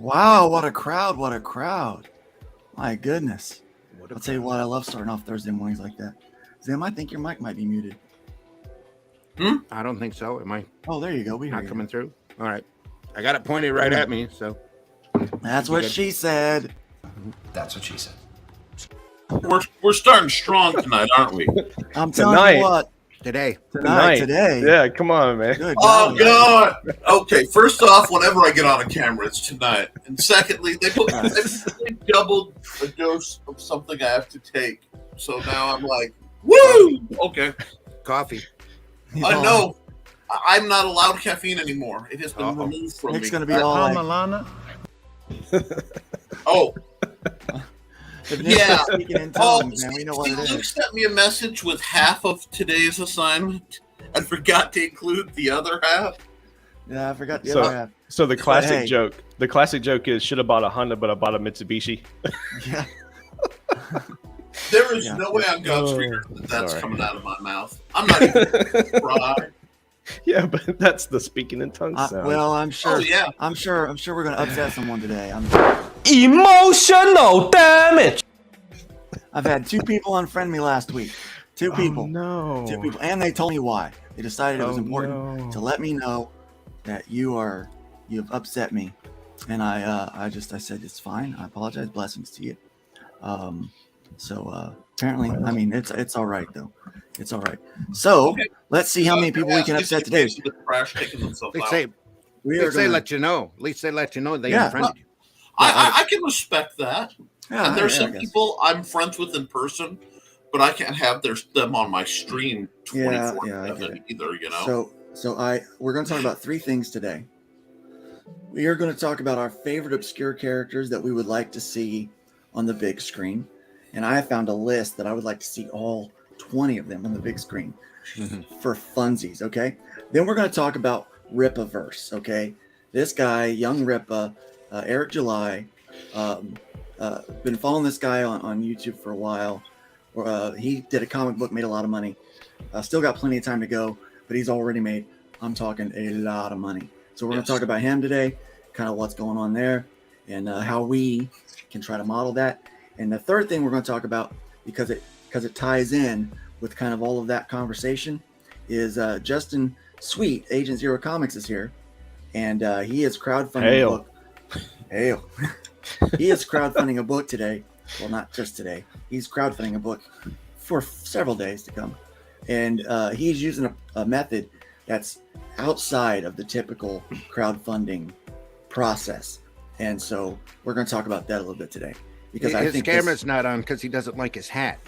Wow, what a crowd. What a crowd. My goodness. I'll tell you what, I love starting off Thursday mornings like that. Zim, I think your mic might be muted. I don't think so. Am I? Oh, there you go. We not coming through. All right. I got it pointed right at me, so. That's what she said. That's what she said. We're starting strong tonight, aren't we? I'm telling you what. Today. Yeah, come on, man. Good Oh, God. Okay, first off, whenever I get on a camera, it's tonight. And secondly, they doubled a dose of something I have to take. So now I'm like, woo! Okay. Coffee. I know. I'm not allowed caffeine anymore. It has been removed from Nick's me. going to be all like, Oh. Yeah. Speaking in tongues, man. We know what it Luke is. sent me a message with half of today's assignment and forgot to include the other half. Yeah, I forgot the other half. So the classic joke is, should have bought a Honda, but I bought a Mitsubishi. Yeah. There is no way on God's green earth that's coming out of my mouth. I'm not even going to try. Yeah, but that's the speaking in tongues sound. Well, I'm sure. Oh, yeah. I'm sure we're going to upset someone today. Emotional damage. I've had 2 people unfriend me last week. 2 people. No. 2 people, and they told me why. They decided it was important to let me know that you've upset me, and I said it's fine. I apologize. Blessings to you. Apparently, I mean, it's all right though. It's all right. So let's see how many people we can upset today. Let you know. At least they let you know they unfriended you. I can respect that. Yeah, and there's some people I'm friends with in person, but I can't have them on my stream Yeah, 24/7 either. We're going to talk about 3 things today. We are going to talk about our favorite obscure characters that we would like to see on the big screen. And I found a list that I would like to see all 20 of them on the big screen for funsies, okay? Then we're going to talk about Rippaverse, okay? This guy, Young Rippa, Eric July, been following this guy on YouTube for a while. He did a comic book, made a lot of money. Still got plenty of time to go, but he's already made, I'm talking, a lot of money. So we're going to talk about him today, kind of what's going on there, and how we can try to model that. And the third thing we're going to talk about, because it ties in with kind of all of that conversation, is Justin Sweet, Agent Zero Comics, is here, and he is crowdfunding a book. Hail. He is crowdfunding a book today. Well, not just today. He's crowdfunding a book for several days to come. And he's using a method that's outside of the typical crowdfunding process. And so we're going to talk about that a little bit today. Because I think his camera's not on because he doesn't like his hat.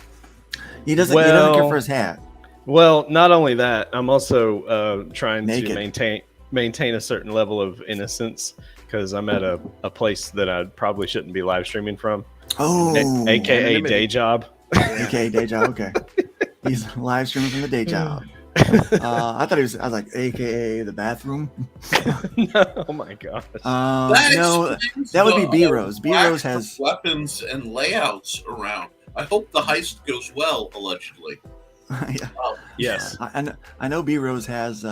He doesn't care for his hat. Well, not only that, I'm also trying to maintain a certain level of innocence because I'm at a place that I probably shouldn't be live streaming from. Oh, AKA day job. AKA day job. Okay, he's live streaming from the day job. I was like, AKA the bathroom. No, oh my gosh. That would be B-Rose. B-Rose has weapons and layouts around. I hope the heist goes well, allegedly. Yeah. Yes. I know B-Rose has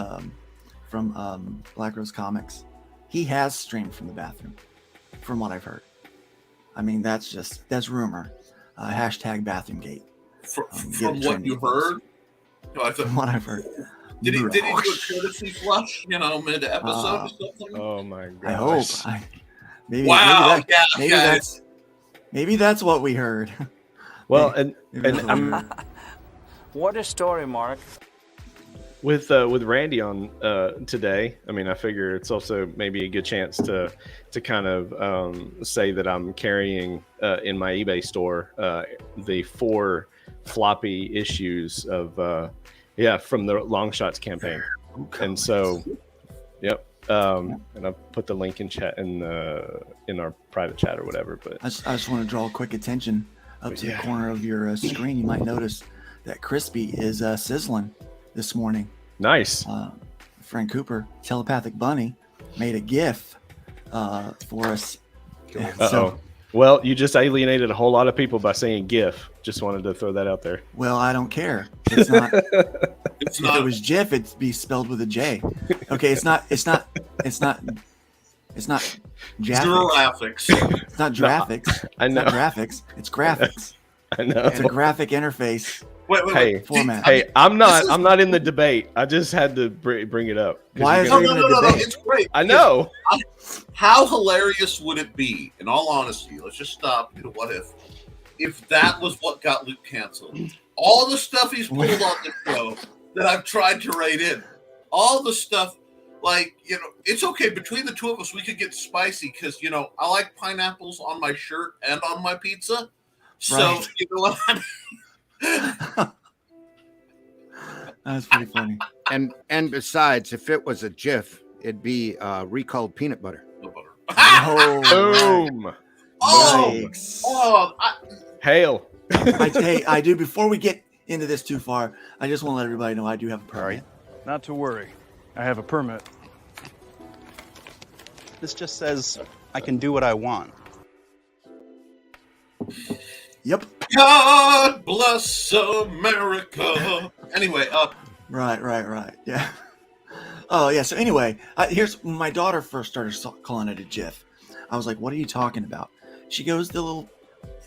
from Black Rose Comics. He has streamed from the bathroom, from what I've heard. I mean, that's rumor. Hashtag BathroomGate. From what you heard? From what I've heard. Did he do a courtesy flush, mid episode or something? Oh my god! I hope. Maybe that's what we heard. Well, and I'm what a story, Mark. With Randy on today. I mean, I figure it's also maybe a good chance to kind of say that I'm carrying in my eBay store the 4 floppy issues of from the Long Shots campaign. And so, yep. And I put the link in chat in our private chat or whatever. But I just want to draw quick attention up to the corner of your screen. You might notice that Crispy is sizzling this morning. Nice. Frank Cooper, Telepathic Bunny, made a GIF for us. So, well, you just alienated a whole lot of people by saying GIF. Just wanted to throw that out there. Well, I don't care. It's not. If it was GIF, it'd be spelled with a J. Okay, it's not. It's not graphics. It's not graphics. I know. It's not graphics. It's graphics. I know. It's a graphic interface. Wait. Format. Hey, I'm not in the debate. I just had to bring it up. Why is there even a debate? It's great. I know. How hilarious would it be, in all honesty, let's just stop, what if that was what got Luke canceled? All the stuff he's pulled on the show that I've tried to write in, all the stuff, it's okay. Between the two of us, we could get spicy because, I like pineapples on my shirt and on my pizza. So, Right. you know what I mean? That's pretty funny. And besides, if it was a GIF, it'd be recalled peanut butter. No butter. Boom. Hail. I do. Before we get into this too far, I just want to let everybody know I do have a permit. Not to worry. I have a permit. This just says I can do what I want. Yep. God bless America. Anyway, Right. Yeah. Oh, yeah. So anyway, here's when my daughter first started calling it a GIF. I was like, "What are you talking about?" She goes, "The little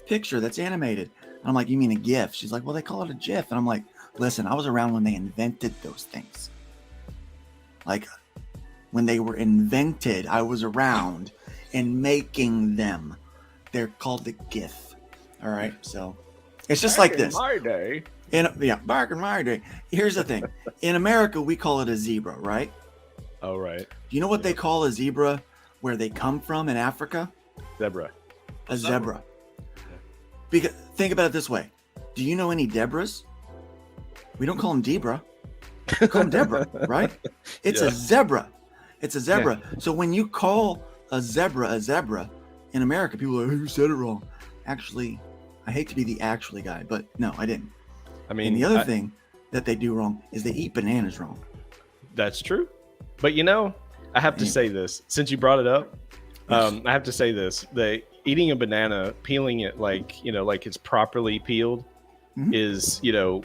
picture that's animated." And I'm like, "You mean a GIF?" She's like, "Well, they call it a GIF." And I'm like, "Listen, I was around when they invented those things. Like when they were invented, I was around and making them. They're called the GIF. All right, so it's just like this. My day. Back in my day. Here's the thing. In America, we call it a zebra, right? Oh, right. Do you know what they call a zebra where they come from in Africa? Zebra. A zebra. Because think about it this way. Do you know any Debras? We don't call them Debra. We call them Deborah, right? It's a zebra. It's a zebra. So when you call a zebra in America, people are like, oh, you said it wrong. Actually, I hate to be the actually guy, but no, I didn't. I mean, and the other thing that they do wrong is they eat bananas wrong. That's true. But I have to say this, since you brought it up, I have to say this. Eating a banana, peeling it like it's properly peeled is,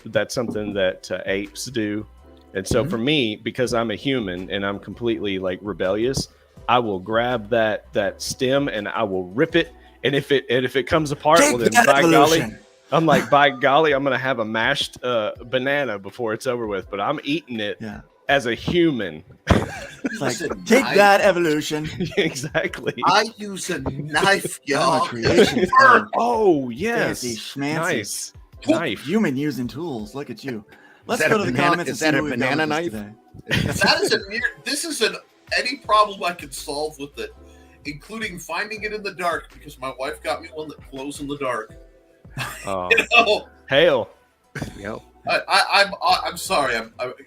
that's something that apes do. And so for me, because I'm a human and I'm completely like rebellious, I will grab that stem and I will rip it. And if it comes apart, well then by golly, I'm like, by golly, I'm gonna have a mashed banana before it's over with. But I'm eating it as a human. It's like, take that, evolution. Exactly. I use a knife, y'all. Oh yes, nice knife. Human using tools. Look at you. Let's go to the comments. Is that a banana knife? This is any problem I can solve with it, including finding it in the dark, because my wife got me one that glows in the dark. Oh, hail! Yep. I'm sorry.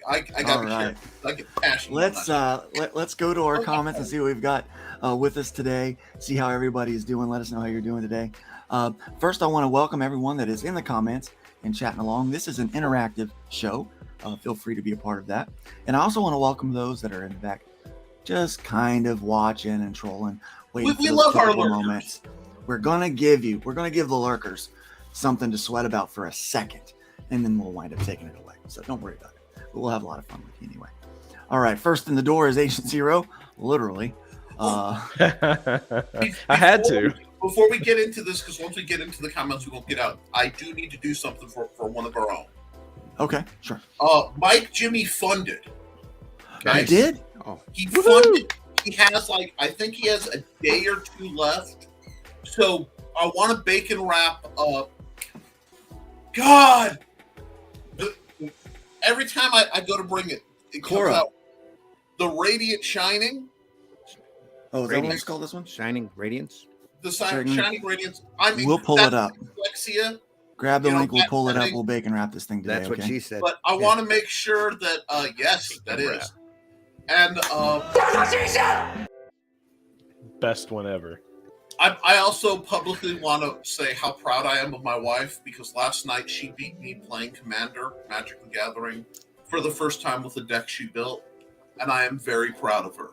I get passionate. Let's go to our comments and see what we've got with us today. See how everybody is doing. Let us know how you're doing today. First, I want to welcome everyone that is in the comments and chatting along. This is an interactive show. Feel free to be a part of that. And I also want to welcome those that are in the back, just kind of watching and trolling, waiting for those couple moments. We're gonna give the lurkers something to sweat about for a second, and then we'll wind up taking it away. So don't worry about it. But we'll have a lot of fun with you anyway. All right, first in the door is Agent Zero, literally. I had to. Before we get into this, because once we get into the comments, we won't get out. I do need to do something for one of our own. Okay, sure. Mike Jimmy funded. I did? Oh. He funded. He has I think he has a day or two left. So I want a bacon wrap. God, every time I go to bring it, it comes out. The Radiant Shining. Oh, is that what it's called? This one? Shining Radiance. The Shining Radiance. I mean, we'll pull it up. Dyslexia. Grab the link. We'll pull it up. We'll bacon wrap this thing today. That's what she said. But I want to make sure that yes, that is. And best one ever. I also publicly want to say how proud I am of my wife, because last night she beat me playing Commander Magic the Gathering for the first time with the deck she built, and I am very proud of her.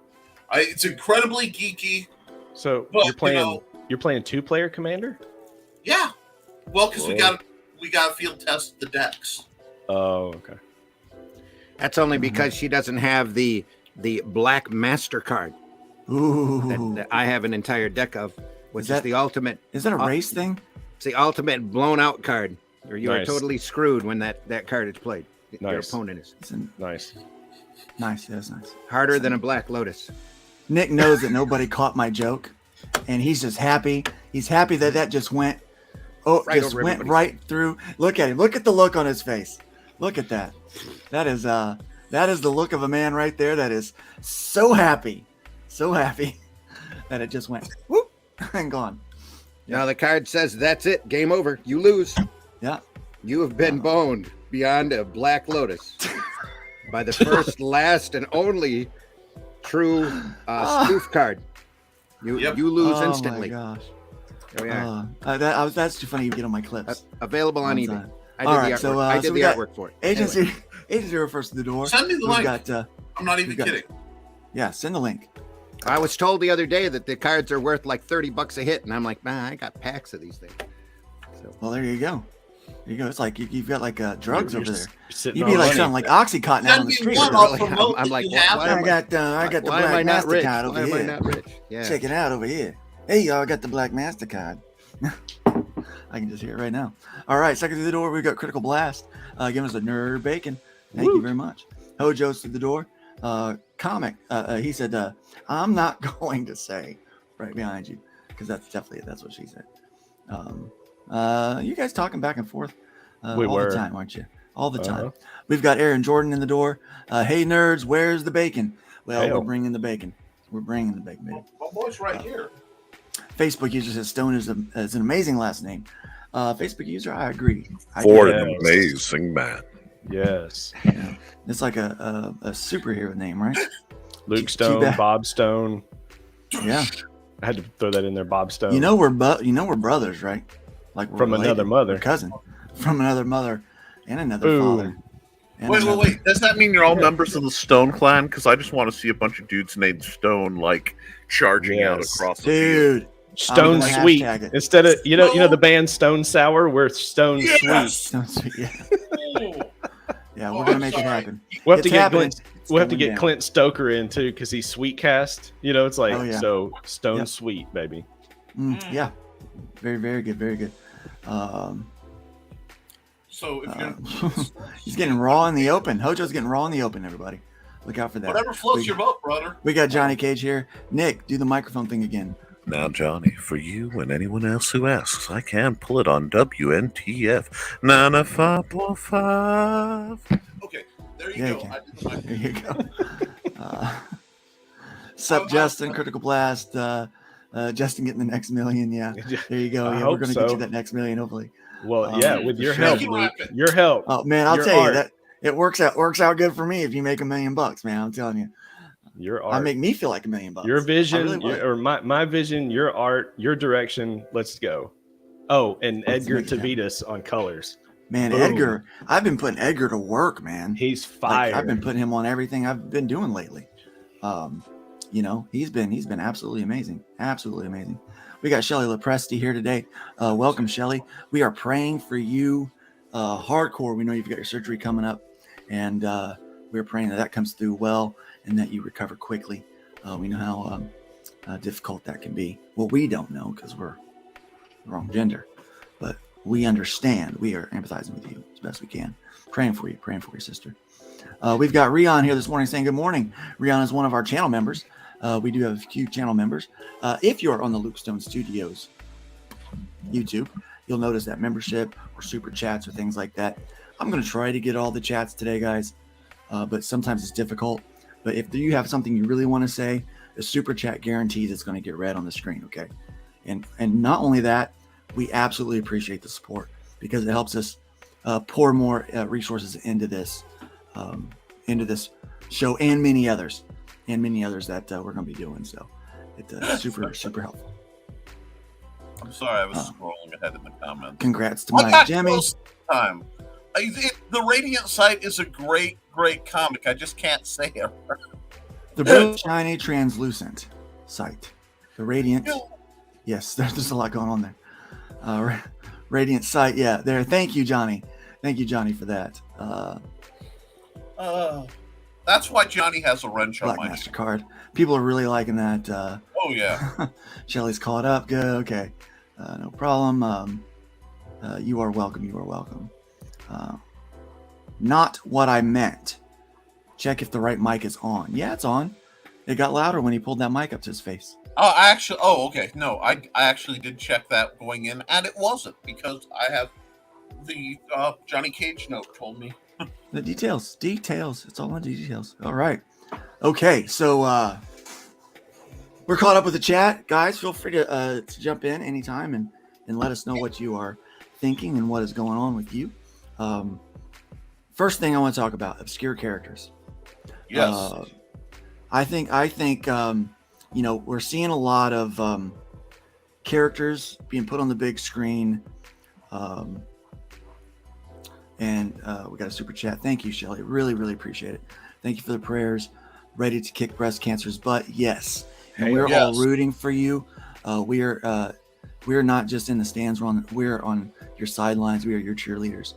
It's incredibly geeky. So but, you're playing 2-player Commander? Yeah. Well, because we got to field test the decks. Oh, okay. That's only because she doesn't have the black master card. Ooh. That I have an entire deck of, which is the ultimate. Is that a race thing? It's the ultimate blown out card, or you are totally screwed when that card is played. Your opponent is. Nice. Nice. That's nice. Harder than a Black Lotus. Nick knows that nobody caught my joke, and he's just happy. He's happy that just went. Oh, right just went right through. Look at him. Look at the look on his face. Look at that. That is the look of a man right there. That is so happy that it just went whoop and gone. Now the card says that's it. Game over. You lose. Yeah. You have been boned beyond a Black Lotus by the first, last, and only true spoof card. You lose instantly. Oh my gosh. There we are. That's too funny. You get on my clips. Available on eBay. I did the artwork for it. Agent Zero first to the door. Send me the link. I'm not even kidding. Yeah, send the link. I was told the other day that the cards are worth like $30 a hit, and I'm like, man, I got packs of these things. So. Well, there you go. There you go. It's like you've got like drugs over there. You'd be like something like Oxycontin out on the street. I'm like, I got the black MasterCard over here. Why am I not rich? Yeah. Check it out over here. Hey, y'all, I got the black MasterCard. I can just hear it right now. All right, second through the door, we've got Critical Blast. Giving us a nerd bacon. Thank you very much. Hojo's through the door. Comic. He said, I'm not going to say right behind you, because that's what she said. You guys talking back and forth the time, aren't you? All the time. We've got Aaron Jordan in the door. Hey, nerds, where's the bacon? Well, we're bringing the bacon. We're bringing the bacon, baby. My boy's right here. Facebook user says Stone is an amazing last name. Facebook user, I agree. For Yes. an amazing man. Yes. Yeah. It's like a superhero name, right? Luke Too Stone, bad. Bob Stone. Yeah. I had to throw that in there. Bob Stone. You know we're brothers, right? Like we're From related. another mother. We're cousin from another mother and another Boom. father. And Wait. another- Does that mean you're all members of the Stone clan? Because I just want to see a bunch of dudes named Stone like charging out Yes. across the field. Dude. Stone gonna Sweet. hashtag it. Instead of you know the band Stone Sour, we're Stone Yes! Sweet. Yeah, yeah, Oh, we're gonna I'm make it sorry. happen. We'll have to It's get happening. Clint. It's We'll have to going get down. Clint Stoker in too because he's sweet cast. You know, it's like Oh, yeah. so Stone Yep. Sweet, baby. Yeah, very, very good, very good. So if you're He's getting raw in the open. Hojo's getting raw in the open. Everybody, look out for that. whatever floats your boat, brother. We got Johnny Cage here. Nick, do the microphone thing again. Now, Johnny, for you and anyone else who asks, I can pull it on WNTF 95.5. Okay, there you Yeah, you go. can. I did the mic. There you go. Sup, Justin? Critical Blast. Justin getting the next million. Yeah, there you go. I Yeah, we're hope gonna so. get you that next million, hopefully. Well, yeah, with your for help, sure. Luke. Your help. Oh man, I'll Your tell you art. that it works out good for me if you make $1 million, man. I'm telling you, Your I art. make me feel like $1 million. Your vision, I really would. or my vision, your art, your direction. Let's go. Oh, and Let's Edgar make it happen. Tavitas on colors. Man, Boom. Edgar, I've been putting Edgar to work, man. He's Like, fire. I've been putting him on everything I've been doing lately. You know, he's been absolutely amazing. Absolutely amazing. We got Shelly Lepresti here today. Welcome, Shelly. We are praying for you hardcore. We know you've got your surgery coming up, and we're praying that comes through well and that you recover quickly. We know how difficult that can be. Well, we don't know because we're the wrong gender, but we understand. We are empathizing with you as best we can. Praying for you, sister. We've got Rion here this morning saying good morning. Rion is one of our channel members. We do have a few channel members. If you're on the Luke Stone Studios YouTube, you'll notice that membership or super chats or things like that. I'm going to try to get all the chats today, guys, but sometimes it's difficult. But if you have something you really want to say, the super chat guarantees it's going to get read on the screen, okay? And not only that, we absolutely appreciate the support because it helps us pour more resources into this show and many others that we're going to be doing. So it's super helpful. I'm sorry, I was scrolling ahead in the comments. Congrats to I Mike got Jimmy. close this time. The Radiant site is a great comic. I just can't say it. The blue, shiny, translucent site. The Radiant. Yes, there's a lot going on there. Radiant site. Yeah, there. Thank you, Johnny. Thank you, Johnny, for that. That's why Johnny has a wrench on Black my MasterCard. People are really liking that. Oh yeah. Shelly's caught up. Good. Okay. No problem. You are welcome. You are welcome. Not what I meant. Check if the right mic is on. Yeah, it's on. It got louder when he pulled that mic up to his face. Okay. No, I actually did check that going in, and it wasn't because I have the Johnny Cage note told me. The details. It's all in the details. All right. Okay, so we're caught up with the chat. Guys, feel free to jump in anytime and let us know what you are thinking and what is going on with you. First thing I want to talk about, obscure characters. Yes. I think we're seeing a lot of characters being put on the big screen. And we got a super chat. Thank you, Shelly. Really, really appreciate it. Thank you for the prayers. Ready to kick breast cancer's butt. Yes. And we're all rooting for you. We are not just in the stands. We're on your sidelines. We are your cheerleaders.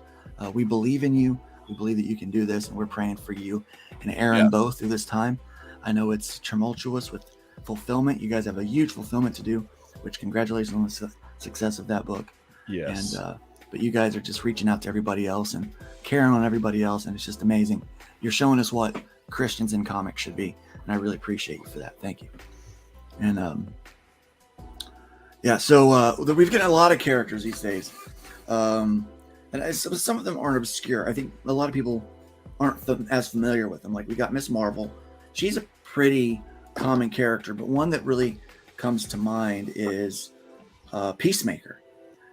We believe in you. We believe that you can do this, and we're praying for you and Aaron both through this time. I know it's tumultuous with fulfillment. You guys have a huge fulfillment to do, which congratulations on the success of that book. Yes. And but you guys are just reaching out to everybody else and caring on everybody else, and it's just amazing. You're showing us what Christians in comics should be, and I really appreciate you for that. Thank you. And so we've got a lot of characters these days, and some of them aren't obscure. I think a lot of people aren't as familiar with them. Like we got Miss Marvel. She's a pretty common character, but one that really comes to mind is Peacemaker.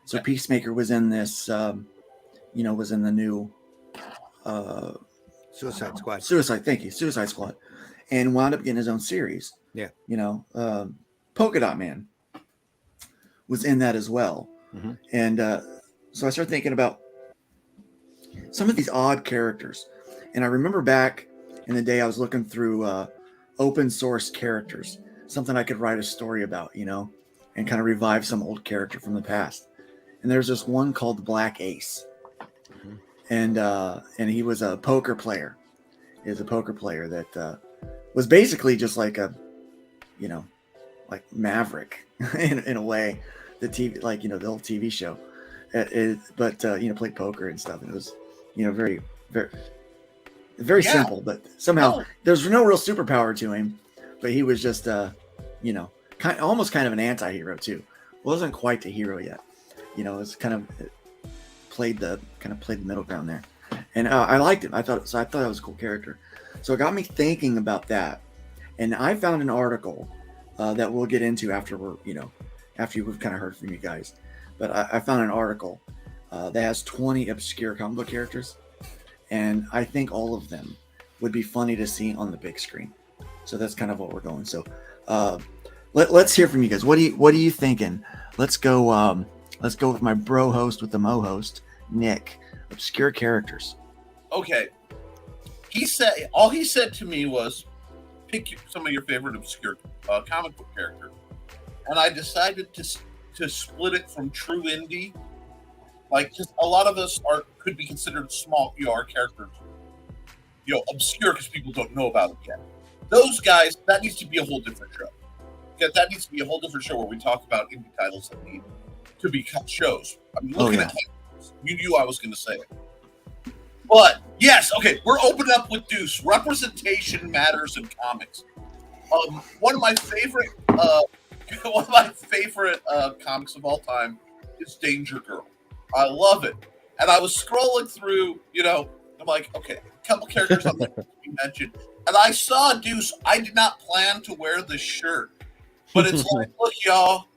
So Peacemaker was in this, was in the new Suicide Squad. Suicide Squad, and wound up getting his own series. Yeah. Polka Dot Man was in that as well. Mm-hmm. And so I started thinking about some of these odd characters. And I remember back in the day, I was looking through open source characters, something I could write a story about, and kind of revive some old character from the past. And there's this one called Black Ace. And he was a poker player. He was a poker player that was basically just like a, like Maverick in a way, the TV, the old TV show. But played poker and stuff. And it was, very, very, very simple. But somehow there's no real superpower to him. But he was just, almost kind of an anti-hero too. Wasn't quite the hero yet. It was kind of played the middle ground there, and I liked him. I thought it was a cool character. So it got me thinking about that, and I found an article that we'll get into after we've kind of heard from you guys. But I found an article that has 20 obscure comic book characters, and I think all of them would be funny to see on the big screen. So that's kind of what we're going. So let's hear from you guys. What are you thinking? Let's go. Let's go with my bro host with the mo host, Nick. Obscure characters. Okay. All he said to me was, pick some of your favorite obscure comic book characters, and I decided to split it from true indie. Like, just a lot of us could be considered small PR characters, obscure because people don't know about it yet. Those guys, that needs to be a whole different show. Because that needs to be a whole different show where we talk about indie titles that need to be shows. I'm looking at titles. You knew I was going to say it. But yes, okay, we're opening up with Deuce. Representation matters in comics. One of my favorite comics of all time is Danger Girl. I love it. And I was scrolling through, I'm like, okay, a couple characters on the you mentioned. And I saw Deuce. I did not plan to wear this shirt. But it's like, look, y'all,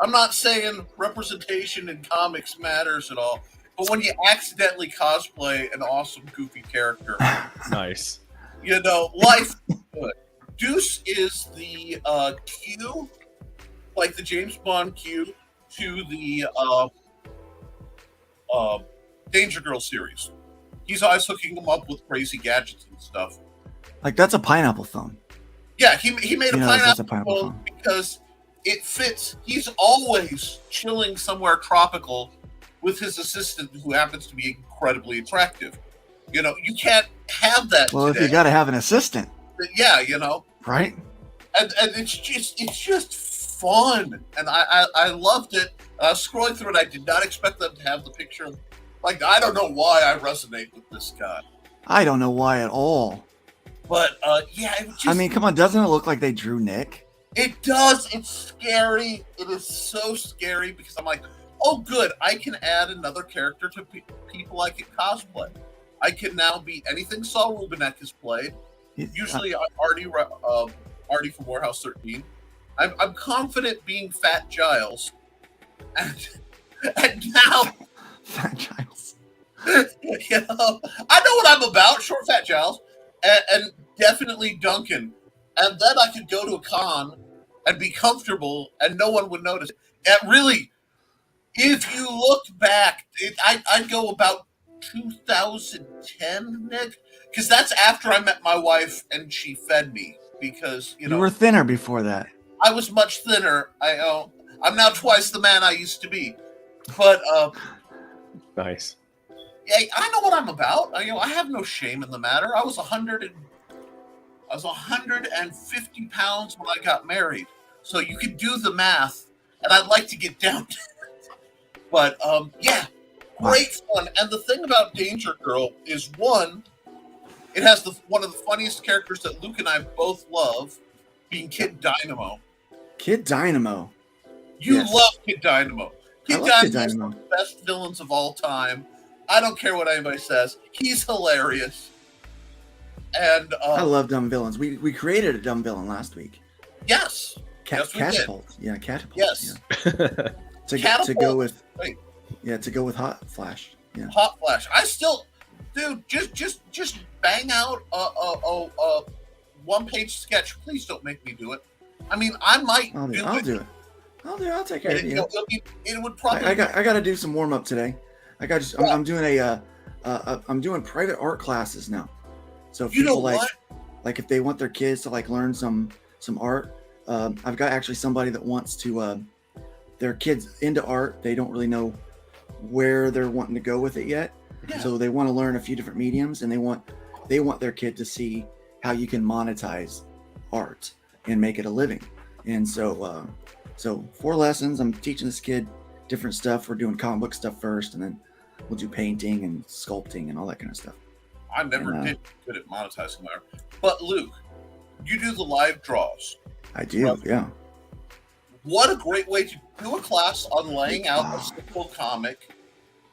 I'm not saying representation in comics matters at all. But when you accidentally cosplay an awesome, goofy character. Nice. Life is good. Deuce is the Q, like the James Bond Q, to the Danger Girl series. He's always hooking them up with crazy gadgets and stuff. Like, that's a pineapple phone. Yeah, he made a pineapple phone because it fits. He's always chilling somewhere tropical with his assistant, who happens to be incredibly attractive. You can't have that. Well, today. if you got to have an assistant. Yeah, right. And it's just fun, and I loved it. I was scrolling through it. I did not expect them to have the picture. I don't know why I resonate with this guy. I don't know why at all. But it was just, come on, doesn't it look like they drew Nick? It does. It's scary. It is so scary because I'm like, oh, good. I can add another character to people I can cosplay. I can now be anything Saul Rubinek has played. Usually, Artie from Warehouse 13. I'm confident being Fat Giles, and now Fat Giles. I know what I'm about. Short Fat Giles, and definitely Duncan. And then I could go to a con and be comfortable, and no one would notice. And really, if you looked back, I'd go about 2010, Nick, because that's after I met my wife and she fed me. Because you were thinner before that. I was much thinner. I'm now twice the man I used to be. But nice. Yeah, I know what I'm about. I have no shame in the matter. I was 150 pounds when I got married. So you can do the math, and I'd like to get down to it. But, great fun. And the thing about Danger Girl is, one, it has one of the funniest characters that Luke and I both love, being Kid Dynamo. Kid Dynamo. You love Kid Dynamo. Kid Dynamo is one of the best villains of all time. I don't care what anybody says. He's hilarious. And I love dumb villains. We created a dumb villain last week. Yes. Catapult. Yeah, Catapult. Yes. Yeah. to go with Wait. to go with Hot Flash. Yeah. Hot Flash. I still, dude, just bang out a one-page sketch. Please don't make me do it. I mean, I might I'll do do it. I'll take care of You it. know, it would probably. I got to do some warm up today. I'm doing I'm doing private art classes now. So if You know people what? like if they want their kids to like learn some art, I've got actually somebody that wants to their kids into art. They don't really know where they're wanting to go with it yet. Yeah. So they want to learn a few different mediums, and they want their kid to see how you can monetize art and make it a living. And so 4 lessons. I'm teaching this kid different stuff. We're doing comic book stuff first, and then we'll do painting and sculpting and all that kind of stuff. I never did good at monetizing my art. But Luke, you do the live draws. I do, Right. yeah. What a great way to do a class on laying out a simple comic,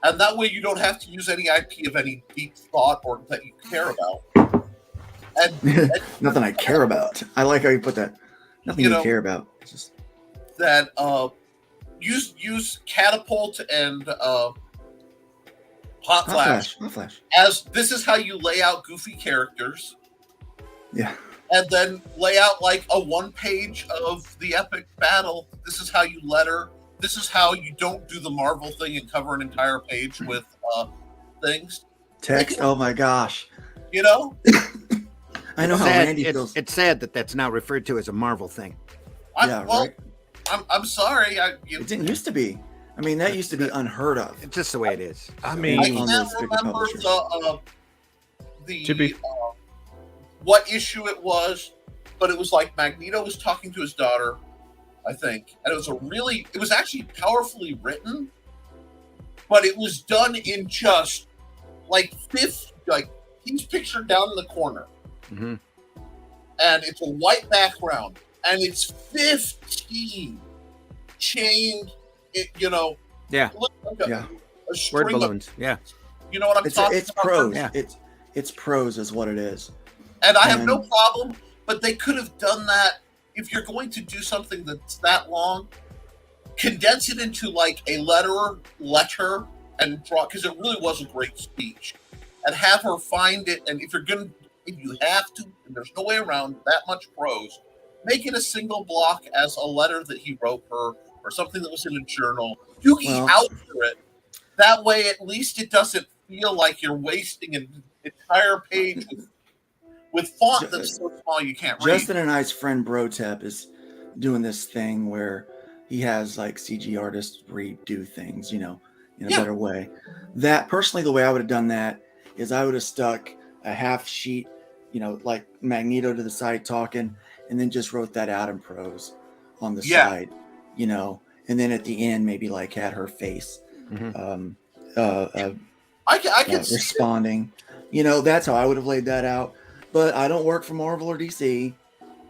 and that way you don't have to use any IP of any deep thought or that you care about. And Nothing I care about. I like how you put that. Nothing you care about. It's just that use Catapult and Hot Flash as this is how you lay out goofy characters. Yeah. And then lay out like a 1 page of the epic battle. This is how you letter. This is how you don't do the Marvel thing and cover an entire page with things. Text. Oh my gosh. You know? I know how Randy feels. It's sad that that's now referred to as a Marvel thing. Right. I'm sorry. It didn't used to be. I mean, that used to be unheard of. It's just the way it is. I mean, I can't remember what issue it was, but it was like Magneto was talking to his daughter, I think, and it was actually powerfully written, but it was done in just like he's pictured down in the corner, mm-hmm. and it's a white background, and it's 15 chained, Yeah. A Word string balloons. of, yeah. You know what I'm talking it's about? prose. Yeah. It's prose is what it is. And I have no problem, but they could have done that. If you're going to do something that's that long, condense it into like a letter and draw, because it really was a great speech, and have her find it. And if you have to, and there's no way around that much prose, make it a single block as a letter that he wrote her or something that was in a journal. You can alter it. That way, at least it doesn't feel like you're wasting an entire page with font that's so small you can't read. Justin and I's friend Brotep is doing this thing where he has like CG artists redo things, in a better way. That personally, the way I would have done that is I would have stuck a half sheet, like Magneto to the side talking, and then just wrote that out in prose on the side, and then at the end maybe like had her face I can responding. That's how I would have laid that out. But I don't work for Marvel or DC.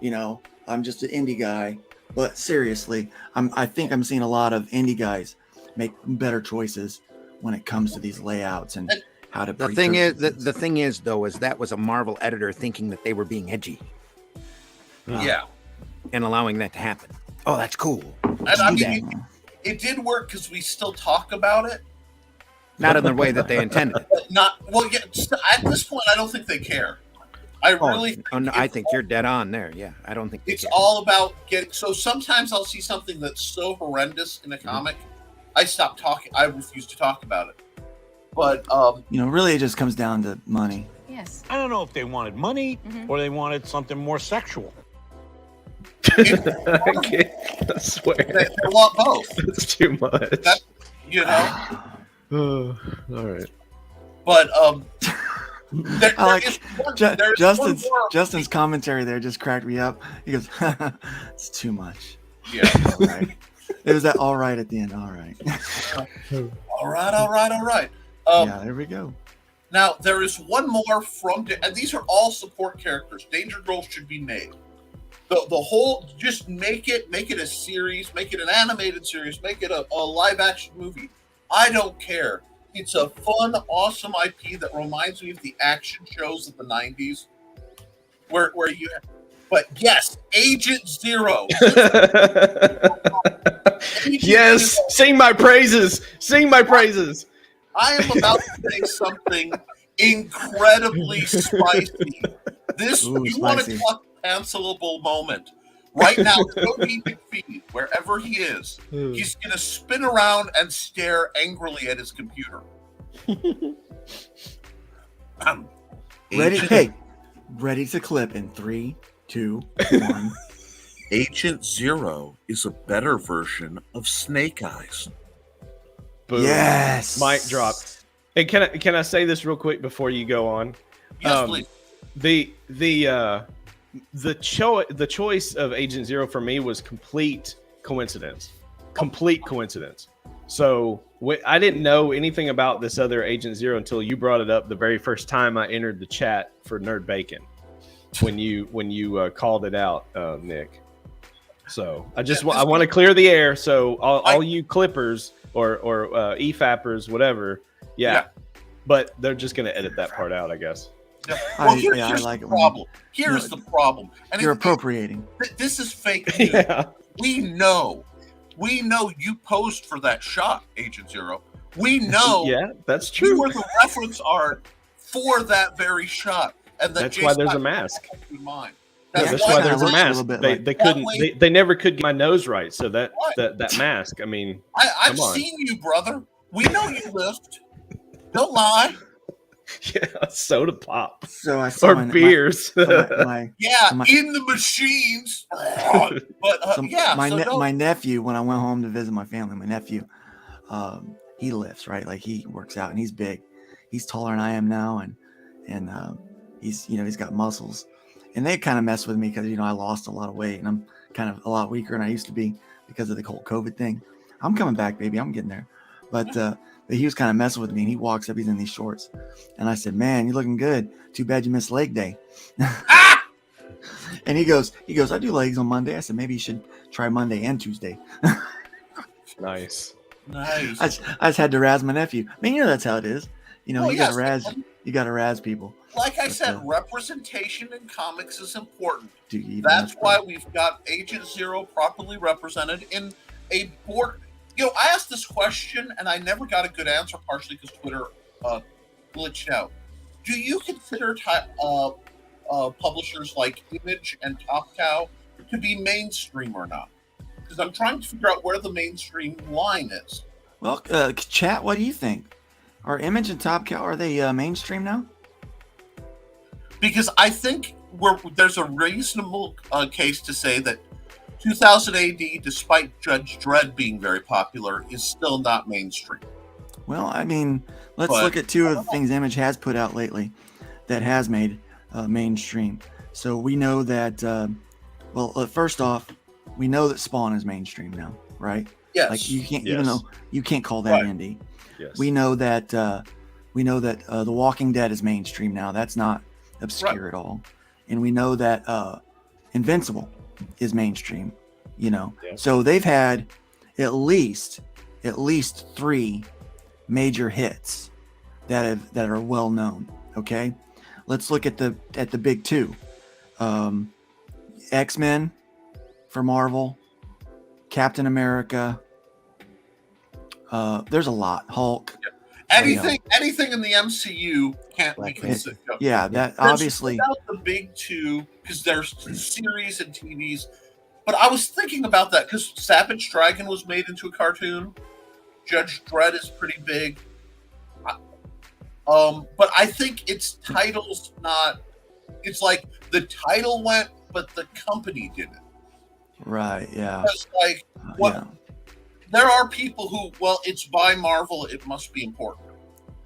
I'm just an indie guy. But seriously, I think I'm seeing a lot of indie guys make better choices when it comes to these layouts and how to. The thing is, though, is that was a Marvel editor thinking that they were being edgy. Yeah. And allowing that to happen. Oh, that's cool. And I mean, it did work because we still talk about it. Not in the way that they intended it. At this point, I don't think they care. I think you're dead on there. Yeah, I don't think it's all about getting. So sometimes I'll see something that's so horrendous in a comic, I stop talking. I refuse to talk about it. But really, it just comes down to money. Yes. I don't know if they wanted money or they wanted something more sexual. I swear. They want both. It's too much. All right. But Justin's commentary there just cracked me up. He goes, "It's too much." Yeah. All right. It was that all right at the end. All right. all right. Yeah, there we go. Now there is one more and these are all support characters. Danger Girl should be made. The whole, just make it a series, make it an animated series, make it a live action movie. I don't care. It's a fun, awesome IP that reminds me of the action shows of the 90s, where you But yes, Agent Zero. Yes, sing my praises. Sing my praises. I am about to say something incredibly spicy. This Ooh, you want spicy. to talk cancelable moment. Right now, Cody McPhee, wherever he is, he's going to spin around and stare angrily at his computer. Ready to clip in 3, 2, 1. Agent Zero is a better version of Snake Eyes. Boom. Yes. Mic drop. And can I say this real quick before you go on? Yes, please. The choice of Agent Zero for me was complete coincidence. Complete coincidence. So I didn't know anything about this other Agent Zero until you brought it up the very first time I entered the chat for Nerd Bacon when you called it out, Nick. So I want to clear the air. So all you clippers or EFAPers, whatever, yeah. But they're just gonna edit that part out, I guess. Yeah. Well, here's I the like it. problem. Here's the problem. And You're appropriating. This is fake news. Yeah. We know you posed for that shot, Agent Zero. We know. Yeah, that's true. You were the reference art for that very shot, and that's why there's a mask. Mind. That's why there's a mask. They couldn't. They never could get my nose right. So that mask. I mean, I've seen you, brother. We know you lift. Don't lie. Yeah, soda pop. So I saw beers. In the machines. But my nephew, when I went home to visit my family, my nephew, he lifts, right? Like he works out and he's big. He's taller than I am now, and he's got muscles. And they kind of mess with me because I lost a lot of weight and I'm kind of a lot weaker than I used to be because of the whole COVID thing. I'm coming back, baby. I'm getting there. But he was kind of messing with me, and he walks up. He's in these shorts, and I said, "Man, you're looking good. Too bad you missed leg day." And he goes, "I do legs on Monday." I said, "Maybe you should try Monday and Tuesday." Nice. Nice. I just had to razz my nephew. I mean, that's how it is. You gotta razz people. Like I said, representation in comics is important. That's why we've got Agent Zero properly represented in a board. I asked this question and I never got a good answer, partially because Twitter glitched out. Do you consider publishers like Image and Top Cow to be mainstream or not? Because I'm trying to figure out where the mainstream line is. Well, chat, what do you think? Are Image and Top Cow, are they mainstream now? Because I think there's a reasonable case to say that 2000 AD, despite Judge Dredd being very popular, is still not mainstream. Well, I mean, let's look at two of the things Image has put out lately that has made mainstream. So we know that, first off, we know that Spawn is mainstream now, right? Yes. Like you can't, even though you can't call that indie. Yes. We know that The Walking Dead is mainstream now. That's not obscure at all. And we know that Invincible is mainstream, So they've had at least 3 major hits that are well known. Okay, let's look at the big 2. X-Men for Marvel, Captain America. There's a lot. Hulk. Anything in the MCU can't be considered. Yeah, that obviously. Without the big 2, because there's series and TVs. But I was thinking about that because Savage Dragon was made into a cartoon. Judge Dredd is pretty big. But I think its title's not. It's like the title went, but the company didn't. Right. Yeah. It's like there are people who, it's by Marvel, it must be important,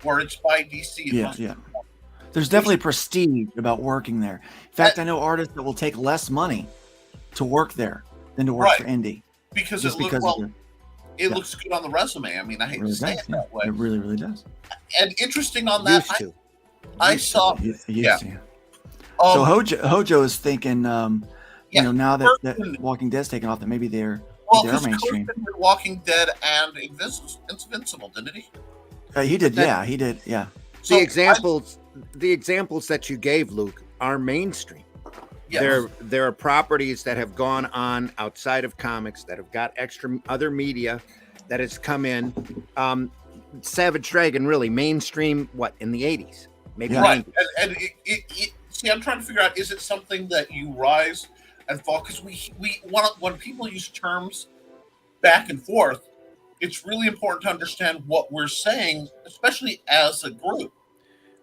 or it's by DC, it must be important. There's definitely prestige about working there. In fact, I know artists that will take less money to work there than to work for indie. Because it looks good on the resume. I mean, I hate to say it that way. It really, really does. And interesting on that, I saw. So Hojo is thinking, now that Walking Dead's taken off, that maybe they're mainstream. Walking Dead and Invincible, didn't he? He did. He did. Yeah. So the examples that you gave, Luke, are mainstream. Yes. There are properties that have gone on outside of comics that have got extra other media that has come in. Savage Dragon, really mainstream, what, in the 80s, maybe Right. 90s. And see, I'm trying to figure out, is it something that you rise and fall? Because when people use terms back and forth, it's really important to understand what we're saying, especially as a group.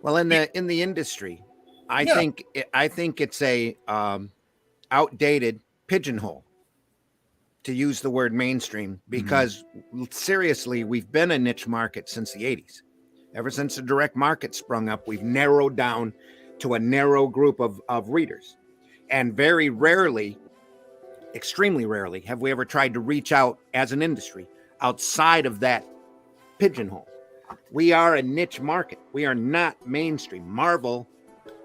Well, in the industry, I Yeah. think it's a outdated pigeonhole to use the word mainstream, because seriously, we've been a niche market since the 80s. Ever since the direct market sprung up, we've narrowed down to a narrow group of readers. And very rarely, extremely rarely, have we ever tried to reach out as an industry outside of that pigeonhole. We are a niche market. We are not mainstream. Marvel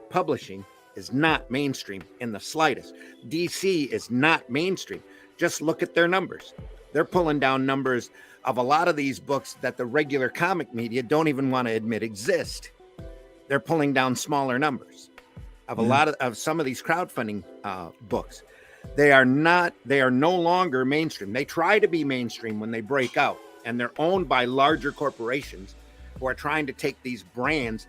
publishing is not mainstream in the slightest. DC is not mainstream. Just look at their numbers. They're pulling down numbers of a lot of these books that the regular comic media don't even want to admit exist. They're pulling down smaller numbers of a lot of some of these crowdfunding books. They are no longer mainstream. They try to be mainstream when they break out, and they're owned by larger corporations who are trying to take these brands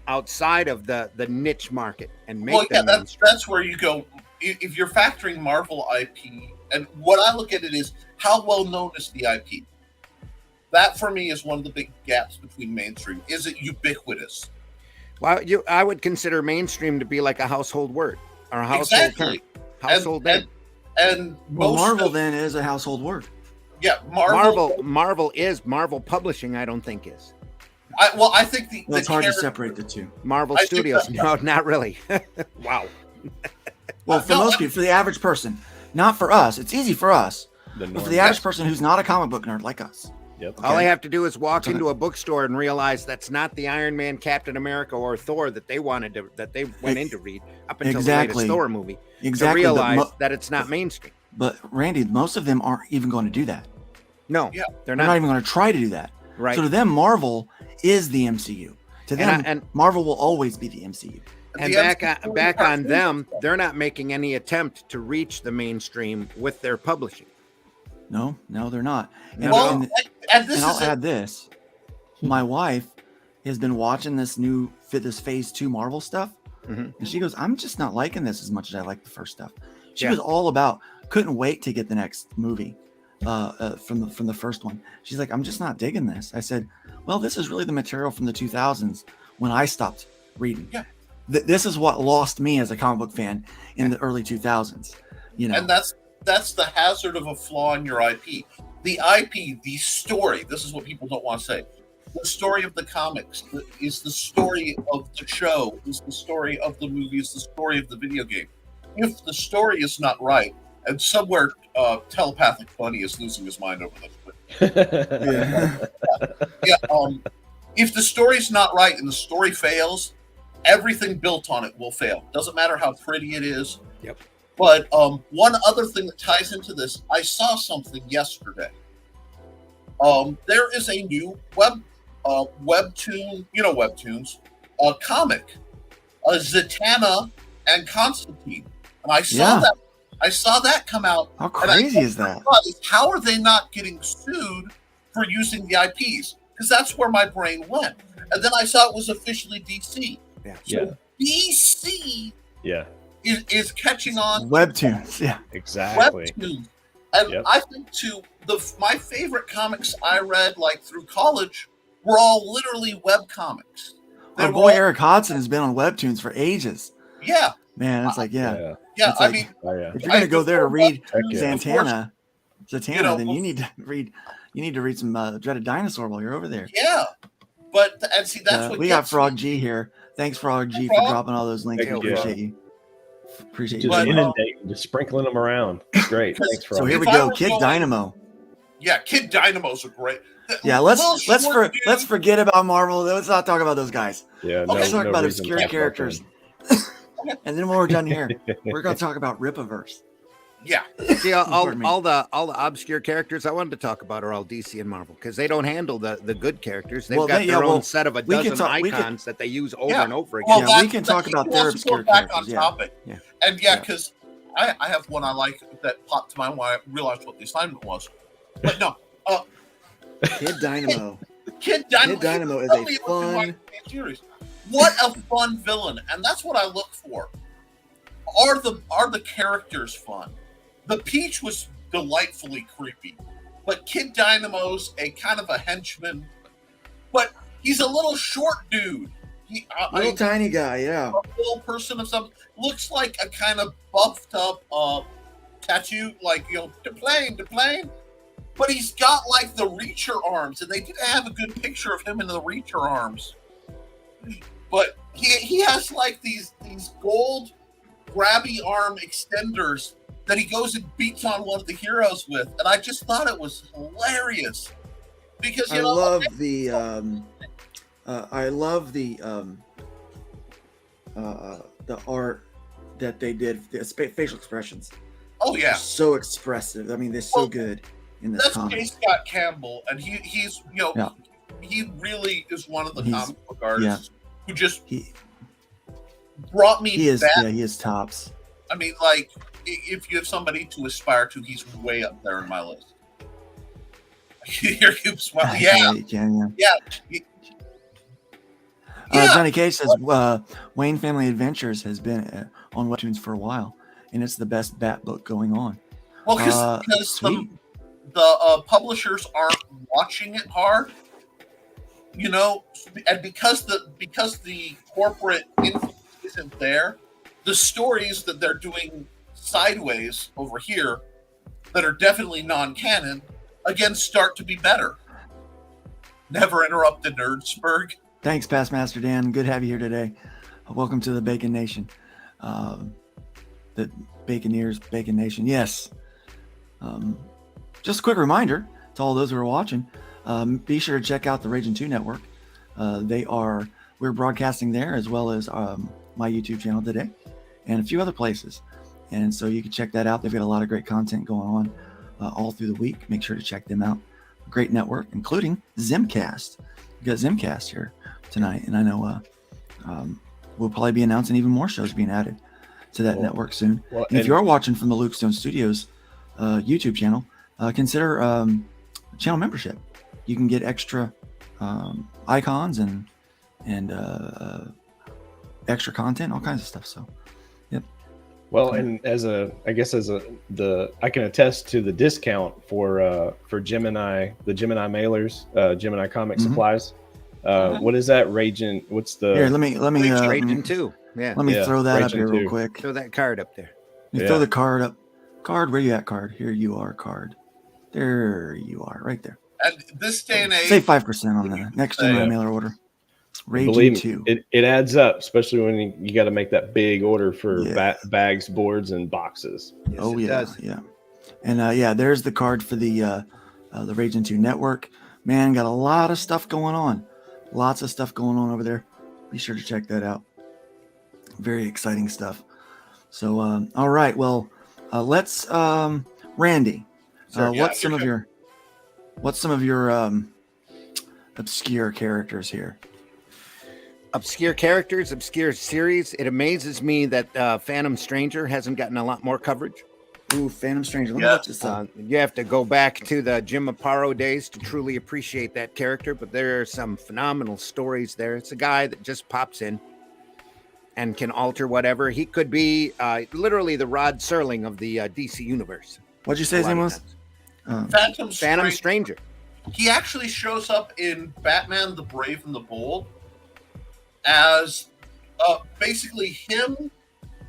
outside of the niche market and make them mainstream. That's where you go. If you're factoring Marvel IP, and what I look at it is, how well known is the IP? That for me is one of the big gaps between mainstream. Is it ubiquitous? Well, I would consider mainstream to be like a household word or a household term. Household name. And Marvel then is a household word. Yeah, Marvel Publishing, I don't think is. I think it's hard to separate the two. Marvel Studios, no, not really. Wow. Well, for most people, for the average person, not for us. It's easy for us, but for the average person who's not a comic book nerd like us. Yep. Okay. All I have to do is walk into a bookstore and realize that's not the Iron Man, Captain America, or Thor that they went in to read up until the latest Thor movie. Exactly. To realize that it's not mainstream. But Randy, most of them aren't even going to do that. No, they're not even going to try to do that. Right. So to them, Marvel is the MCU. To them, and Marvel will always be the MCU. And back on them, they're not making any attempt to reach the mainstream with their publishing. No, they're not. And, I'll add this. My wife has been watching this phase 2 Marvel stuff. And she goes, I'm just not liking this as much as I like the first stuff. She was all about, couldn't wait to get the next movie from the first one. She's like, I'm just not digging this. I said, well, this is really the material from the 2000s when I stopped reading. Yeah. This is what lost me as a comic book fan in the early 2000s. And that's the hazard of a flaw in your IP. The IP, the story, this is what people don't want to say. The story of the comics is the story of the show, is the story of the movie, is the story of the video game. If the story is not right, and somewhere telepathic Bunny is losing his mind over this. If the story's not right and the story fails, everything built on it will fail. Doesn't matter how pretty it is. Yep. But one other thing that ties into this, I saw something yesterday. There is a new webtoon, webtoons, comic, Zatanna and Constantine, and I saw that come out. How crazy is that? How are they not getting sued for using the IPs? Because that's where my brain went, and then I saw it was officially DC. So DC is catching on. Webtoons, exactly. Webtoons. And I think too, my favorite comics I read like through college were all literally web comics. Our boy Eric Hodson has been on Webtoons for ages. Yeah. Man, it's like, Yeah, it's I like, mean, if you're gonna go there to read Zatanna, then you need to read some Dreaded Dinosaur while you're over there. Yeah. But and see, that's what we got Frog G here. Thanks, Frog G, for dropping all those links. Appreciate you. Appreciate you. Just inundating, just sprinkling them around. It's great. Thanks, Frog. So here we go. Kid Dynamo. Yeah, Kid Dynamos are great. Yeah, let's forget about Marvel. Let's not talk about those guys. Yeah, let's talk about obscure characters. And then when we're done here, we're going to talk about Rippaverse. Yeah. See, Pardon me. all the obscure characters I wanted to talk about are all DC and Marvel because they don't handle the good characters. They've got their own set of a we can dozen talk- we can- icons that they use over Yeah. and over again. Well, Yeah, that's, we can talk about he their wants to go obscure back characters, on yeah. topic. Yeah. And because I have one I like that popped to mind when I realized what the assignment was. But no, Kid Dynamo. Kid Dynamo. Kid Dynamo is Tell a me what's in my fun. series. What a fun villain, and that's what I look for. Are the characters fun? The Peach was delightfully creepy, but Kid Dynamo's a kind of a henchman, but he's a little short dude. Little tiny guy, yeah. A little person of some looks like a kind of buffed up tattoo, like to plane. But he's got like the Reacher arms, and they didn't have a good picture of him in the Reacher arms. But he has like these gold grabby arm extenders that he goes and beats on one of the heroes with, and I just thought it was hilarious because I love the art that they did, the facial expressions. Oh yeah, so expressive. I mean, they're so good in this that's comic. J. Scott Campbell, and he's he really is one of the comic book artists who just brought me. He is back. he is tops. I mean, like, if you have somebody to aspire to, he's way up there in my list. Here you smile. Yeah. Johnny Cage says Wayne Family Adventures has been on Webtoons for a while, and it's the best Bat book going on. Well, because the publishers aren't watching it hard, and because the corporate influence isn't there, the stories that they're doing sideways over here that are definitely non-canon again start to be better. Never interrupt the Nerdsburg. Thanks, Past Master Dan. Good to have you here today. Welcome to the Bacon Nation. The Baconeers, Bacon Nation. Yes. Just a quick reminder to all those who are watching, be sure to check out the Raging 2 Network. We're broadcasting there as well as my YouTube channel today and a few other places. And so you can check that out. They've got a lot of great content going on all through the week. Make sure to check them out. Great network, including Zimcast. We got Zimcast here tonight, and I know we'll probably be announcing even more shows being added to that network soon. And if you are watching from the Luke Stone Studios YouTube channel, consider channel membership. You can get extra icons and extra content, all kinds of stuff. So, yep. Well, and I can attest to the discount for Gemini, the Gemini mailers, Gemini Comic Supplies. What is that? Raging? What's the? Here, let me. Raging 2. Yeah. Let me throw that up Raging here 2. real quick. Throw that card up there. Throw the card up. Card, where you at? Card. Here you are. Card. There you are, right there. And this day and age, save 5% on the next Gemini mailer order. Raging Believe 2. It adds up, especially when you got to make that big order for bags, boards, and boxes. Yes, yeah. And there's the card for the Raging 2 Network. Man, got a lot of stuff going on. Lots of stuff going on over there. Be sure to check that out. Very exciting stuff. So, all right. Well, let's Randy. What's some of your obscure characters here? Obscure characters, obscure series. It amazes me that Phantom Stranger hasn't gotten a lot more coverage. Ooh, Phantom Stranger. Let me look this up. You have to go back to the Jim Aparo days to truly appreciate that character, but there are some phenomenal stories there. It's a guy that just pops in and can alter whatever. He could be literally the Rod Serling of the DC universe. What'd you say his name was? Phantom Stranger. He actually shows up in Batman: The Brave and the Bold as basically him,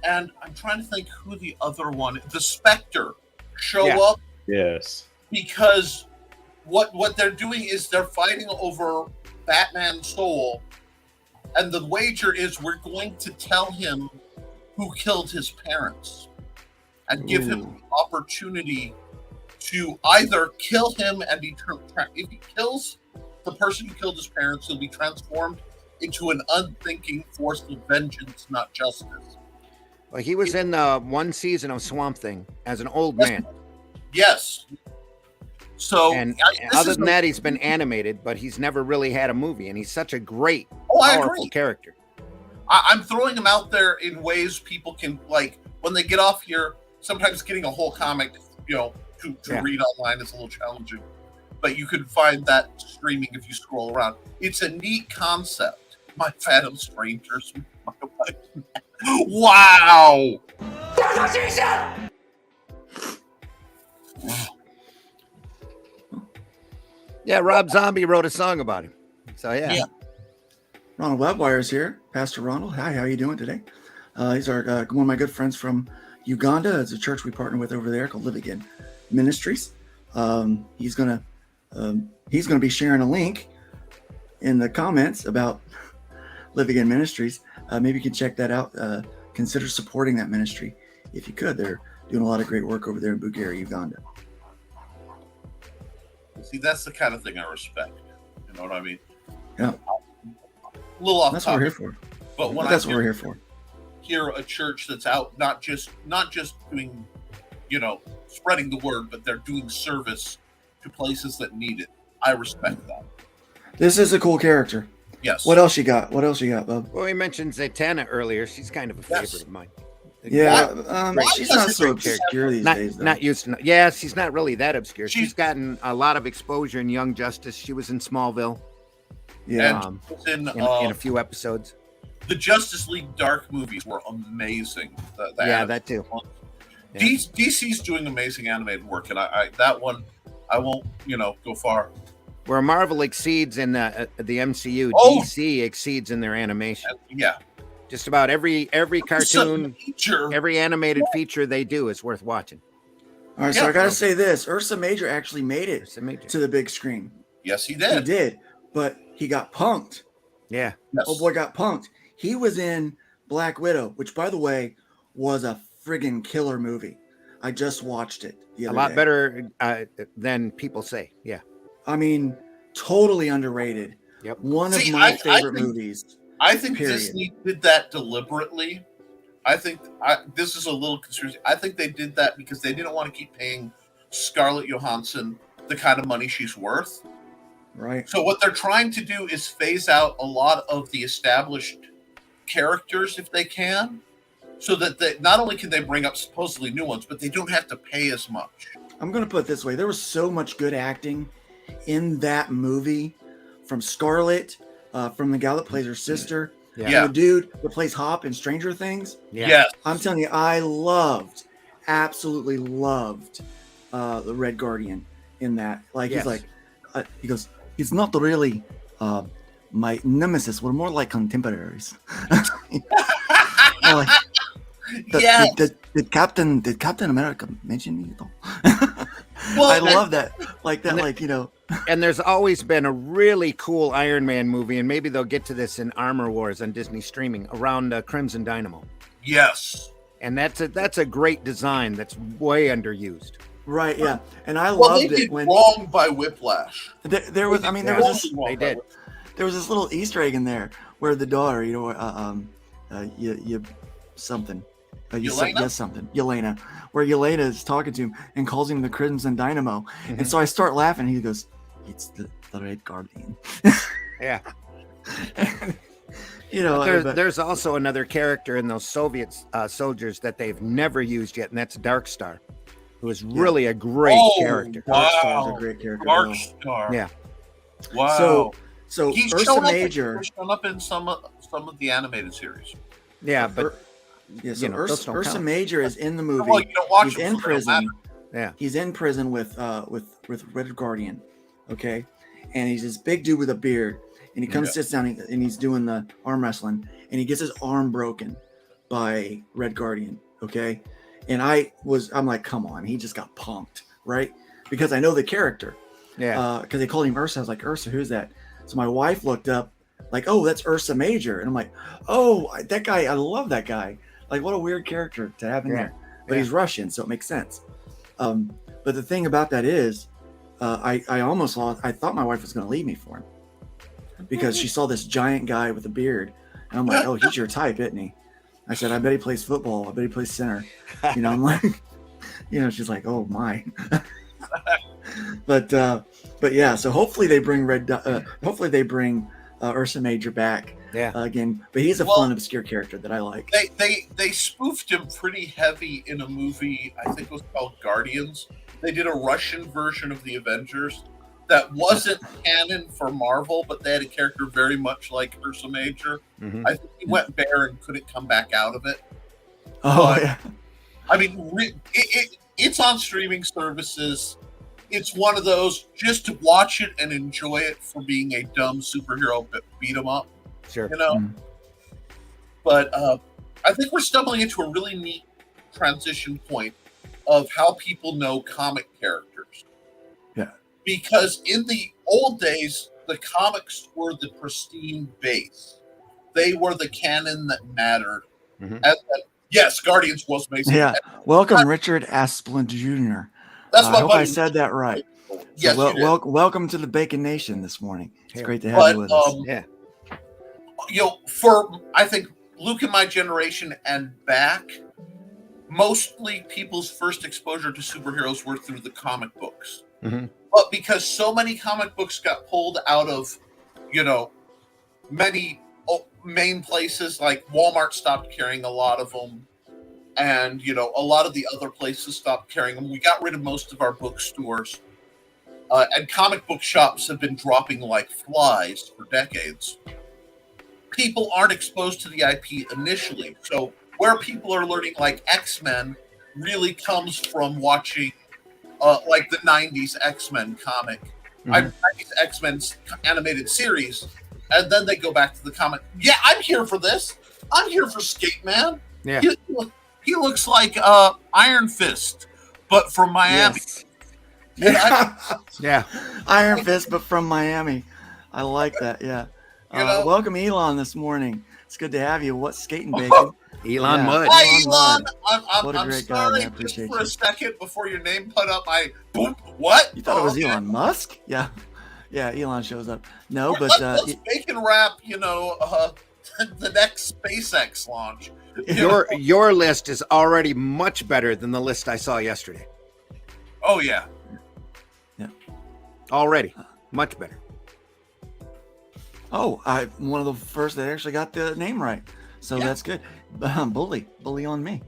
and I'm trying to think who the other one, the Spectre, show up. Yes. Because what they're doing is they're fighting over Batman's soul, and the wager is we're going to tell him who killed his parents and give him the opportunity to either kill him and be if he kills the person who killed his parents, he'll be transformed into an unthinking force of vengeance, not justice. Well, he was in one season of Swamp Thing as an old Yes. man. Yes. So, And this other is than that, he's been animated, but he's never really had a movie. And he's such a great, I powerful agree. character. I'm throwing him out there in ways people can, like, when they get off here, sometimes getting a whole comic, to Yeah. read online is a little challenging. But you can find that streaming if you scroll around. It's a neat concept. My Phantom Strangers. Wow. Yeah, Rob Zombie wrote a song about him. So yeah. Ronald Webwire's here. Pastor Ronald. Hi, how are you doing today? He's our one of my good friends from Uganda. It's a church we partner with over there called Live Again Ministries. He's gonna be sharing a link in the comments about Live Again Ministries. Maybe you can check that out. Consider supporting that ministry if you could. They're doing a lot of great work over there in Bugari, Uganda. See, that's the kind of thing I respect. You know what I mean? Yeah. A little off That's what we're here topic, for. but when That's I what we're here for. hear a church that's out, not just doing, spreading the word, but they're doing service to places that need it. I respect that. This is a cool character. Yes. What else you got? What else you got, bub? Well, we mentioned Zatanna earlier. She's kind of a favorite Yes. of mine. Yeah, Great. she's not so obscure these Not, days, though. not used to. Yeah, she's not really that obscure. She's She's- gotten a lot of exposure in Young Justice. She was in Smallville Yeah. And it's in, in a few episodes. the Justice League Dark movies were amazing. Yeah, that too. Yeah. DC's doing amazing animated work, and I that one I won't go far. Where Marvel exceeds in the MCU, Oh! DC exceeds in their animation. Yeah, Just about every cartoon, feature. every animated feature they do is worth watching. All right, so Yeah. I gotta say this: Ursa Major actually made it It's amazing. to the big screen. Yes, he He did. did, but he got punked. Yeah, Yes. Oh boy, got punked. He was in Black Widow, which, by the way, was a friggin' killer movie. I just watched it the a other lot day. better than people say. Yeah. I mean, totally underrated. Yep. One See, of my I favorite think- movies. I think Period. Disney did that deliberately. I think this is a little conspiracy. I think they did that because they didn't want to keep paying Scarlett Johansson the kind of money she's worth. Right. So what they're trying to do is phase out a lot of the established characters if they can, so that they not only can they bring up supposedly new ones, but they don't have to pay as much. I'm gonna put it this way: there was so much good acting in that movie, from Scarlett, from the gal that plays her sister, Yeah. from the dude that plays Hop in Stranger Things. Yeah. Yes. I'm telling you, I absolutely loved the Red Guardian in that. Like Yes. he's like, he goes, he's not really my nemesis. We're more like contemporaries. Like, Yes. did Captain America mention me? Though? Well, I love that. Like that. And Like And there's always been a really cool Iron Man movie, and maybe they'll get to this in Armor Wars on Disney streaming around Crimson Dynamo. Yes. And that's a great design that's way underused. Right. Yeah. And I Well, they loved did it when wrong by Whiplash. there was. I mean, there Yeah. was this. Wrong They by did. Whiplash. There was this little Easter egg in there where the daughter, you something. Yelena? Yes, something. Yelena. Where Yelena is talking to him and calls him the Crimson Dynamo. And so I start laughing. He goes, "It's the Red Guardian." Yeah. But There's also another character in those Soviet soldiers that they've never used yet, and that's Dark Star, who is really a great character. Dark Star's Wow. a great character. Dark though. Star. Yeah. Wow. So He's Ursa shown up, Major. he's shown up in some of the animated series. Yeah, but Yeah, so those don't Ursa count. Major is in the movie. Well, you don't watch He's them, in so they don't prison. yeah, He's in prison with Red Guardian, okay, and he's this big dude with a beard, and he comes sits down and he's doing the arm wrestling, and he gets his arm broken by Red Guardian, okay, and I'm like, come on, he just got punked, right? Because I know the character, yeah. because they called him Ursa. I was like, Ursa, who's that? So my wife looked up, like, oh, that's Ursa Major, and I'm like, oh, that guy, I love that guy. Like, what a weird character to have in Yeah. there. But Yeah. he's Russian, so it makes sense. But the thing about that is, I almost lost. I thought my wife was going to leave me for him because she saw this giant guy with a beard, and I'm like, oh, he's your type, isn't he? I said, I bet he plays football. I bet he plays center. You know, I'm like, you know, she's like, oh my. but yeah, so hopefully they bring Ursa Major back. Yeah. Again, but he's a fun obscure character that I like. They spoofed him pretty heavy in a movie, I think it was called Guardians. They did a Russian version of the Avengers that wasn't canon for Marvel, but they had a character very much like Ursa Major. Mhm. I think he went bare and couldn't come back out of it. Oh But, yeah. I mean, it's on streaming services. It's one of those, just to watch it and enjoy it for being a dumb superhero beat 'em up, Sure. you know? Mm. But I think we're stumbling into a really neat transition point of how people know comic characters. Yeah. Because in the old days, the comics were the pristine base. They were the canon that mattered. Mhm. Yes, Guardians was amazing. Yeah. Welcome, Richard Asplund Jr. That's I my hope buddy. I said that right. Yes, so, you did. welcome to the Bacon Nation this morning. It's Yeah. great to have But you with us. Yeah. you know, for I think Luke and my generation and back, mostly people's first exposure to superheroes were through the comic books. Mhm. But because so many comic books got pulled out of, you know, many main places, like Walmart stopped carrying a lot of them, and you know, a lot of the other places stopped carrying them. We got rid of most of our bookstores, and comic book shops have been dropping like flies for decades. People aren't exposed to the IP initially, so where people are learning like X-Men really comes from watching like the 90s X-Men comic. Mhm. 90s X-Men animated series, and then they go back to the comic. Yeah, I'm here for this. I'm here for Skate Man. Yeah. He looks like Iron Fist, but from Miami. Yes. And I- Yeah. Iron Fist, but from Miami. I like that. Yeah. You know? Welcome, Elon, this morning. It's good to have you. What's skating bacon? Elon Yeah. Mudd. Hi, Elon Elon. Mudd. What a I'm great guy, sorry. man. I appreciate Just for you. a second before your name put up, what? You thought it was Okay. Elon Musk? Yeah. Yeah, Elon shows up. No, Let's- but let's bacon wrap, you know, the next SpaceX launch. Your list is already much better than the list I saw yesterday. Oh yeah. Already. Much better. one of the first that actually got the name right. So Yeah. that's good. Bully on me.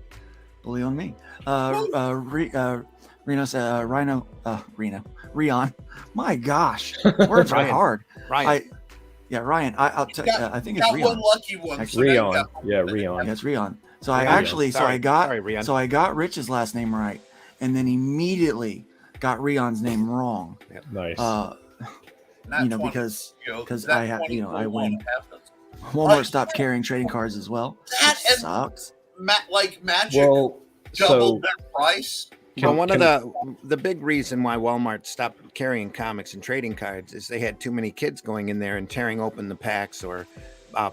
Reno said, Rion. My gosh, words are Ryan. hard. Ryan. Ryan. I'll tell you. I think it's Got one Rion. lucky one. Actually, now you Rion. got- Yeah, Rion. Yeah, it's Rion. So I Rion. actually, Sorry. Sorry, Rion. so I got Rich's last name right, and then immediately got Rion's name wrong. Nice. Not You know, 20, because you know, 'cause that I have, you know, I 24 win. happens. Walmart stopped carrying trading cards as well. That Which and- sucks. Like Magic well, so doubled their price. Well, one of the big reason why Walmart stopped carrying comics and trading cards is they had too many kids going in there and tearing open the packs or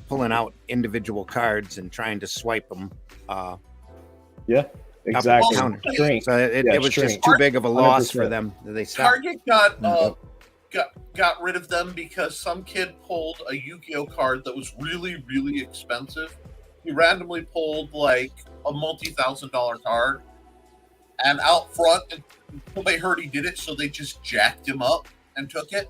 pulling out individual cards and trying to swipe them. yeah, exactly. counter. Shrink. So it Yeah, was shrink. just too big of a loss for 100%. them that they stopped. Target got rid of them because some kid pulled a Yu-Gi-Oh card that was really, really expensive. He randomly pulled like a multi-$1,000 card, and out front, they heard he did it, so they just jacked him up and took it.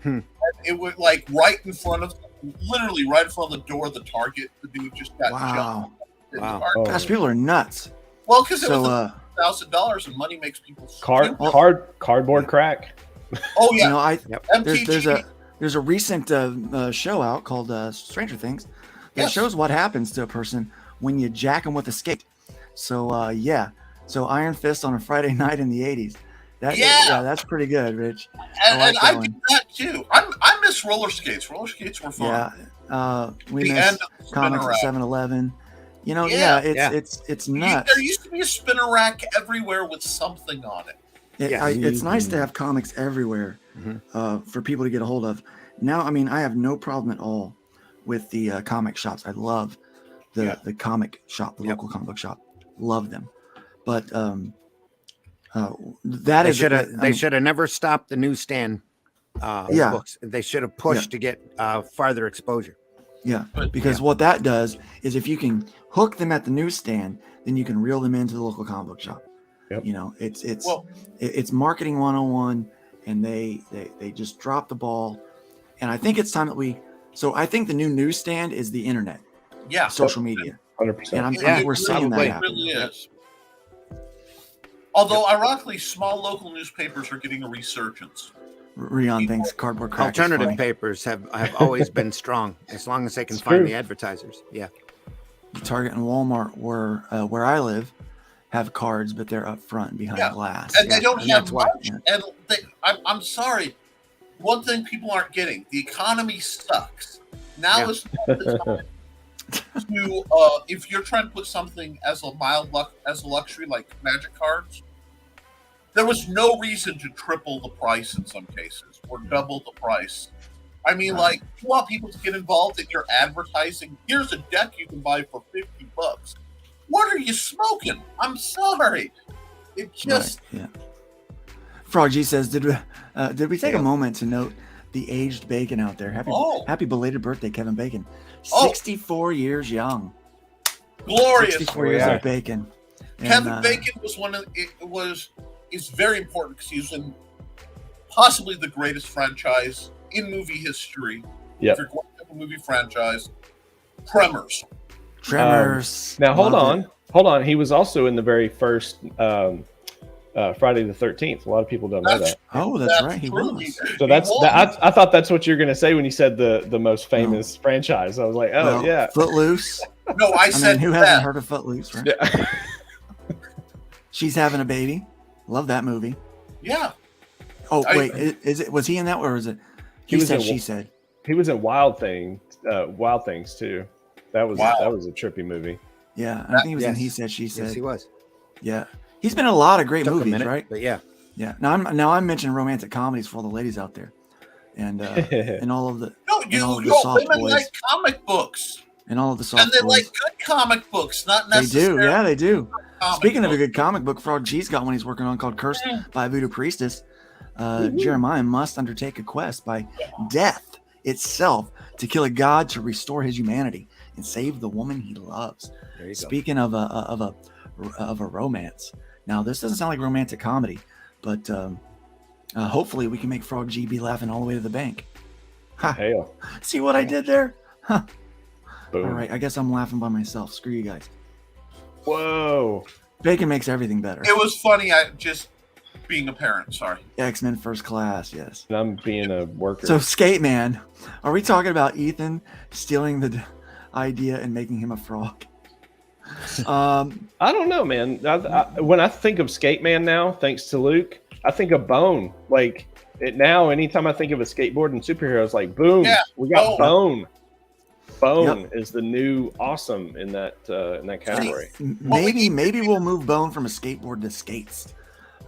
Hmm. And it was like literally right in front of the door of the Target. The dude just got Wow. jumped. in the Wow. card. Oh. Gosh, people are nuts. Well, because it So, was $1,000 and money makes people Cardboard crack. Oh you yeah, know, MTG. there's a recent show out called Stranger Things that Yes. shows what happens to a person when you jack them with a skate. So yeah, so Iron Fist on a Friday night in the '80s. Yeah. That's pretty good, Rich. And like I that did one. that too. I miss roller skates. Roller skates were fun. Yeah, we The miss end of the comics spinner at rack. 7-Eleven. You know, Yeah. it's nuts. There used to be a spinner rack everywhere with something on it. It's nice to have comics everywhere for people to get a hold of. Now, I mean, I have no problem at all with the comic shops. I love the comic shop, the local comic book shop. Love them. But They should have never stopped the newsstand books. They should have pushed to get farther exposure. Yeah, But, because what that does is if you can hook them at the newsstand, then you can reel them into the local comic book shop. Yep. You know, it's Well- it's marketing 101, and they just drop the ball. And I think it's time that I think the new newsstand is the internet, yeah, social media, 100%. and Yeah, we're seeing that probably. it happen. really is. Although, ironically, small local newspapers are getting a resurgence. Rion thinks cardboard crack is Alternative funny. papers have always been strong as long as they can It's find true. the advertisers. Yeah. Target and Walmart, where I live, have cards, but they're up front and behind Yeah. glass. And they don't and have that's why. much. And I'm sorry. One thing people aren't getting: the economy sucks. Now Yeah. is not the time to if you're trying to put something as a luxury like magic cards. There was no reason to triple the price in some cases or double the price. I mean, Right. like, you want people to get involved in your advertising. Here's a deck you can buy for $50. What are you smoking? I'm sorry. It just Right, yeah. Frog G says, did we take Yeah. a moment to note the aged bacon out there? Happy belated birthday, Kevin Bacon. Oh. 64 years young. glorious. 64 years Yeah. of bacon. And, Kevin Bacon was is very important because he was in possibly the greatest franchise in movie history. Yep. If you're going to have a movie franchise, Tremors. Tremors. Now hold Loved on. He was also in the very first Friday the 13th. A lot of people don't know that. Oh, that's right. He true. was. So I thought that's what you're going to say when you said the most famous franchise. I was like, oh Well, yeah. Footloose. No, I I said mean, who that. hasn't heard of Footloose, right? Yeah. She's having a baby. Love that movie. Yeah. Oh, I- wait. Was he in that, or was it? He was in- She said. He was in Wild Things too. That was Wow. that was a trippy movie. Yeah, I think he was in Yes. He Said, She Said. Yes, he was. Yeah, he's been in a lot of great Took a movies, minute, right? but yeah. Yeah. Now I'm mentioning romantic comedies for all the ladies out there, and and all of the No, all of the you soft women boys. like comic books. and all of the soft And they boys. like good comic books, not They necessarily. do, yeah, they do. comic Speaking of a books. good comic book, Frog G's got one he's working on called "Cursed by a Voodoo Priestess." Jeremiah must undertake a quest by death itself to kill a god to restore his humanity and save the woman he loves. There you go. Speaking of a romance, now this doesn't sound like romantic comedy, but hopefully we can make Frog G be laughing all the way to the bank. Ha. Hell. See what I did there? Huh. Boom. All right, I guess I'm laughing by myself. Screw you guys. Whoa. Bacon makes everything better. It was funny. I just being a parent. Sorry. X-Men First Class, yes. And I'm being a worker. So Skate Man, are we talking about Ethan stealing the idea and making him a frog? I don't know, man. When I think of Skate Man now, thanks to Luke, I think of Bone. Like it now, anytime I think of a skateboard and superheroes, like boom, Yeah, we got Bone. Bone Yep. is the new awesome in that category. Maybe we'll move Bone from a skateboard to skates.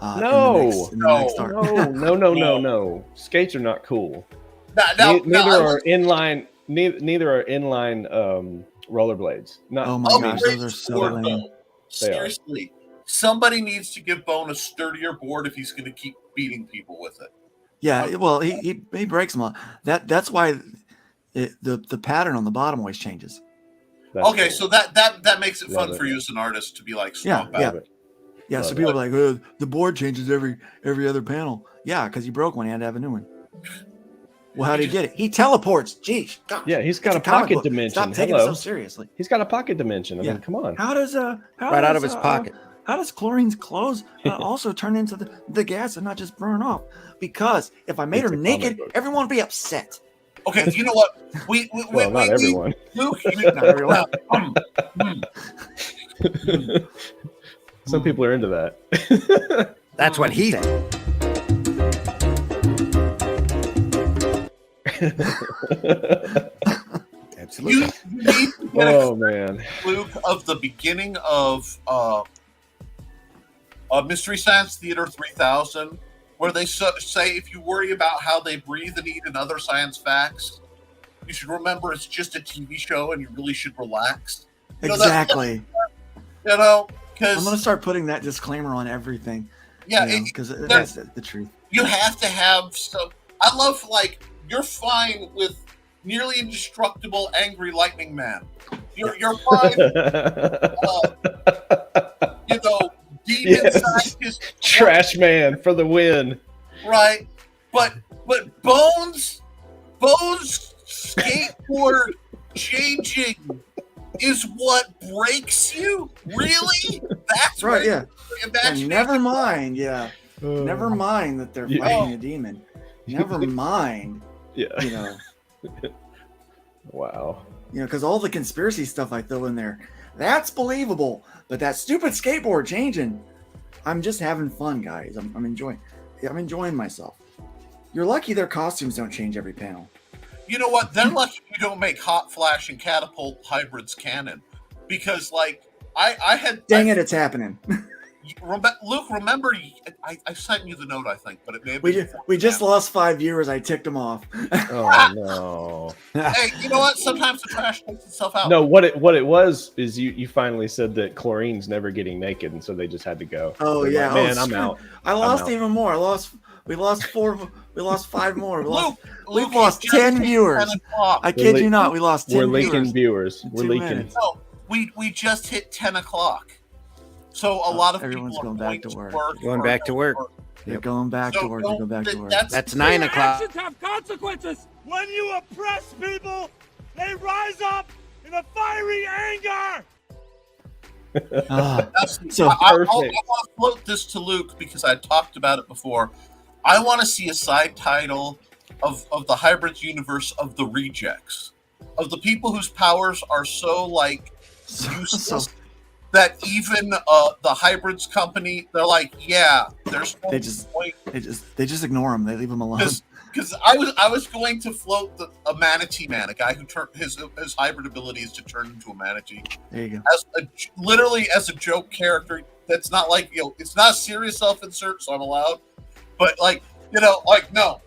No. in the next arc. No. Skates are not cool. Now, Neither are inline. Neither are inline rollerblades. Not. Oh my I'll gosh, be those are so board, lame. though. Seriously, somebody needs to give Bone a sturdier board if he's going to keep beating people with it. Yeah, well, he breaks them a lot. That's why the pattern on the bottom always changes. That's Okay, cool. so that makes it Love fun it. for you as an artist to be like, Yeah, swap yeah. out. Love it. Yeah, so Love people are like, oh, the board changes every other panel. Yeah, because he broke one, he had to have a new one. Well, how did he get it? He teleports. Jeez. Gosh, Yeah, he's got it's a comic pocket book. dimension. Stop taking Hello. it so seriously. He's got a pocket dimension. I Yeah. mean, come on. How does Right out of his pocket. How does chlorine's clothes also turn into the gas and not just burn off? Because if I made It's her a naked, comic book. everyone would be upset. Okay, you know what? We Well, not everyone. Luke, Not everyone. Some people are into that. That's what he said. Absolutely. you need to get Oh man. Luke of the beginning of Mystery Science Theater 3000, where they say if you worry about how they breathe and eat and other science facts, you should remember it's just a TV show and you really should relax. You know, Exactly. You know, I'm gonna because start putting that disclaimer on everything. yeah, because that's the truth. you have to have some. I love, like, you're fine with nearly indestructible angry lightning man. You're fine. Demon Yes. scientist, Trash man for the win. right? But Bones skateboard changing is what breaks you. Really? That's Right, yeah. Imagine. Never mind, yeah. Never mind that they're fighting a demon. Never mind. Yeah. You know. Wow. You know, because all the conspiracy stuff I throw in there, that's believable. But that stupid skateboard changing, I'm just having fun, guys. I'm enjoying myself. You're lucky their costumes don't change every panel. You know what? They're lucky you don't make Hot Flash and Catapult hybrids canon, because like I had. Dang it, it's happening. Luke, remember I sent you the note, I think, but it may have been we just lost 5 viewers. I ticked them off. Oh no. Hey, you know what? Sometimes the trash takes itself out. No, what it was is you finally said that Chlorine's never getting naked, and so they just had to go. Oh They're yeah, like, man, oh, I'm out. I lost I'm out. even more. We lost 4. We lost 5 more. Luke, We've lost 10 viewers. I kid you not. We lost 10 We're viewers. leaking viewers. in We're 2 leaking. minutes. No, we just hit 10 o'clock. So a lot of everyone's people are going back to work. Going back to work. They're going back to work. They're going back to work. That's 9 o'clock. Actions have consequences. When you oppress people, they rise up in a fiery anger. So I perfect. want to float this to Luke because I talked about it before. I want to see a side title of the Hybrids universe of the rejects, of the people whose powers are so like useless that even the Hybrids company, they're like, yeah, there's no point. They just ignore them. They leave them alone. Because I was going to float a manatee man, a guy who turned his hybrid ability is to turn into a manatee. There you go. Literally as a joke character. That's not like, it's not a serious self-insert, so I'm allowed. But no,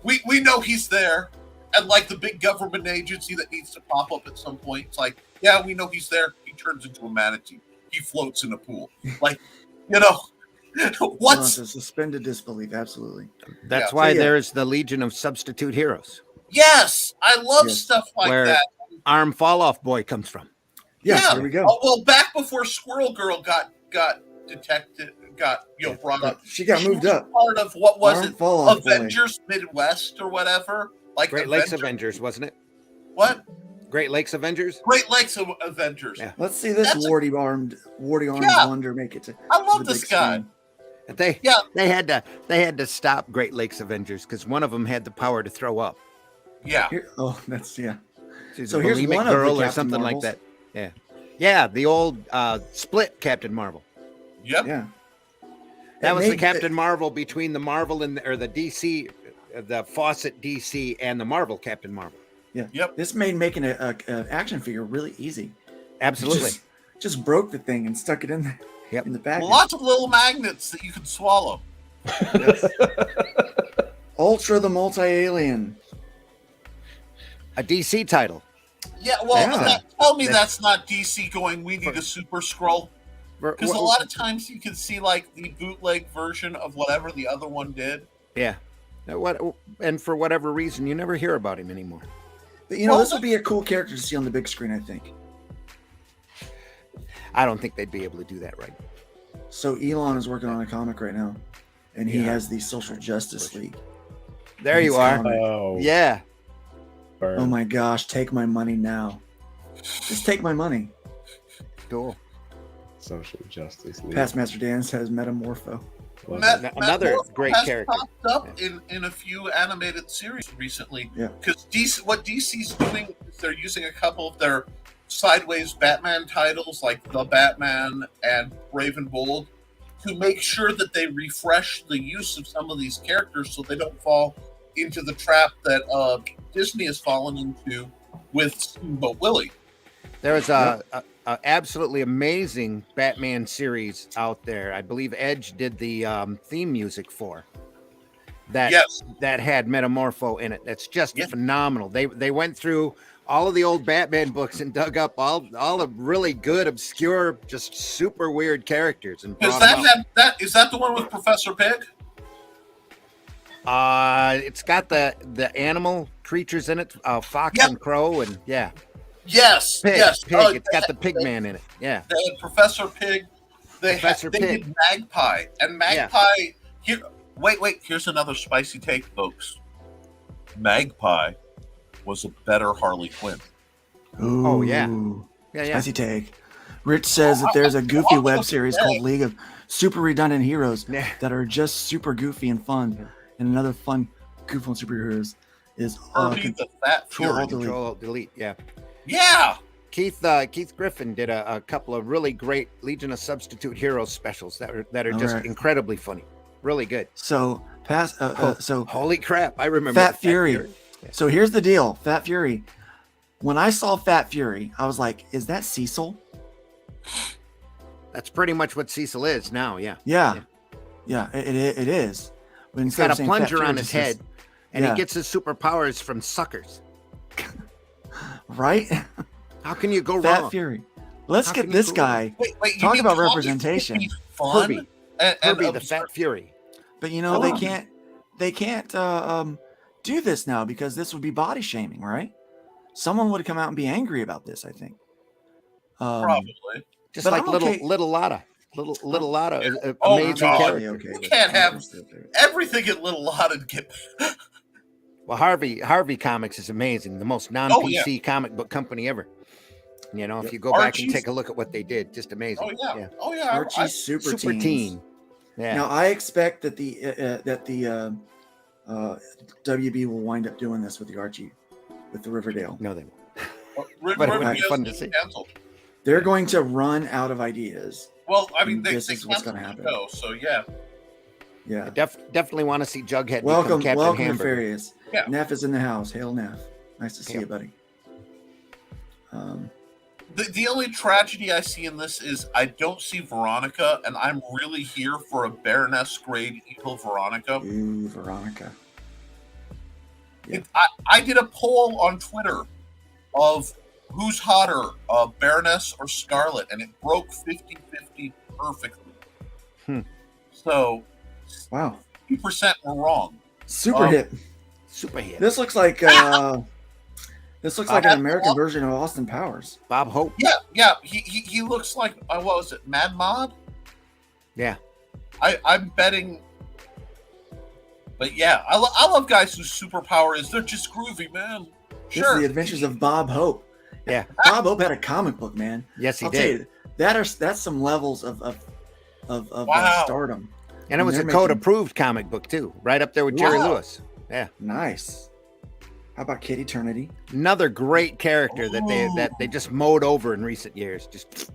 we know he's there, and like the big government agency that needs to pop up at some point, it's like, yeah, we know he's there. He turns into a manatee. He floats in a pool. Like, what's suspended disbelief? Absolutely. That's why there's the Legion of Substitute Heroes. Yes, I love stuff like where that. Arm Fall Off Boy comes from. Yeah, there we go. Oh, well, back before Squirrel Girl got detected, brought up. She got moved up. Part of what was Arm it? Fall Off Avengers Midwest or whatever. Like Great Lakes Avengers, wasn't it? What? Great Lakes Avengers? Great Lakes Avengers. Yeah. Let's see this warty armed wonder make it to. I love to the this big guy. screen. They had to stop Great Lakes Avengers because one of them had the power to throw up. Yeah. She's So a here's bulimic one of the girl or Captain something Marvels. like that. Yeah, the old split Captain Marvel. Yep. Yeah. That was the Captain Marvel between the Marvel and the DC, the Fawcett DC and the Marvel Captain Marvel. Yeah. Yep. This made making an action figure really easy. Absolutely. Just broke the thing and stuck it in there. Yep. In the back. Lots of little magnets that you can swallow. Ultra the multi-alien. A DC title. Yeah, well, tell me that's not DC going, we need a Super Scroll. Because a lot of times you can see like the bootleg version of whatever the other one did. Yeah. And for whatever reason, you never hear about him anymore. But this would be a cool character to see on the big screen, I think. I don't think they'd be able to do that right. So Elon is working on a comic right now, and he has the Social Justice League. There you are. Oh. Yeah. Oh my gosh, take my money now. Just take my money. Cool. Social Justice League. Past Master Dan says Metamorpho. Another great has character. Popped up in a few animated series recently. Yeah. Because what DC's doing is they're using a couple of their sideways Batman titles like The Batman and Brave and Bold to make sure that they refresh the use of some of these characters so they don't fall into the trap that Disney has fallen into with Steamboat Willie. There was a absolutely amazing Batman series out there. I believe Edge did the theme music for that. Yes. That had Metamorpho in it. That's just phenomenal. They went through all of the old Batman books and dug up all the really good, obscure, just super weird characters and Is brought them out. is that the one with Professor Pig? It's got the animal creatures in it, fox Yep. and crow, and yeah, Yes, pig. yes. Pig. It's got the pig man in it. Yeah. They had Professor Pig. Professor they Pig. did Magpie, and Magpie. Here, wait. Here's another spicy take, folks. Magpie was a better Harley Quinn. Oh, yeah. Ooh, Yeah, yeah. Spicy take. Rich says that there's a goofy web series called League of Super Redundant Heroes Yeah. that are just super goofy and fun. And another fun goof on superheroes is Herbie the Fat Control Fury. Alt Delete. Control Alt Delete. Yeah. Yeah. Keith Griffin did a couple of really great Legion of Substitute Heroes specials that are just Alright. incredibly funny, really good. So so Holy crap! I remember Fat the Fury. Yeah. So here's the deal, Fat Fury. When I saw Fat Fury, I was like, "Is that Cecil?" That's pretty much what Cecil is now. Yeah. Yeah, it is. But He's instead got of a saying Fat plunger Fury, on it his just says- head, and yeah. he gets his superpowers from suckers. right. How can you go Fat wrong? Fury. Let's How get can you this go guy. Wait. You Talk mean about comics representation. can be fun Herbie. and Herbie the absurd? Fat Fury. But you know they can't do this now because this would be body shaming, right? Someone would come out and be angry about this. I think. Probably. Just But like I'm little okay. Little Lotta. Little Lotta, Oh, amazing God. character. Okay You with it. can't have I'm still okay with it. everything in Little Lotta get. Well, Harvey Comics is amazing. The most non-PC comic book company ever. You know, if you go back and Archie's- take a look at what they did, just amazing. Oh yeah. Archie's Super Super Teens. Teen. Yeah. Now I expect that the WB will wind up doing this with the Archie, with the Riverdale. No, they Rick But it would be Riverdale's fun to see. canceled. They're going to run out of ideas. Well, I mean, And they this is what's canceled gonna the happen. show, so yeah. Yeah. definitely want to see Jughead Welcome, become Captain welcome, Hamburger. Nefarious. Yeah. Neff is in the house. Hail, Neff. Nice to see Yeah. you, buddy. The only tragedy I see in this is I don't see Veronica, and I'm really here for a Baroness grade evil Veronica. Ooh, Veronica. I did a poll on Twitter of who's hotter, Baroness or Scarlet, and it broke 50-50 perfectly. So, Wow. 50% were wrong. Super hit. Super hit. This looks like this looks like an American version of Austin Powers. Bob Hope. Yeah. He looks like what was it, Mad Mod? Yeah. I'm betting. But yeah, I love guys whose superpower is they're just groovy, man. This is Sure. the Adventures of Bob Hope. Yeah. Bob Hope had a comic book, man. Yes, he I'll did. tell you, that's some levels of Wow. stardom. And it was a they're code making- approved comic book too, right up there with Jerry Wow. Lewis. Yeah. Nice. How about Kid Eternity? Another great character that they just mowed over in recent years. Just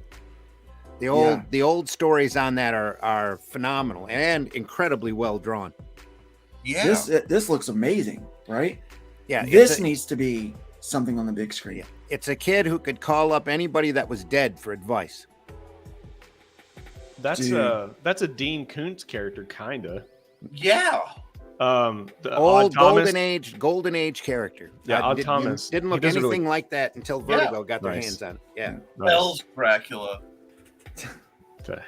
the old stories on that are phenomenal and incredibly well drawn. Yeah. This looks amazing, right? Yeah. This needs to be something on the big screen. It's a kid who could call up anybody that was dead for advice. That's Dude. that's a Dean Koontz character, kinda. Yeah. The Old Odd Thomas. golden age character. Yeah, Odd didn't- Thomas. didn't He look doesn't anything really- like that until Yeah. Vertigo got their Nice. hands on it. Yeah. Nice. Bell's Dracula.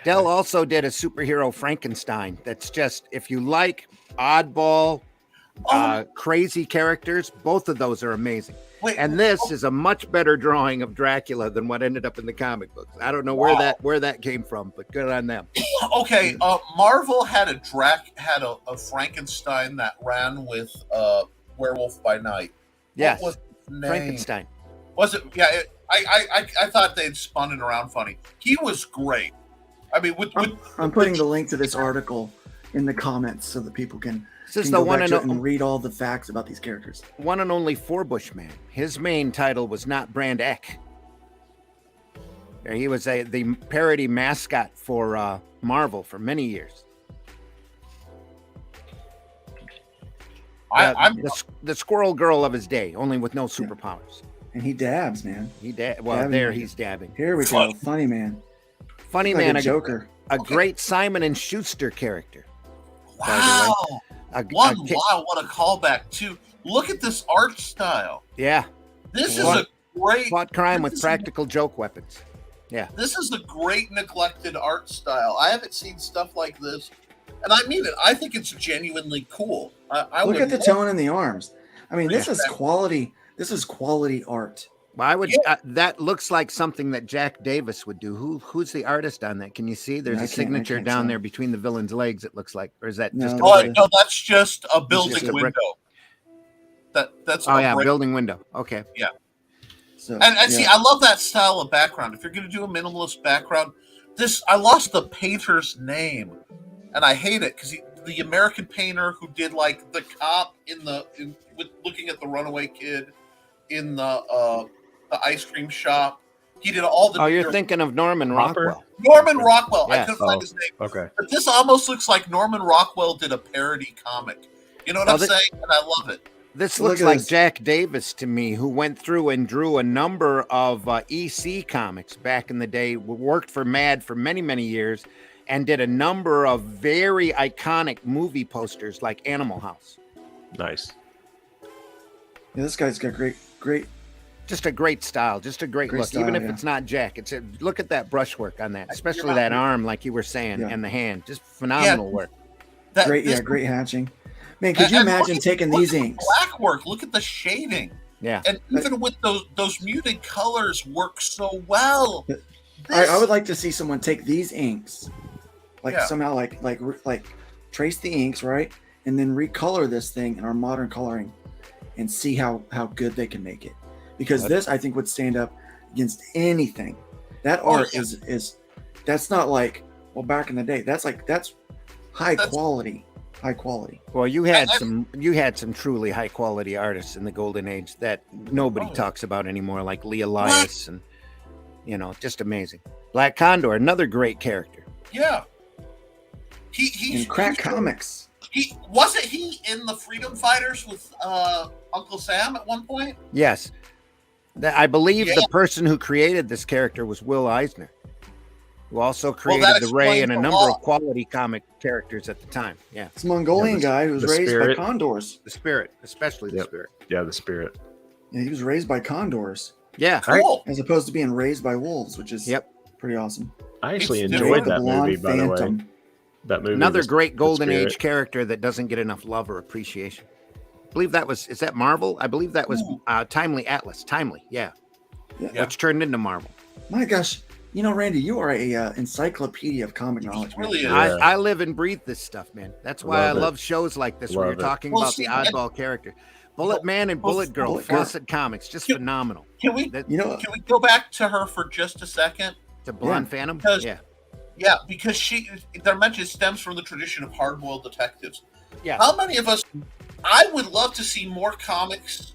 Dell also did a superhero Frankenstein. That's just, if you like oddball, crazy characters, both of those are amazing. Wait, And this is a much better drawing of Dracula than what ended up in the comic books. I don't know where that came from, but good on them. okay. Marvel had a Frankenstein that ran with Werewolf by Night. Yes, What was his name? Frankenstein. Was it? Yeah. I thought they'd spun it around funny. He was great. I mean, with I'm putting the link to this article in the comments so that people can, This is can the go one back to it and and read all the facts about these characters. one and only Forbush man. His main title was not Brand Eck. He was the parody mascot for Marvel for many years. The Squirrel Girl of his day, only with no superpowers. And he dabs, man. Well, there he's dabbing. Here we go. Funny man. Funny Like man, a Joker. A great Simon and Schuster character. wow. Wow, What a callback too. Look at this art style. Yeah. This is a great Fought crime with practical joke weapons. Yeah. This is a great neglected art style. I haven't seen stuff like this, and I mean it. I think it's genuinely cool. I Look would at the love- tone in the arms. I mean, this is quality. This is quality art. Well, I would. That looks like something that Jack Davis would do. Who's the artist on that? Can you see? There's I a can't signature down tell. there between the villain's legs. It looks like, or is that No, just? Oh, that's no, that's just a building just a brick. window. That's Oh a yeah, brick. building window. Okay. Yeah. So, And see, I love that style of background. If you're going to do a minimalist background, I lost the painter's name, and I hate it because the American painter who did like the cop with looking at the runaway kid in the ice cream shop. He did all the. Oh, you're thinking of Norman Rockwell. Norman Rockwell. I Yes. couldn't find his name. Okay. But this almost looks like Norman Rockwell did a parody comic. You know what I'm saying? And I love it. This Look looks at like this. Jack Davis to me, who went through and drew a number of EC comics back in the day, worked for Mad for many, many years, and did a number of very iconic movie posters like Animal House. Nice. Yeah, this guy's got great. Just a great style, just a great look. style, Even if yeah. it's not Jack, look at that brushwork on that, especially that arm, like you were saying, Yeah. and the hand. Just phenomenal work. Great hatching. Man, could you imagine taking these inks? Black work. Look at the shading. Yeah. And even with those muted colors work so well. I would like to see someone take these inks, like Yeah. somehow like trace the inks, right, and then recolor this thing in our modern coloring, and see how good they can make it. Because this, I think, would stand up against anything. That art is that's not like, well, back in the day. That's high quality. High quality. Well, you had some truly high quality artists in the golden age that nobody talks about anymore, like Lee Elias, and just amazing. Black Condor, another great character. Yeah. He's in Crack Comics. Wasn't he in the Freedom Fighters with Uncle Sam at one point? Yes. I believe the person who created this character was Will Eisner, who also created the Ray and a number of quality comic characters at the time. Yeah. This Mongolian guy who was raised Spirit. by condors. The Spirit, especially the Spirit. Yeah, the Spirit. Yeah, he was raised by condors. Yeah. Cool. As opposed to being raised by wolves, which is pretty awesome. I actually It's enjoyed the that blonde movie, by the way. phantom. That movie. Another the- great the golden Spirit. age character that doesn't get enough love or appreciation. I believe is that Marvel? I believe that was Timely Atlas. Timely, yeah. Which turned into Marvel. My gosh, Randy, you are a encyclopedia of comic knowledge. Man. Really is. I live and breathe this stuff, man. That's why I Love it. love shows like this where Love you're it. talking Well, about see, the oddball character. Bullet Man and Bullet Girl, Bullet Girl. Fawcett Comics, just phenomenal. Can we That- You know, can we go back to her for just a second? The Blonde Phantom? Because- Yeah. Yeah, because their mention stems from the tradition of hard-boiled detectives. Yeah. How many of us? I would love to see more comics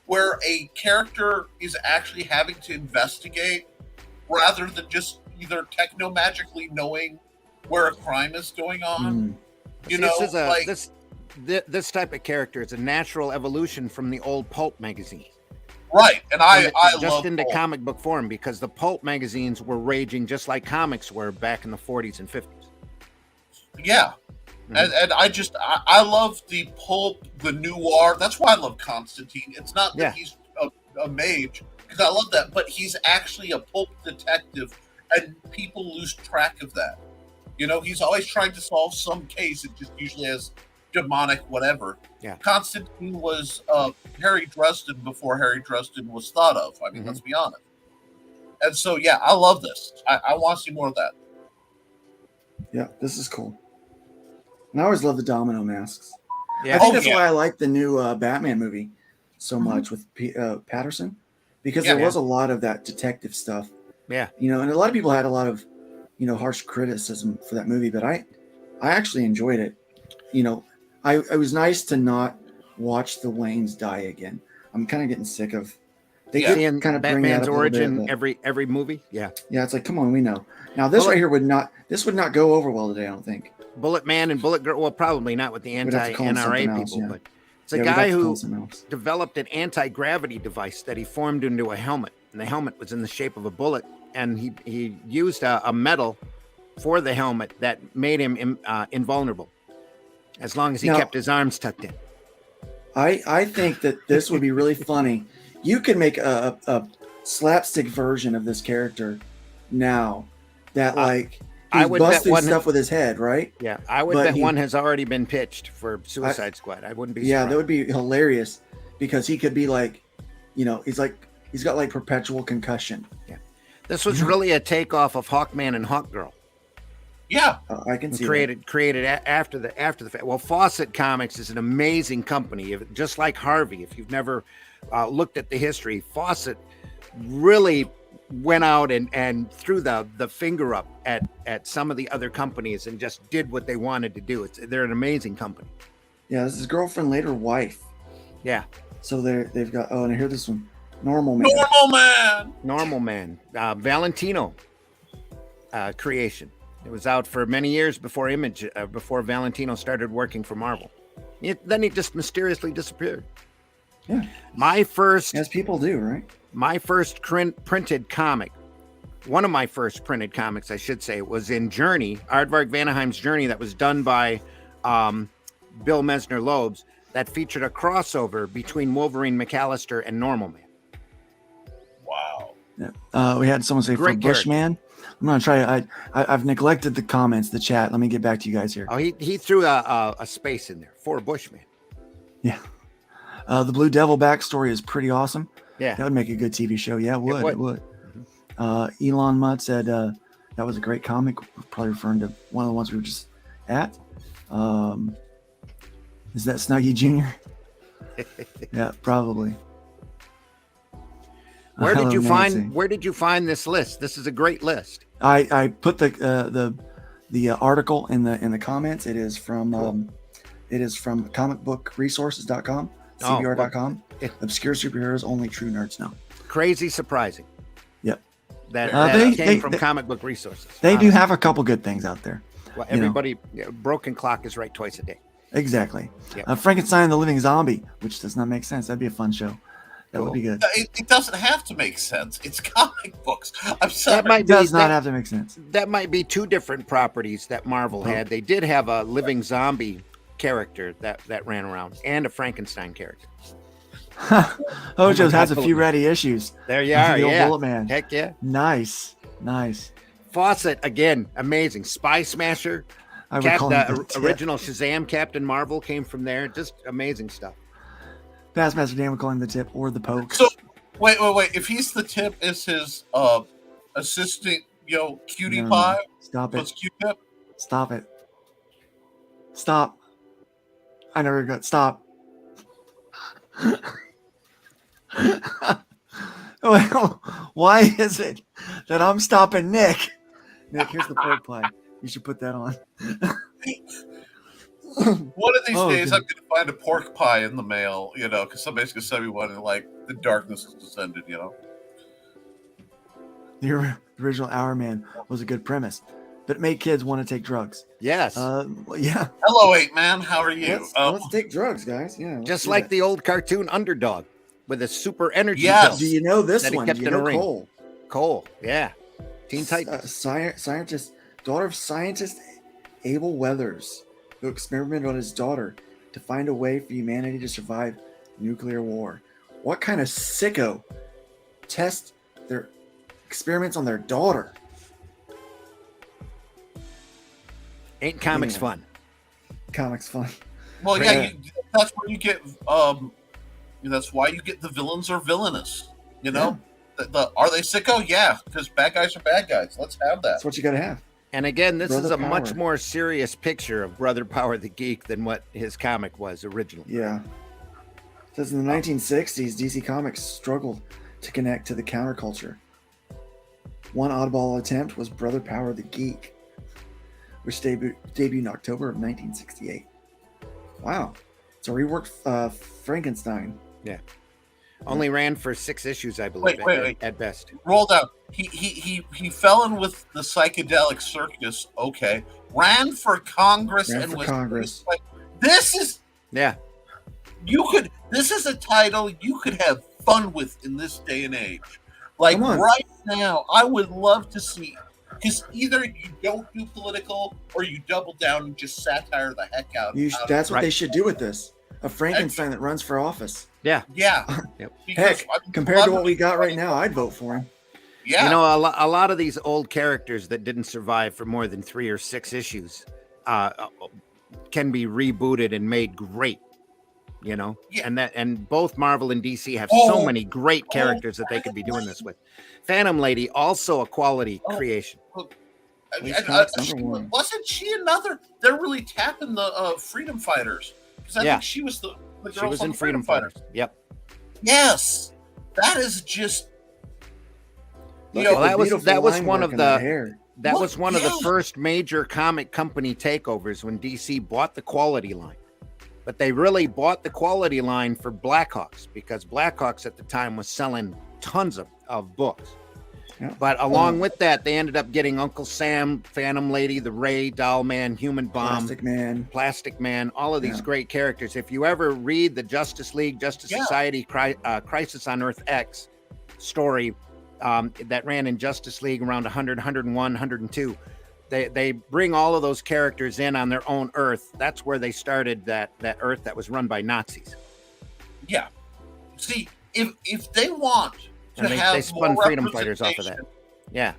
where a character is actually having to investigate rather than just either techno-magically knowing where a crime is going on. This type of character is a natural evolution from the old pulp magazine. Right, and I Just love into pulp. comic book form, because the pulp magazines were raging just like comics were back in the 40s and 50s. Yeah. And I love the pulp, the noir. That's why I love Constantine. It's not that he's a mage, because I love that, but he's actually a pulp detective, and people lose track of that. He's always trying to solve some case. It just usually has demonic whatever. Yeah. Constantine was Harry Dresden before Harry Dresden was thought of. I mean, let's be honest. And so, yeah, I love this. I want to see more of that. Yeah, this is cool. And I always love the domino masks. Yeah. I think that's why I like the new Batman movie so much with Patterson, because there was a lot of that detective stuff. Yeah. And a lot of people had a lot of, harsh criticism for that movie, but I actually enjoyed it. It was nice to not watch the Waynes die again. I'm kind of getting sick of. They Seeing kind of bring that Batman's up a little origin bit, but- every movie. Yeah. Yeah, it's like, come on, we know. Now this right here would not go over well today, I don't think. Bullet Man and Bullet Girl. Well, probably not with the We'd have to call him anti-NRA something people, else, yeah. but it's a Yeah, we'd have guy to call who him something else. developed an anti-gravity device that he formed into a helmet, and the helmet was in the shape of a bullet, and he used a metal for the helmet that made him invulnerable, as long as he kept his arms tucked in. I think that this would be really funny. You could make a slapstick version of this character now that I he's would bet busting one stuff with his head, right? Yeah, I would But bet one has already been pitched for Suicide Squad. I wouldn't be surprised. that would be hilarious. because he could be like, he's got like perpetual concussion. Yeah, this was really a takeoff of Hawkman and Hawkgirl. Yeah, I can see created after the fact. Well, Fawcett Comics is an amazing company. Just like Harvey, if you've never looked at the history, Fawcett really went out and threw the finger up at some of the other companies and just did what they wanted to do. They're an amazing company. Yeah, this is his girlfriend, later wife. Yeah. So they've got. Oh, and I hear this one. Normal Man. Normal Man. Valentino creation. It was out for many years before before Valentino started working for Marvel. Then he just mysteriously disappeared. Yeah. As people do, right? My first printed comic, one of my first printed comics, I should say, was in Journey, Aardvark Vanaheim's Journey, that was done by Bill Messner Loebs, that featured a crossover between Wolverine McAllister and Normal Man. Wow. Yeah. We had someone say Great for Bushman. I'm gonna try. I've neglected the comments, the chat. Let me get back to you guys here. Oh, he threw a space in there for Bushman. Yeah. The Blue Devil backstory is pretty awesome. Yeah. That would make a good TV show. Yeah, it would. It would. Mm-hmm. Elon Mudd said that was a great comic. We're probably referring to one of the ones we were just at. Is that Snuggy Jr.? Yeah, probably. Where did you find this list? This is a great last. I put the article in the comments. It is from comicbookresources.com, cbr.com. Obscure superheroes only true nerds know. Crazy surprising. Yep. That came from Comic Book Resources. They do have a couple good things out there. Well, everybody, broken clock is right twice a day. Exactly. Yep. Frankenstein and the Living Zombie, which does not make sense. That'd be a fun show. That would be good. It doesn't have to make sense. It's comic books. I'm sorry. It does not have to make sense. That might be two different properties that Marvel had. They did have a living zombie character that ran around and a Frankenstein character. Hojo's has a few ready issues. There you are. The old Yeah. Bullet Man. Heck yeah. Nice. Fawcett, again, amazing. Spy Smasher. Original Shazam Captain Marvel came from there. Just amazing stuff. Pastmaster Dan would call him the tip or the poke. So, wait. If he's the tip, is his assistant, Cutie Pie? Stop it. Q-tip? Stop it. Stop. I never got. Stop. Well, why is it that I'm stopping Nick? Nick, here's the pork pie. You should put that on. One of these days, I'm going to find a pork pie in the mail, because somebody's going to send me one and, the darkness has descended, The original Hour Man was a good premise, but it made kids want to take drugs. Yes. Yeah. Hello, 8-Man. How are you? Let's take drugs, guys. Yeah. Just like the old cartoon Underdog with a super energy. Yes. pill Do you know this that he one? kept Do you in a know ring. Cole, yeah. Teen Titans. Scientist, daughter of scientist Abel Weathers, who experimented on his daughter to find a way for humanity to survive nuclear war. What kind of sicko test their experiments on their daughter? Ain't comics fun? Comics fun. Well, yeah, that's where you get. That's why you get the villains are villainous. Are they sicko? Yeah, because bad guys are bad guys. Let's have that. That's what you got to have. And again, this Brother is a Power. much more serious picture of Brother Power the Geek than what his comic was originally. Yeah. It says in the 1960s, DC Comics struggled to connect to the counterculture. One oddball attempt was Brother Power the Geek, which debuted in October of 1968. Wow. So reworked Frankenstein. Yeah. Only ran for 6 issues, I believe, Wait. at best. Roll down. He fell in with the psychedelic circus. Okay. Ran for Congress Congress. This is this is a title you could have fun with in this day and age. Right now, I would love to see, because either you don't do political or you double down and just satire the heck out. That's what they should do with this. A Frankenstein that runs for office. Yeah. Yep. Heck, compared to what we got right now, I'd vote for him. Yeah. A lot of these old characters that didn't survive for more than 3 or 6 issues can be rebooted and made great. you know, Yeah. and both Marvel and DC have Oh. so many great characters that they could be doing this with. Phantom Lady, also a quality creation. Wasn't she another? They're really tapping the freedom fighters, because I think she was the girl She was from in the Freedom Fighters. Yep. Yes, that is just. Well, that was one of the hair. that was one of the Yeah. first major comic company takeovers when DC bought the quality line. But they really bought the quality line for Blackhawks, because Blackhawks at the time was selling tons of books. Yeah. But along with that, they ended up getting Uncle Sam, Phantom Lady, the Ray, Doll Man, Human Bomb, Plastic Man, all of these great characters. If you ever read the Justice League, Justice Society, Crisis on Earth X story that ran in Justice League around 100, 101, 102, they bring all of those characters in on their own Earth. That's where they started that Earth that was run by Nazis. Yeah. See, if they want to And have they spun more freedom fighters off of that. Yeah.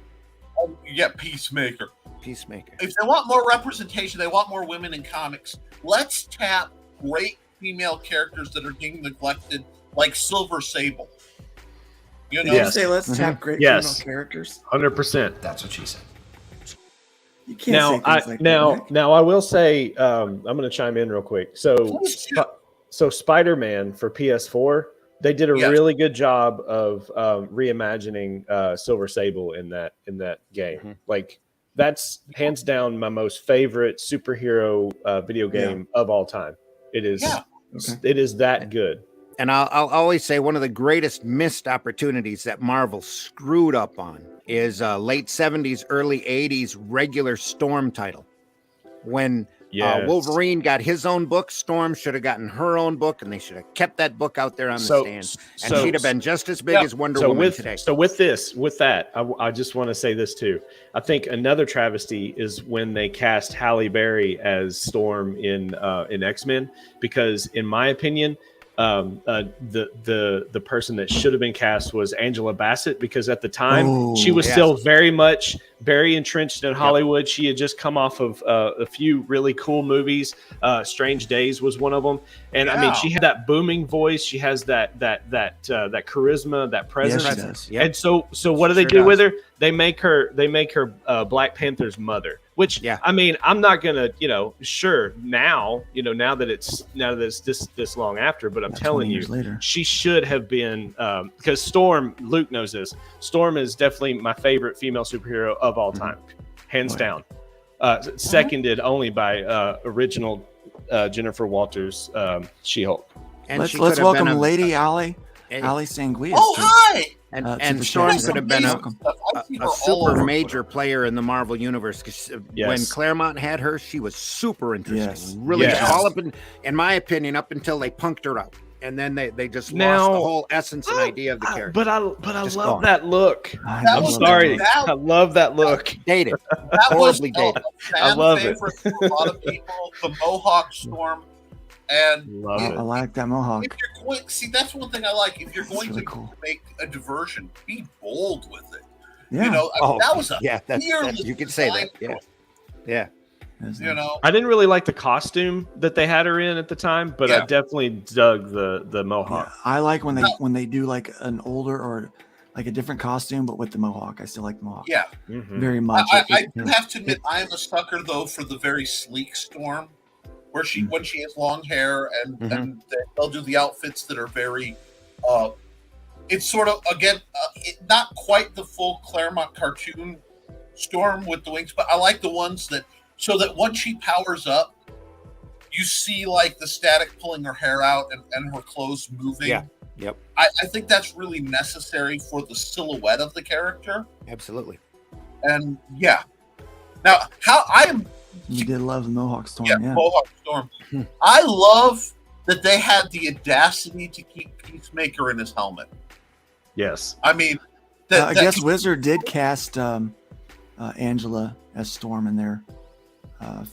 You get Peacemaker. Peacemaker. If they want more representation, they want more women in comics. Let's tap great female characters that are being neglected, like Silver Sable. You know, say let's tap great female characters. 100%. That's what she said. You can't say things like that, Nick. Now I will say, I'm going to chime in real quick. So Spider-Man for PS4, they did a really good job of reimagining Silver Sable in that game. Mm-hmm. Like, that's hands down my most favorite superhero video game of all time. It is. It is that good. And I'll always say one of the greatest missed opportunities that Marvel screwed up on is late 70s, early 80s regular Storm title. When Wolverine got his own book, Storm should have gotten her own book, and they should have kept that book out there on the stand. And she'd have been just as big as Wonder Woman today. So with that, I just want to say this too. I think another travesty is when they cast Halle Berry as Storm in X-Men, because in my opinion, the person that should have been cast was Angela Bassett, because at the time she was still very entrenched in Hollywood. She had just come off of a few really cool movies. Strange Days was one of them, and I mean, she had that booming voice. She has that charisma, that presence. Yes, she does. Yep. And so what do they do with her? They make her Black Panther's mother. Which I mean, I'm not gonna, now that it's this long after, but I'm telling you, she should have been, because Storm, Luke knows this. Storm is definitely my favorite female superhero of all time, hands down. Seconded only by original Jennifer Walters, She-Hulk. And Let's welcome Lady Ali Sanguias. Oh, hi! And Storm could have been a super major player in the Marvel universe, because when Claremont had her, she was super interesting. Really all up in my opinion, up until they punked her out. And then they just lost the whole essence and idea of the character. But I love that look. I'm sorry. I love that look. Dated. That Horribly was dated. I love it. For a lot of people, the Mohawk Storm. And I like that Mohawk. If you're going, that's one thing I like. If you're going to make a diversion, be bold with it. Yeah. You know, that was you could say that. Yeah. You know, I didn't really like the costume that they had her in at the time, but I definitely dug the Mohawk. Yeah, I like when they do like an older or like a different costume, but with the Mohawk. I still like the Mohawk. Yeah, very much. I do have to admit, I am a sucker though for the very sleek Storm. Where when she has long hair and they'll do the outfits that are very, it's sort of not quite the full Claremont cartoon Storm with the wings, but I like the ones so that once she powers up, you see like the static pulling her hair out and her clothes moving. Yeah. Yep. I think that's really necessary for the silhouette of the character. Absolutely. And now You did love the Mohawk Storm. Yeah, Mohawk Storm. I love that they had the audacity to keep Peacemaker in his helmet. Yes. I mean, I guess Wizard did cast Angela as Storm in their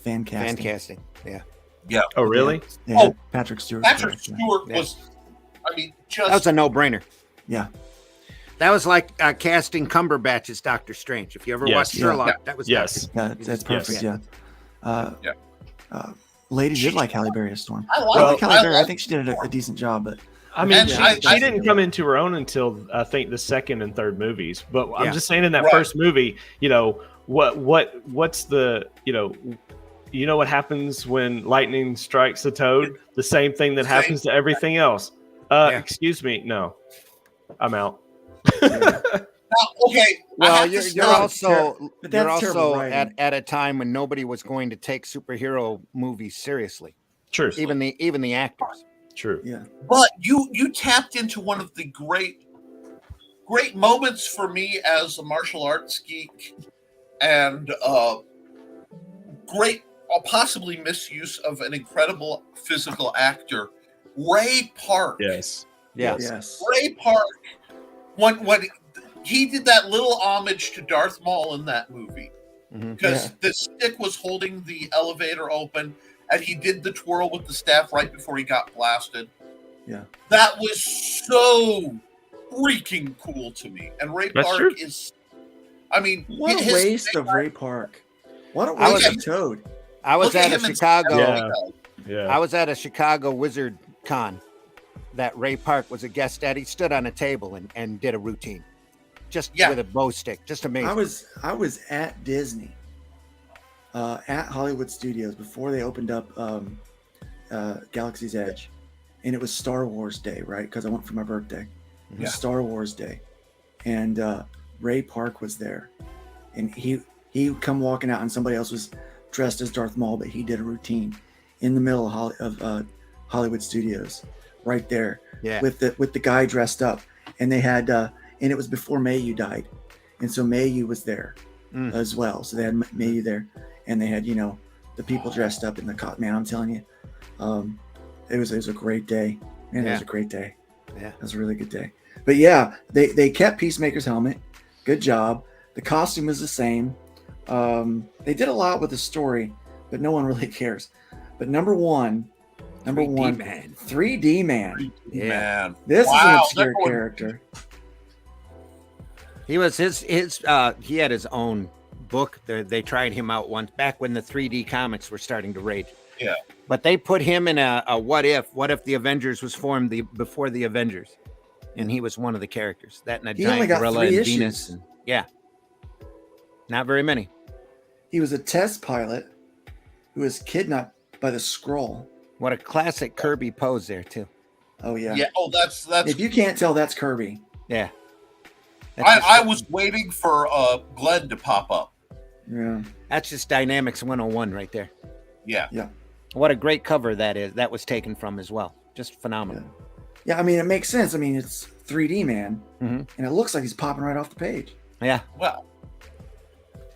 fan casting. Yeah. Oh, really? Yeah, Patrick Stewart. Patrick Stewart was, I mean, that was a no-brainer. Yeah. That was like casting Cumberbatch as Doctor Strange. If you ever watched Sherlock, that was that's perfect. Yeah. Lady did like Halle Berry as Storm. I I like Halle Berry. I like- think she did a decent job, but I mean, And she didn't come into her own until I think the second and third movies. But I'm Yeah. just saying, in that Right. first movie, what's the what happens when lightning strikes a toad? The same thing that happens to everything else. Yeah. Excuse me, no, I'm out. Now, okay. I Well, have to you're say- also but you're that's terrible also writing. at a time when nobody was going to take superhero movies seriously. True, Even the actors. true. yeah. But you tapped into one of the great moments for me as a martial arts geek, and great, possibly misuse of an incredible physical actor, Ray Park. Yes. Yeah. Yes. Ray Park, when he did that little homage to Darth Maul in that movie, Mhm. because Yeah. the stick was holding the elevator open, and he did the twirl with the staff right before he got blasted. Yeah. That was so freaking cool to me. And Ray That's Park true. is, I mean, What a his- waste of Ray Park. What a I waste was- of Toad. I was Look at at a him in Chicago. Yeah. Yeah. I was at a Chicago Wizard Con that Ray Park was a guest at. He stood on a table and did a routine, just Yeah. with a bow stick. Just amazing. I was at Disney, at Hollywood Studios before they opened up Galaxy's Edge, and it was Star Wars Day, right? Because I went for my birthday. It was Yeah. Star Wars Day, and Ray Park was there, and he come walking out, and somebody else was dressed as Darth Maul, but he did a routine in the middle of Hollywood Studios, right there, Yeah. with the guy dressed up, and they had and it was before Mayu died, and so Mayu was there Mm. as well. So they had Mayu there, and they had the people dressed up in the cot. Man, I'm telling you, it was a great day. Man, it was Yeah. a great day. Yeah. It was a really good day. But yeah, they kept Peacemaker's helmet. Good job. The costume was the same. They did a lot with the story, but no one really cares. But number one, 3D man. 3D man. Yeah. Man. This is an Wow, obscure that one- character. He was he had his own book. They tried him out once back when the 3D comics were starting to rage. Yeah. But they put him in a what if the Avengers was formed before the Avengers, and he was one of the characters. That and a He only giant got gorilla 3 and Venus. issues. And, yeah. Not very many. He was a test pilot who was kidnapped by the Skrull. What a classic Kirby pose there too. Oh yeah. Yeah. Oh, that's. If you can't tell, that's Kirby. Yeah. I was waiting for Glenn to pop up. Yeah. That's just Dynamics 101 right there. Yeah. Yeah. What a great cover that is. That was taken from as well. Just phenomenal. Yeah. I mean, it makes sense. I mean, it's 3D man, Mhm. and it looks like he's popping right off the page. Yeah. Well.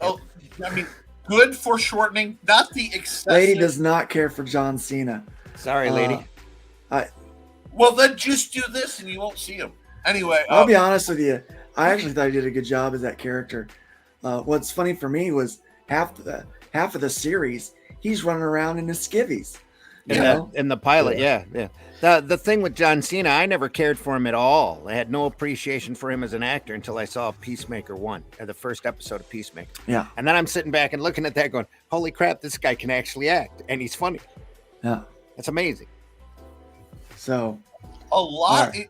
Oh, I mean, good for shortening. Not the excessive. Lady does not care for John Cena. Sorry, lady. Well, then just do this and you won't see him. Anyway. I'll be honest with you. I actually thought he did a good job as that character. What's funny for me was half of the series, he's running around in his skivvies. You know? In the pilot, yeah. The thing with John Cena, I never cared for him at all. I had no appreciation for him as an actor until I saw Peacemaker 1, or the first episode of Peacemaker. Yeah. And then I'm sitting back and looking at that going, holy crap, this guy can actually act. And he's funny. Yeah. That's amazing. So A lot. Right.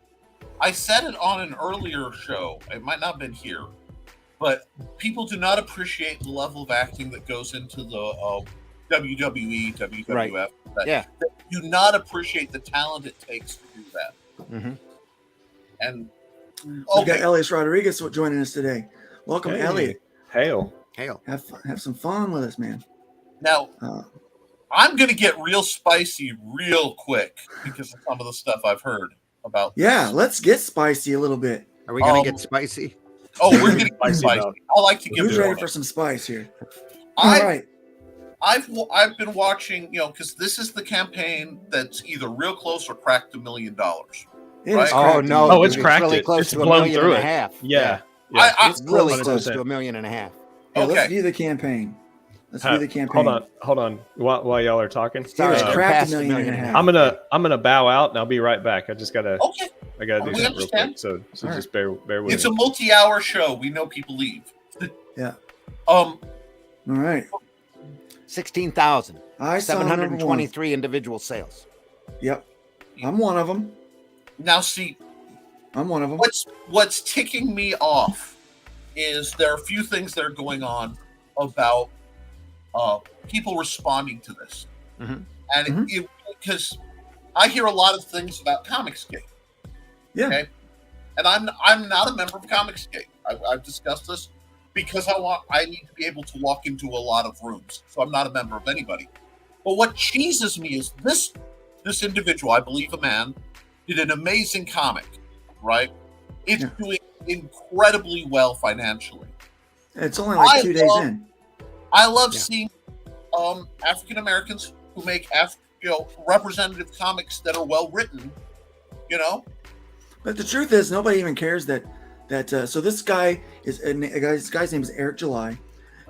I said it on an earlier show. It might not have been here, but people do not appreciate the level of acting that goes into the WWE, WWF. Right. Yeah. They do not appreciate the talent it takes to do that. Mm-hmm. And we've got okay, Elias Rodriguez joining us today. Welcome, Hey. Elliot. Hail. Have some fun with us, man. now Uh, I'm going to get real spicy real quick because of some of the stuff I've heard about. yeah, let's get spicy a little bit. Are we going Um, to get spicy? Oh, we're getting Spicy spicy. about- I like to give Who's it ready a- for some spice here? All I right. I've been watching, because this is the campaign that's either real close or cracked $1 million. It Right. is Oh, cracked no. in- Oh, it's dude, cracked really it. close It's to $1.5 blown million. through it. Yeah. I- It's really close. close to $1.5 million. Yeah, let's Okay. view the campaign. Let's view the campaign. Hold on. While y'all are talking, Sorry, It's they're cracked past $1.5 million. I'm gonna bow out and I'll be right back. I just gotta Okay. I gotta do We something real understand. quick. So All just bear with It's me. a multi-hour show. We know people leave. Yeah. Um. All right. 16,000. I saw number one. 723 individual sales. Yep, I'm one of them. Now, see, I'm one of them. what's ticking me off is there are a few things that are going on about people responding to this, and because I hear a lot of things about Comicsgate. Yeah. Okay? And I'm not a member of Comicsgate. I've discussed this because I need to be able to walk into a lot of rooms, so I'm not a member of anybody. But what cheeses me is this individual, I believe a man, did an amazing comic, right? It's doing incredibly well financially. It's only like 2 days in. I love seeing African Americans who make representative comics that are well written, you know. But the truth is, nobody even cares that. So this guy this guy's name is Eric July.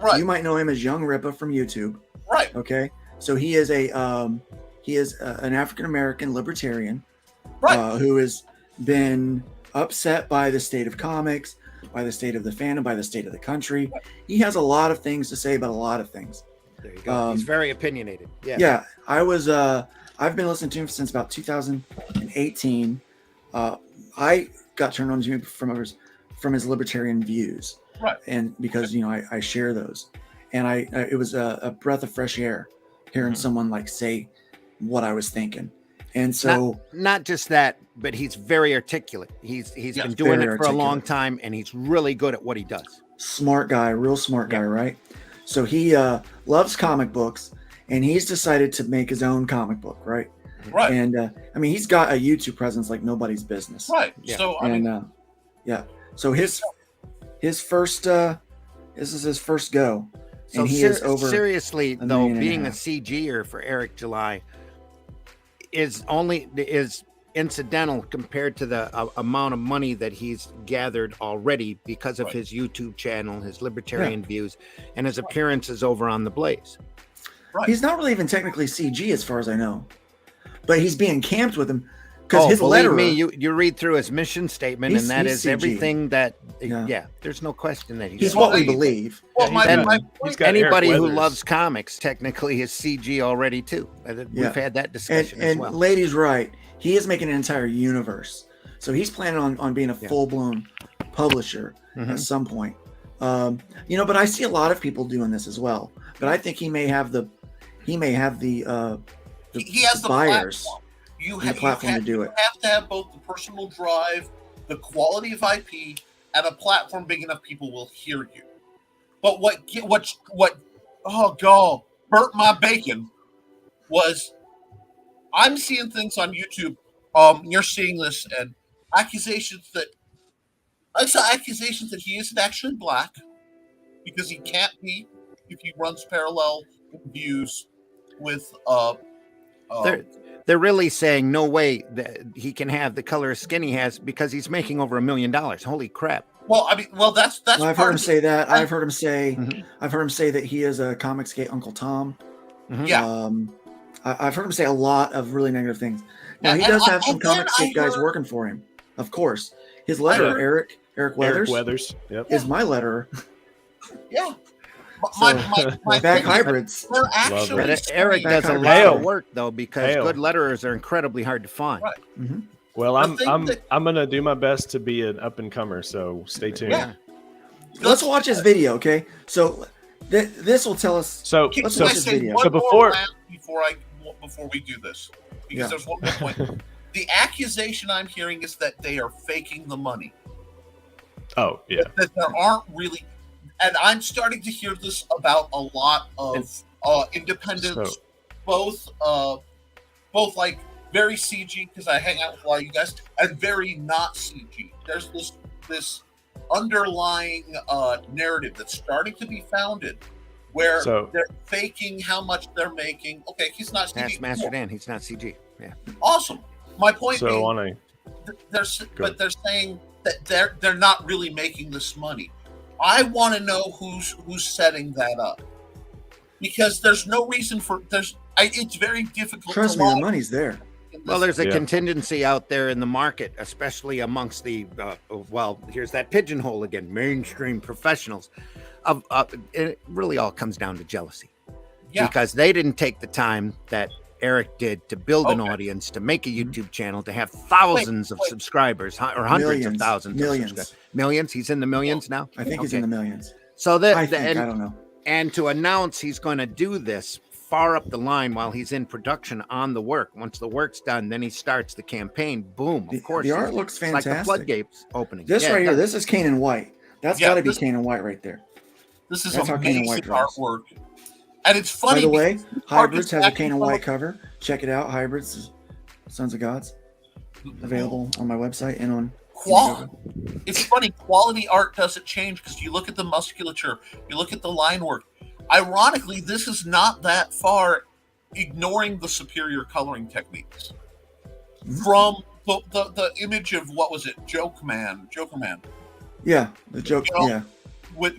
Right. You might know him as Young Rippa from YouTube. Right. Okay. So he is an African American libertarian, right, who has been upset by the state of comics, by the state of the fandom, by the state of the country. Right. He has a lot of things to say about a lot of things. There you go. He's very opinionated. Yeah. Yeah. I've been listening to him since about 2018. I got turned on to him from his libertarian views. Right. And because, I share those. And it was a breath of fresh air hearing someone like say what I was thinking. And so not just that, but he's very articulate. He's been doing it for a long time, and he's really good at what he does. Smart guy, real smart guy, right? So he loves comic books, and he's decided to make his own comic book, right? Right. And he's got a YouTube presence like nobody's business. Right. Yeah. So so his first this is his first go. So and he is over seriously though, being a CGer for Eric July is incidental compared to the amount of money that he's gathered already because of his YouTube channel, his libertarian views, and his appearances over on The Blaze. Right. He's not really even technically CG as far as I know, but he's being camped with him because his letterer. Believe me, you read through his mission statement, and that is CG. Everything that. Yeah, there's no question that he's what we believe. Well, anybody who loves comics technically is CG already too. We've had that discussion as well. And Lady's right. He is making an entire universe, so he's planning on being a full-blown publisher at some point. But I see a lot of people doing this as well. But I think he may have the he has the buyers. You have the platform to do it. You have to have both the personal drive, the quality of IP, and a platform big enough people will hear you. But what burnt my bacon was I'm seeing things on YouTube. You're seeing this and accusations that he isn't actually black because he can't be if he runs parallel views with They're really saying no way that he can have the color of skin he has because he's making over $1 million. Holy crap! Well, that's. Well, I've heard him say that. I've heard him say that he is a Comicsgate Uncle Tom. Yeah. I've heard him say a lot of really negative things. Now he does have some Comicsgate guys working for him, of course. His letterer, Eric Weathers, is my letterer. Yeah. My back hybrids. Eric does a lot of work though because good letterers are incredibly hard to find. Right. Mm-hmm. Well, I'm gonna do my best to be an up and comer. So stay tuned. Yeah. Let's watch his video, okay? So this will tell us. Let's watch his video. Before we do this, because there's one more point. The accusation I'm hearing is that they are faking the money. Oh yeah. That there aren't really. And I'm starting to hear this about a lot of independents, both like very CG because I hang out with a lot of you guys, and very not CG. There's this underlying narrative that's starting to be founded where they're faking how much they're making. Okay, he's not CG. That's Master Dan. He's not CG. Yeah. Awesome. My point being, they're saying that they're not really making this money. I want to know who's setting that up because there's no reason for it's very difficult. Trust me, the money's there. Well, there's a contingency out there in the market, especially amongst the here's that pigeonhole again, mainstream professionals. It really all comes down to jealousy. Yeah. because they didn't take the time that Eric did to build an Okay. audience, to make a YouTube channel, to have thousands of subscribers or hundreds of thousands of subscribers. Millions? He's in the millions now? I think he's in the millions. So I don't know. And to announce he's going to do this far up the line while he's in production on the work. Once the work's done, then he starts the campaign. Boom. Of course. The art looks It's fantastic. like the floodgates opening. This Yeah, right here, that- this is Kane White. That's got to be Kane White right there. This is That's how Kane amazing White draws. artwork. And it's By funny. the way, because Hybrids has a actually Kane White cover. Check it out. Hybrids, Sons of Gods, available on my website and on. It's funny. Quality art doesn't change because you look at the musculature, you look at the line work. Ironically, this is not that far ignoring the superior coloring techniques from the image of what was it, Joker Man. Yeah, the joke. You know, Yeah,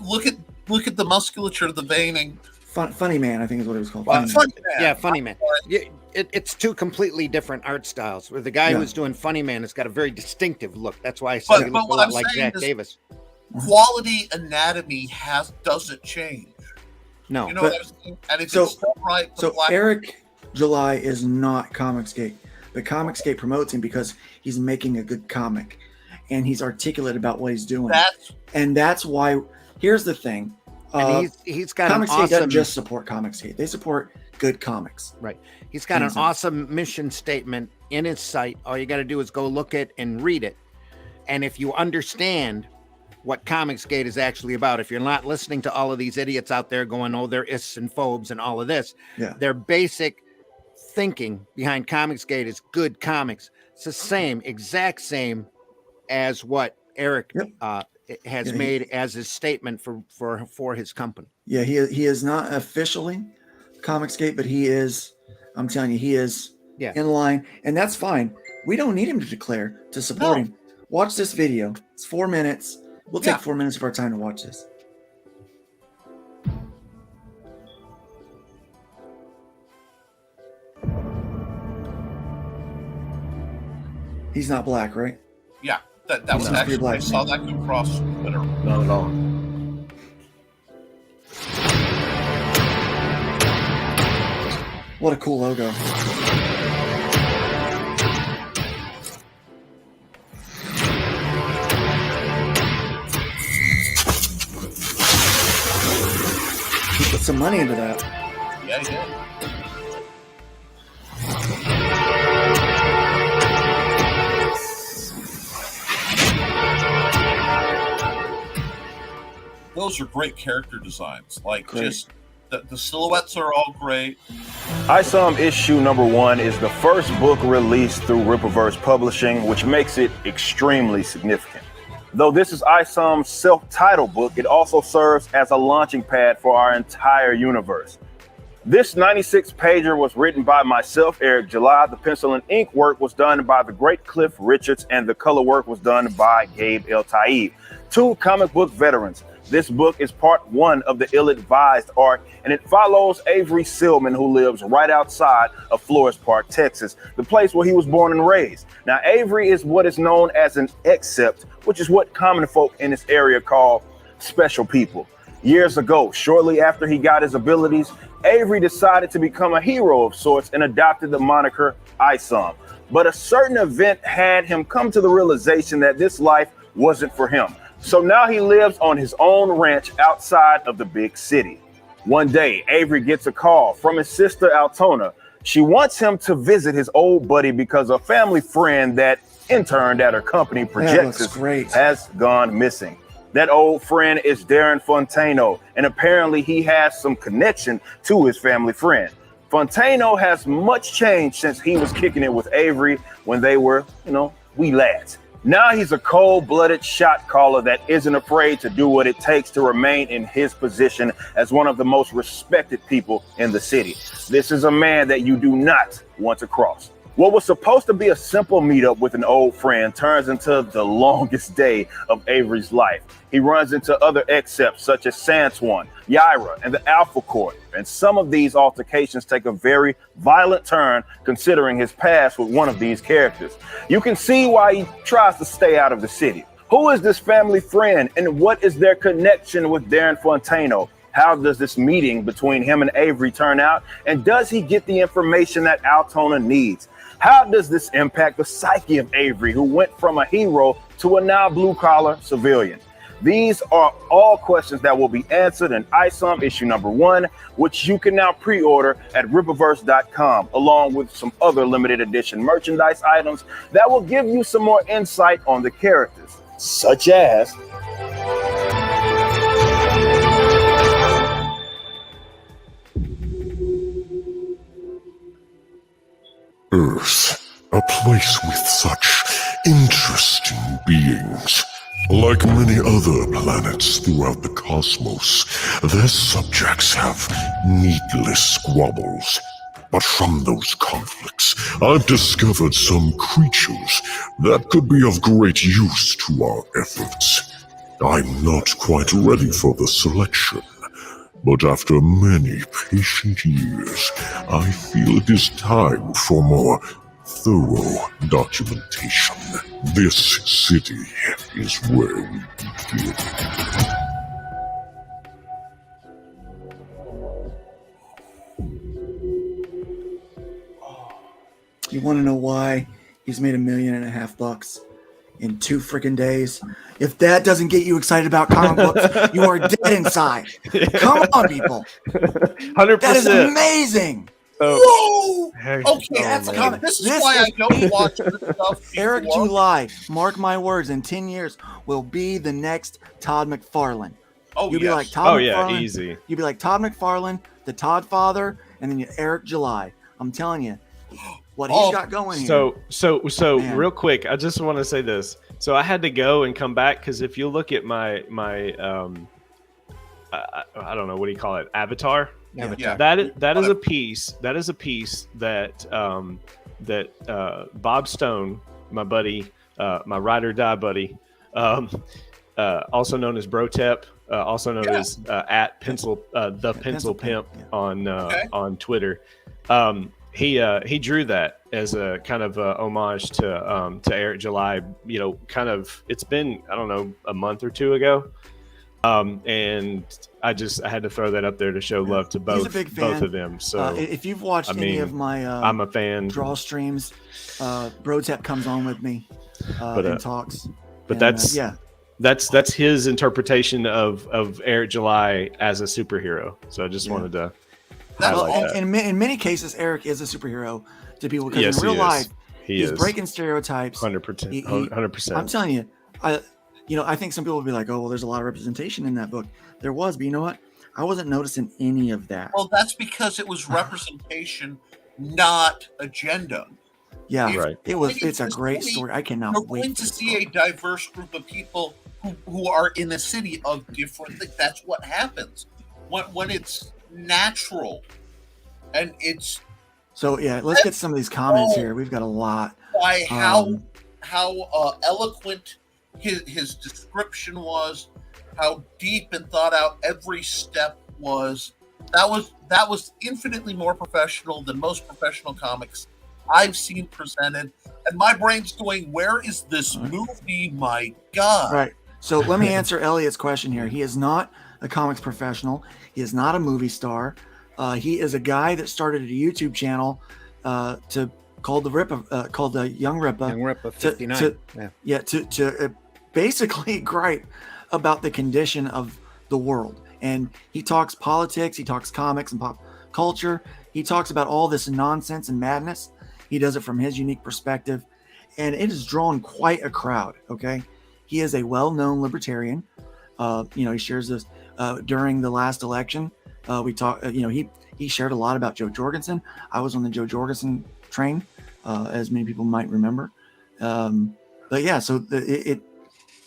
look at the musculature, the veining. Funny Man, I think is what it was called. Funny Man. Yeah, Funny Man. It's two completely different art styles. Where the guy who's doing Funny Man has got a very distinctive look. That's why I said he looks a lot like Zach Davis. Quality anatomy doesn't change. No, you know what I'm saying? And if it's done right, so Eric July is not Comicsgate, but Comicsgate promotes him because he's making a good comic, and he's articulate about what he's doing. That's why. Here's the thing. And he's got an Comicsgate awesome, doesn't just support Comicsgate; they support good comics. Right. He's got an awesome mission statement in his site. All you got to do is go look it and read it. And if you understand what Comicsgate is actually about, if you're not listening to all of these idiots out there going, oh, they're ists and phobes and all of this, their basic thinking behind Comicsgate is good comics. It's the exact same as what Eric has made as his statement for his company. Yeah, he is not officially Comicsgate, but he is. I'm telling you, he is in line, and that's fine. We don't need him to declare to support him. Watch this video. It's 4 minutes. We'll take 4 minutes of our time to watch this. He's not black, right? Yeah, that was actually I saw that come across Twitter. Not at all. What a cool logo. He put some money into that. Yeah, he did. Those are great character designs. Just the silhouettes are all great. ISOM issue number 1 is the first book released through Rippaverse Publishing, which makes it extremely significant. Though this is ISOM's self-titled book, it also serves as a launching pad for our entire universe. This 96-pager was written by myself, Eric July. The pencil and ink work was done by the great Cliff Richards, and the color work was done by Gabe El Taib, 2 comic book veterans. This book is part 1 of the ill-advised arc, and it follows Avery Silman, who lives right outside of Flores Park, Texas, the place where he was born and raised. Now, Avery is what is known as an accept, which is what common folk in this area call special people. Years ago, shortly after he got his abilities, Avery decided to become a hero of sorts and adopted the moniker ISOM. But a certain event had him come to the realization that this life wasn't for him. So now he lives on his own ranch outside of the big city. One day, Avery gets a call from his sister Altona. She wants him to visit his old buddy because a family friend that interned at her company, Projectus, has gone missing. That old friend is Darren Fontano, and apparently he has some connection to his family friend. Fontano has much changed since he was kicking it with Avery when they were, wee lads. Now he's a cold-blooded shot caller that isn't afraid to do what it takes to remain in his position as one of the most respected people in the city. This is a man that you do not want to cross. What was supposed to be a simple meetup with an old friend turns into the longest day of Avery's life. He runs into other accepts such as Sanswan, Yaira, and the Alpha Court. And some of these altercations take a very violent turn considering his past with one of these characters. You can see why he tries to stay out of the city. Who is this family friend and what is their connection with Darren Fontano? How does this meeting between him and Avery turn out? And does he get the information that Altona needs? How does this impact the psyche of Avery, who went from a hero to a now blue-collar civilian? These are all questions that will be answered in ISOM issue number 1, which you can now pre-order at Rippaverse.com, along with some other limited edition merchandise items that will give you some more insight on the characters, such as Earth, a place with such interesting beings. Like many other planets throughout the cosmos, their subjects have needless squabbles. But from those conflicts, I've discovered some creatures that could be of great use to our efforts. I'm not quite ready for the selection, but after many patient years, I feel it is time for more thorough documentation. This city is where we begin. You want to know why he's made $1.5 million in 2 freaking days? If that doesn't get you excited about comic books, you are dead inside. Come on, people. 100%. That is amazing. Whoa! Hey, Okay, that's coming. this is why I don't watch this stuff. Eric before. July, mark my words, in 10 years will be the next Todd McFarlane. Oh, You'll yes. be like Todd yeah, McFarlane. easy. You'll be like Todd McFarlane, the Todd father, and then Eric July. I'm telling you, what he's got going here. So Man. real quick, I just want to say this. So I had to go and come back because if you look at my I don't know, what do you call it, avatar? Yeah. That is a piece. That is a piece that Bob Stone, my buddy, my ride or die buddy, also known as Brotep, also known as at Pencil the Pencil Pimp on Twitter. He drew that as a kind of homage to Eric July. You know, kind of. It's been, I don't know, a month or two ago. And I had to throw that up there to show love to both of them. So if you've watched any of my I'm a fan. draw streams, Brotep comes on with me and talks. But and, that's his interpretation of Eric July as a superhero. So I just wanted to highlight that. In many cases, Eric is a superhero to people because Yes, in real he life, is. he's breaking stereotypes. 100%. 100%. I'm telling you, I think some people will be like, oh, well, there's a lot of representation in that book. There was, but you know what? I wasn't noticing any of that. Well, that's because it was representation, not agenda. Yeah, right. It's a great story. I cannot You're wait going to see a diverse group of people who are in a city of different things. That's what happens when it's natural, and it's. So yeah, let's get some of these comments here. We've got a lot. By how eloquent his description was, how deep and thought out every step was. That was infinitely more professional than most professional comics I've seen presented. And my brain's going, where is this movie? My God. Right. So let me answer Elliot's question here. He is not a comics professional. He is not a movie star. He is a guy that started a YouTube channel called the Young Rippa. Young Rippa 59. To basically gripe about the condition of the world. And he talks politics, he talks comics and pop culture. He talks about all this nonsense and madness. He does it from his unique perspective, and it has drawn quite a crowd. Okay, he is a well-known libertarian. He shares this during the last election. We talked. He shared a lot about Joe Jorgensen. I was on the Joe Jorgensen train, as many people might remember. But yeah, so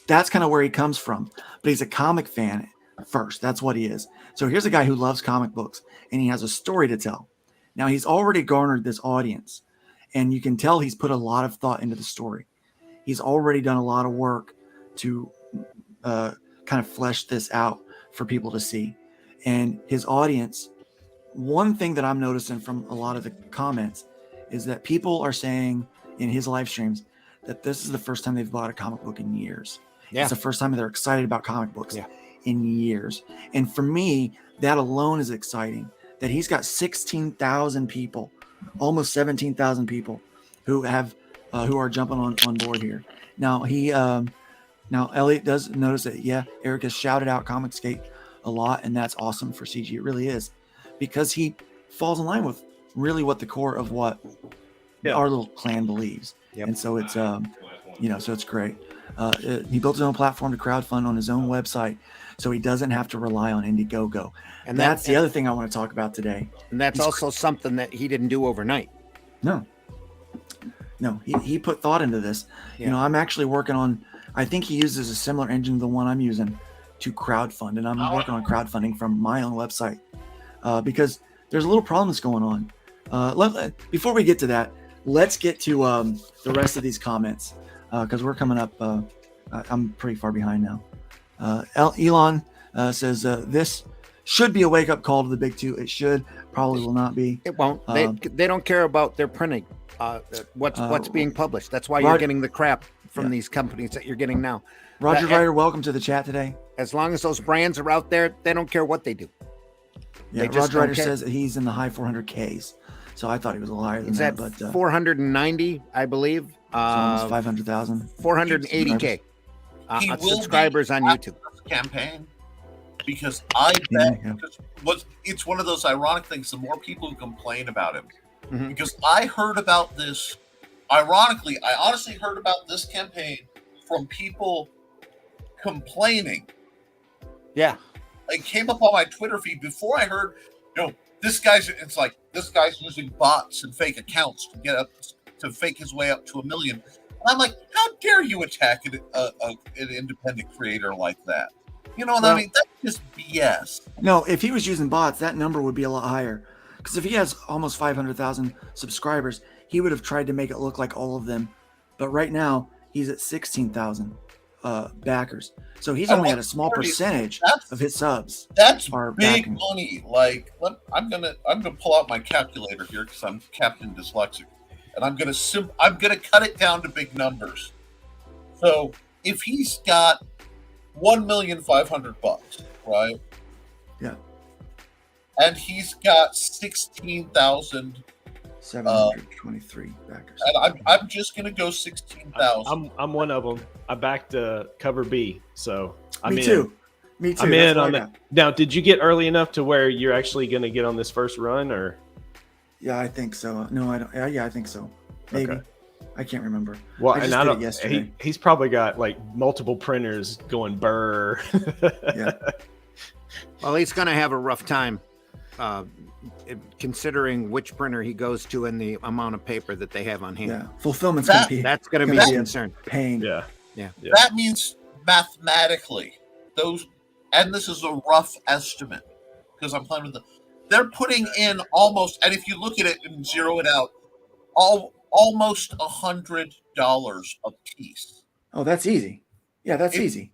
that's kind of where he comes from. But he's a comic fan first. That's what he is. So here's a guy who loves comic books, and he has a story to tell. Now he's already garnered this audience, and you can tell he's put a lot of thought into the story. He's already done a lot of work to kind of flesh this out for people to see. And his audience, one thing that I'm noticing from a lot of the comments is that people are saying in his live streams that this is the first time they've bought a comic book in years. Yeah. It's the first time they're excited about comic books. Yeah. in years. And for me, that alone is exciting, that he's got 16,000 people, almost 17,000 people who are jumping on board here. Now now Elliot does notice that, yeah, Eric has shouted out Comicsgate a lot, and that's awesome for CG. It really is, because he falls in line with really what the core of what our little clan believes. And so it's so it's great. He built his own platform to crowdfund on his own website, so he doesn't have to rely on Indiegogo. And that's the other thing I want to talk about today. And that's also something that he didn't do overnight. No, he put thought into this. You know, I'm actually working on, I think he uses a similar engine to the one I'm using to crowdfund, and I'm working on crowdfunding from my own website because there's a little problem that's going on. Before we get to that, let's get to the rest of these comments because we're coming up. I'm pretty far behind now. Elon says this should be a wake-up call to the big two. It should, probably will not be. It won't. They don't care about their printing. What's being published. That's why you're getting the crap from these companies that you're getting now. Roger Ryder, welcome to the chat today. As long as those brands are out there, they don't care what they do. Yeah, Roger Ryder says that he's in the high 400Ks. So I thought he was a liar than that. But 490, I believe. Almost 500,000. 480K subscribers on YouTube. Campaign, because I bet it's one of those ironic things. The more people who complain about him, because I heard about this. Ironically, I honestly heard about this campaign from people complaining. Yeah, it came up on my Twitter feed before I heard. This guy's using bots and fake accounts to get up to fake his way up to 1 million. And I'm like, how dare you attack an independent creator like that? You know what I mean? That's just BS. No, if he was using bots, that number would be a lot higher. Because if he has almost 500,000 subscribers, he would have tried to make it look like all of them. But right now, he's at 16,000 backers. So he's only at a small percentage of his subs. That's big money. Like, I'm gonna pull out my calculator here because I'm Captain Dyslexic, and I'm gonna cut it down to big numbers. So if he's got $1,500,000, right? Yeah. And he's got 16,000. 723 backers. And I'm just gonna go 16,000. I'm one of them. I backed cover B, so I'm Me in. too. Me too. I'm in on that. Now, did you get early enough to where you're actually going to get on this first run, or? Yeah, I think so. No, I don't. Yeah, I think so. Maybe. Okay. I can't remember. Well, I just I did don't. it yesterday. He's probably got like multiple printers going burr. Yeah. Well, he's going to have a rough time. Considering which printer he goes to and the amount of paper that they have on hand. Yeah, fulfillment's that's going to be a concern. Pain. Yeah. That means mathematically, and this is a rough estimate because I'm playing with they're putting in almost, and if you look at it and zero it out, almost $100 a piece. Oh, that's easy. Yeah, that's easy.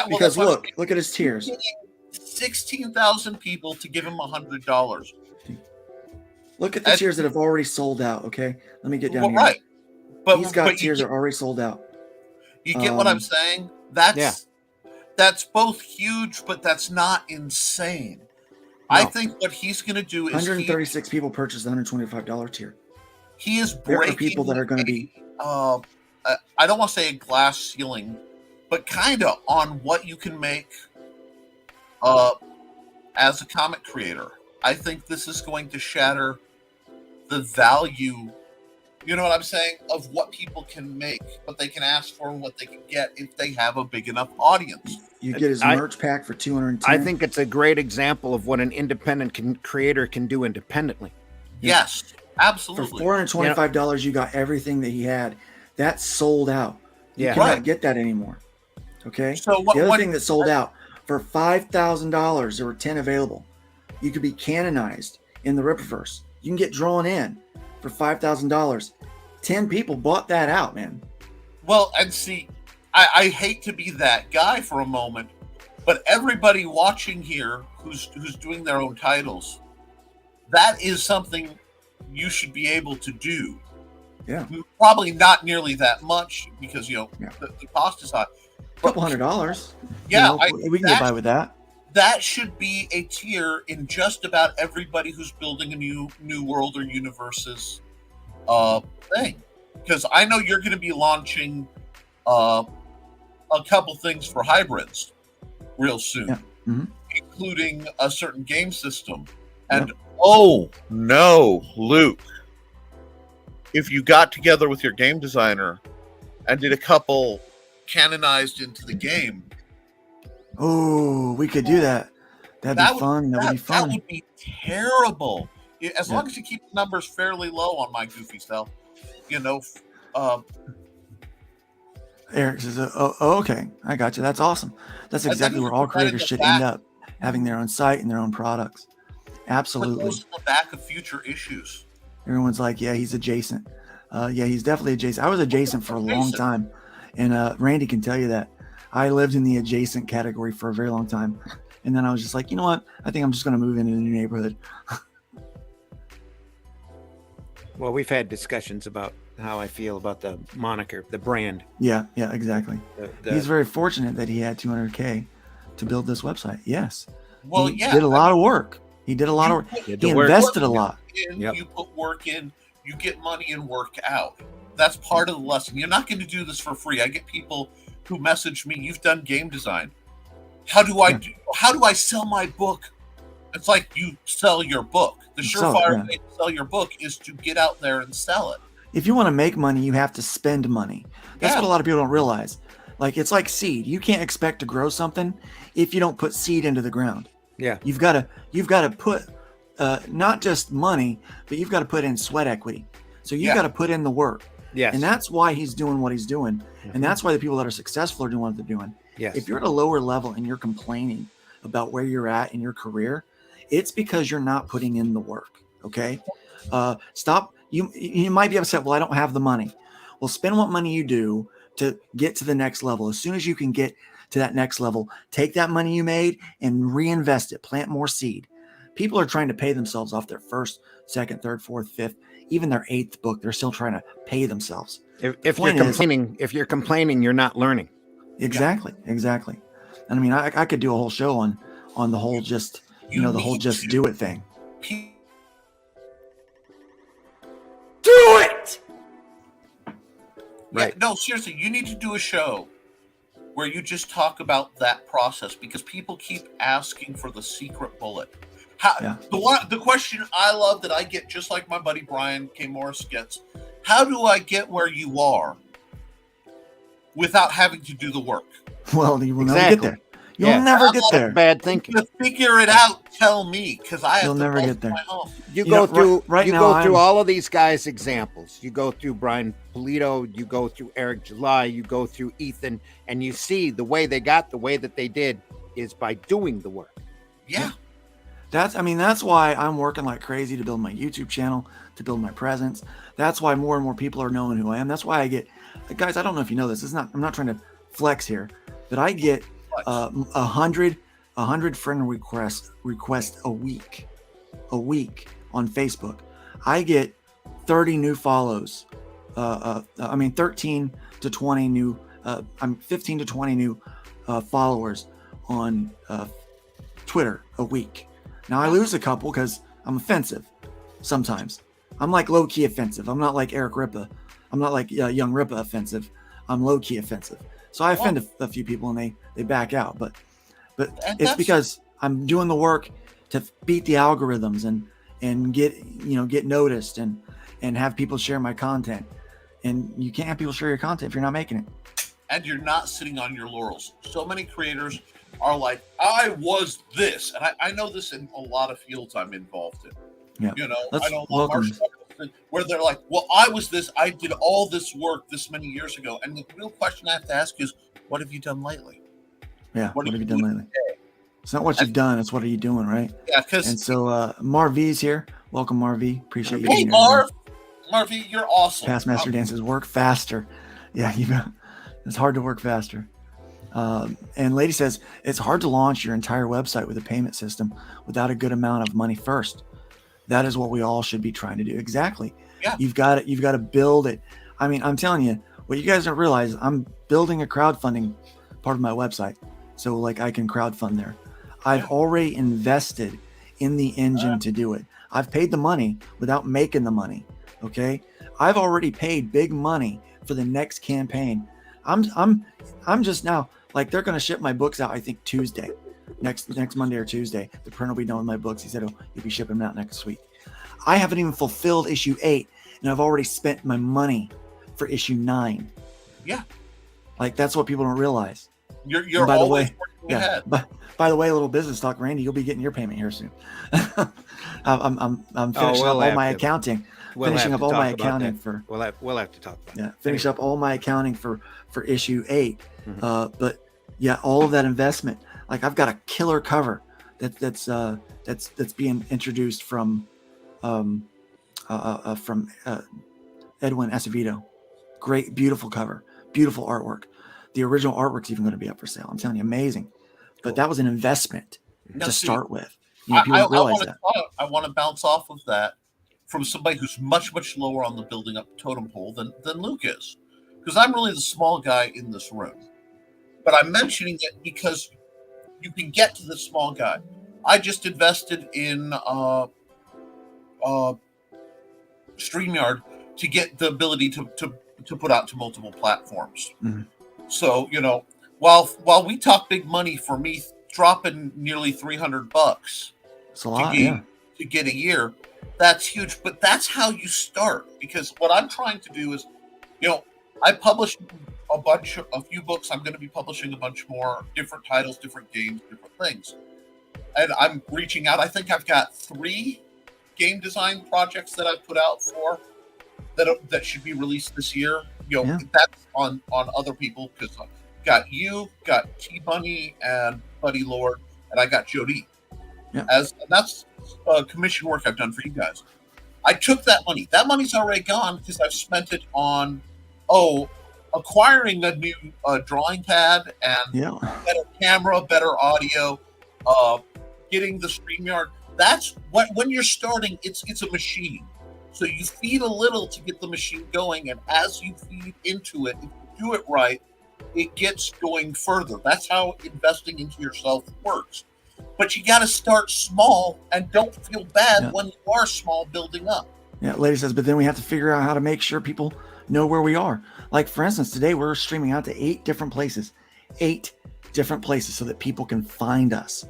Because look at his tiers. 16,000 people to give him $100. Look at the tiers that have already sold out. Okay, let me get down here. Right, but he's got tiers that are already sold out. You get what I'm saying? That's both huge, but that's not insane. No. I think what he's going to do is 136 people purchased the $125 tier. He is breaking. There are people that are going to be. I don't want to say a glass ceiling, but kind of on what you can make as a comic creator. I think this is going to shatter the value, you know what I'm saying, of what people can make, what they can ask for, and what they can get if they have a big enough audience. You get his merch pack for $210. I think it's a great example of what an independent creator can do independently. Yes, absolutely. For $425, you got everything that he had. That's sold out. You cannot get that anymore. Okay? So the other thing that sold out, for $5,000, there were 10 available. You could be canonized in the Rippaverse. You can get drawn in for $5,000. 10 people bought that out, man. Well, and see, I hate to be that guy for a moment, but everybody watching here who's doing their own titles, that is something you should be able to do. Yeah. Probably not nearly that much because, the cost is high. couple $100. Yeah, We can get by with that. That should be a tier in just about everybody who's building a new world or universe's thing. Because I know you're going to be launching a couple things for hybrids real soon, including a certain game system. And oh no, Luke, if you got together with your game designer and did a couple canonized into the game. Oh, we could do that. That'd be fun. That would be fun. That would be terrible. As long as you keep the numbers fairly low on my goofy stuff, you know. Eric says, okay, I got you. That's awesome. That's exactly where all creators should end up, having their own site and their own products. Absolutely. Put those in the back of future issues. Everyone's like, yeah, he's adjacent. Yeah, he's definitely adjacent. I was adjacent for a long time. And Randy can tell you that. I lived in the adjacent category for a very long time. And then I was just like, you know what? I think I'm just going to move into a new neighborhood. Well, we've had discussions about how I feel about the moniker, the brand. Yeah, exactly. He's very fortunate that he had 200K to build this website. Yes. Well, he did a lot of work. He did a lot of work. He invested a lot. You put work in, you get money and work out. That's part of the lesson. You're not going to do this for free. I get people who message me, you've done game design. How do I sell my book? It's like you sell your book. The surefire way to sell your book is to get out there and sell it. If you want to make money, you have to spend money. That's what a lot of people don't realize. Like, it's like seed. You can't expect to grow something if you don't put seed into the ground. Yeah. You've got to put not just money, but you've got to put in sweat equity. So you've got to put in the work. Yes. And that's why he's doing what he's doing. And that's why the people that are successful are doing what they're doing. Yes. If you're at a lower level and you're complaining about where you're at in your career, it's because you're not putting in the work. Okay. Stop. You might be upset. Well, I don't have the money. Well, spend what money you do to get to the next level. As soon as you can get to that next level, take that money you made and reinvest it, plant more seed. People are trying to pay themselves off their first, second, third, fourth, fifth, even their 8th book. They're still trying to pay themselves. If you're complaining, you're not learning. Exactly. And I mean, I could do a whole show on the whole just do it thing. Do it. Right. Yeah, no, seriously, you need to do a show where you just talk about that process, because people keep asking for the secret bullet. The question I love that I get, just like my buddy Brian K. Morris gets, how do I get where you are without having to do the work? Well, you will never get there. You'll never get there. Bad thinking. To figure it out, tell me, because You'll never get there. You go through all of these guys' examples. You go through Brian Polito, you go through Eric July, you go through Ethan, and you see the way they got the way that they did is by doing the work. Yeah. That's why I'm working like crazy to build my YouTube channel, to build my presence. That's why more and more people are knowing who I am. That's why I get, guys, I don't know if you know this. I'm not trying to flex here, but I get 100 friend requests a week on Facebook. I get 30 new follows. 13 to 20 new. 15 to 20 new followers on Twitter a week. Now I lose a couple because I'm offensive sometimes. I'm like low key offensive. I'm not like Eric Ripa. I'm not like young Ripa offensive. I'm low key offensive. So I offend a few people and they back out. But it's because I'm doing the work to beat the algorithms and get noticed and have people share my content. And you can't have people share your content if you're not making it. And you're not sitting on your laurels. So many creators are like, I was this. And I know this in a lot of fields I'm involved in. Yeah. I know martial arts, where they're like, well, I was this, I did all this work this many years ago. And the real question I have to ask is, what have you done lately? Yeah. What have you done lately? Today? It's not what you've done, it's what are you doing, right? Yeah. And so Marv V's here. Welcome, Marv V. Appreciate you. Hey, Marv. Marv V, you're awesome. Past Master Dances, work faster. Yeah, it's hard to work faster. And Lady says, it's hard to launch your entire website with a payment system without a good amount of money first. That is what we all should be trying to do. Exactly. Yeah. You've got to build it. I mean, I'm telling you, what you guys don't realize, I'm building a crowdfunding part of my website. So like I can crowdfund there. I've already invested in the engine to do it. I've paid the money without making the money. Okay. I've already paid big money for the next campaign. I'm just now like, they're going to ship my books out, I think Tuesday, next Monday or Tuesday. The print will be done with my books. He said, you'll be shipping them out next week. I haven't even fulfilled issue 8, and I've already spent my money for issue 9. Yeah. Like, that's what people don't realize. You're by always the way, working ahead. By the way, a little business talk, Randy, you'll be getting your payment here soon. I'm finishing up all my accounting. Finishing up all my accounting for. We'll have to talk about. Yeah, finish up all my accounting for issue 8. But yeah, all of that investment. Like, I've got a killer cover that's being introduced from Edwin Acevedo. Great, beautiful cover, beautiful artwork. The original artwork's even going to be up for sale. I'm telling you, amazing. But that was an investment to start with. People don't realize that. I want to bounce off of that from somebody who's much, much lower on the building up totem pole than Luke is. Because I'm really the small guy in this room. But I'm mentioning it because you can get to the small guy. I just invested in StreamYard to get the ability to put out to multiple platforms. So, while we talk big money, for me dropping nearly $300 it's a lot, to get a year, that's huge. But that's how you start, because what I'm trying to do is, I published a few books. I'm going to be publishing a bunch more, different titles, different games, different things. And I'm reaching out. I think I've got 3 game design projects that I've put out for that should be released this year. That's on other people, because I've got T-Bunny and Buddy Lord, and I got Jody. And that's commission work I've done for you guys. I took that money. That money's already gone because I've spent it on acquiring a new drawing pad and better camera, better audio, getting the StreamYard. That's when you're starting. It's a machine. So you feed a little to get the machine going, and as you feed into it, if you do it right, it gets going further. That's how investing into yourself works. But you got to start small, and don't feel bad when you are small building up. Yeah, lady says, but then we have to figure out how to make sure people know where we are. Like, for instance, today we're streaming out to 8 different places. 8 different places so that people can find us.